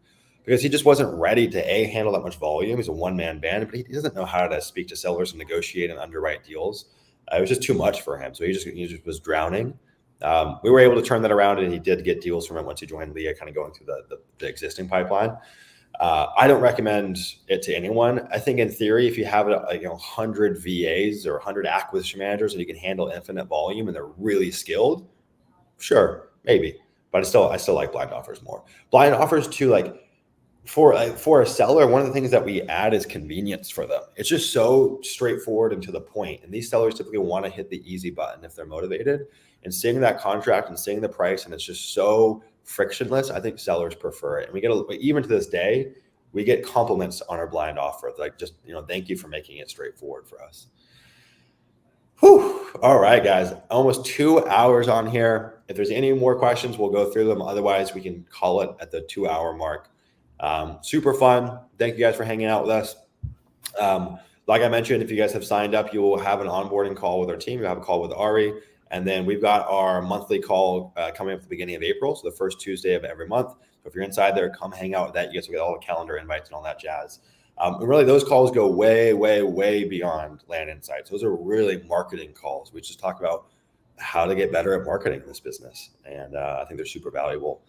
because he just wasn't ready to handle that much volume. He's a one-man band, but he doesn't know how to speak to sellers and negotiate and underwrite deals. It was just too much for him, so he just was drowning. We were able to turn that around, and he did get deals from it once he joined Leah, kind of going through the existing pipeline. I don't recommend it to anyone. I think in theory, if you have 100 VAs or 100 acquisition managers and you can handle infinite volume and they're really skilled, sure, maybe. But I still like blind offers more. Blind offers too, like for a seller, one of the things that we add is convenience for them. It's just so straightforward and to the point. And these sellers typically want to hit the easy button if they're motivated. And seeing that contract and seeing the price, and it's just so frictionless, I think sellers prefer it. And we get even to this day, we get compliments on our blind offer, like, just, thank you for making it straightforward for us. Whew. All right, guys, almost 2 hours on here. If there's any more questions, we'll go through them. Otherwise, we can call it at the 2-hour mark. Super fun. Thank you guys for hanging out with us. Like I mentioned, if you guys have signed up, you will have an onboarding call with our team. You'll have a call with Ari. And then we've got our monthly call coming up at the beginning of April. So the first Tuesday of every month. So if you're inside there, come hang out with that. You guys will get all the calendar invites and all that jazz. And really, those calls go way, way, way beyond Land Insights. Those are really marketing calls. We just talk about how to get better at marketing in this business. And I think they're super valuable.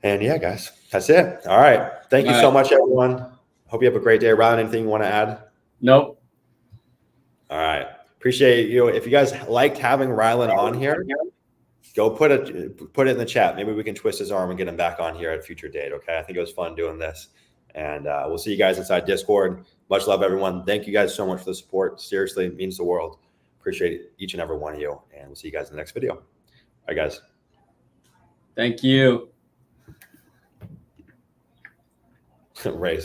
And yeah, guys, that's it. All right. Thank you so much, everyone. Hope you have a great day. Ryan, anything you want to add? Nope. All right. Appreciate you. If you guys liked having Rylan on here, go put it in the chat. Maybe we can twist his arm and get him back on here at a future date. Okay. I think it was fun doing this. And we'll see you guys inside Discord. Much love, everyone. Thank you guys so much for the support. Seriously, it means the world. Appreciate each and every one of you. And we'll see you guys in the next video. right, guys. Thank you. Ray.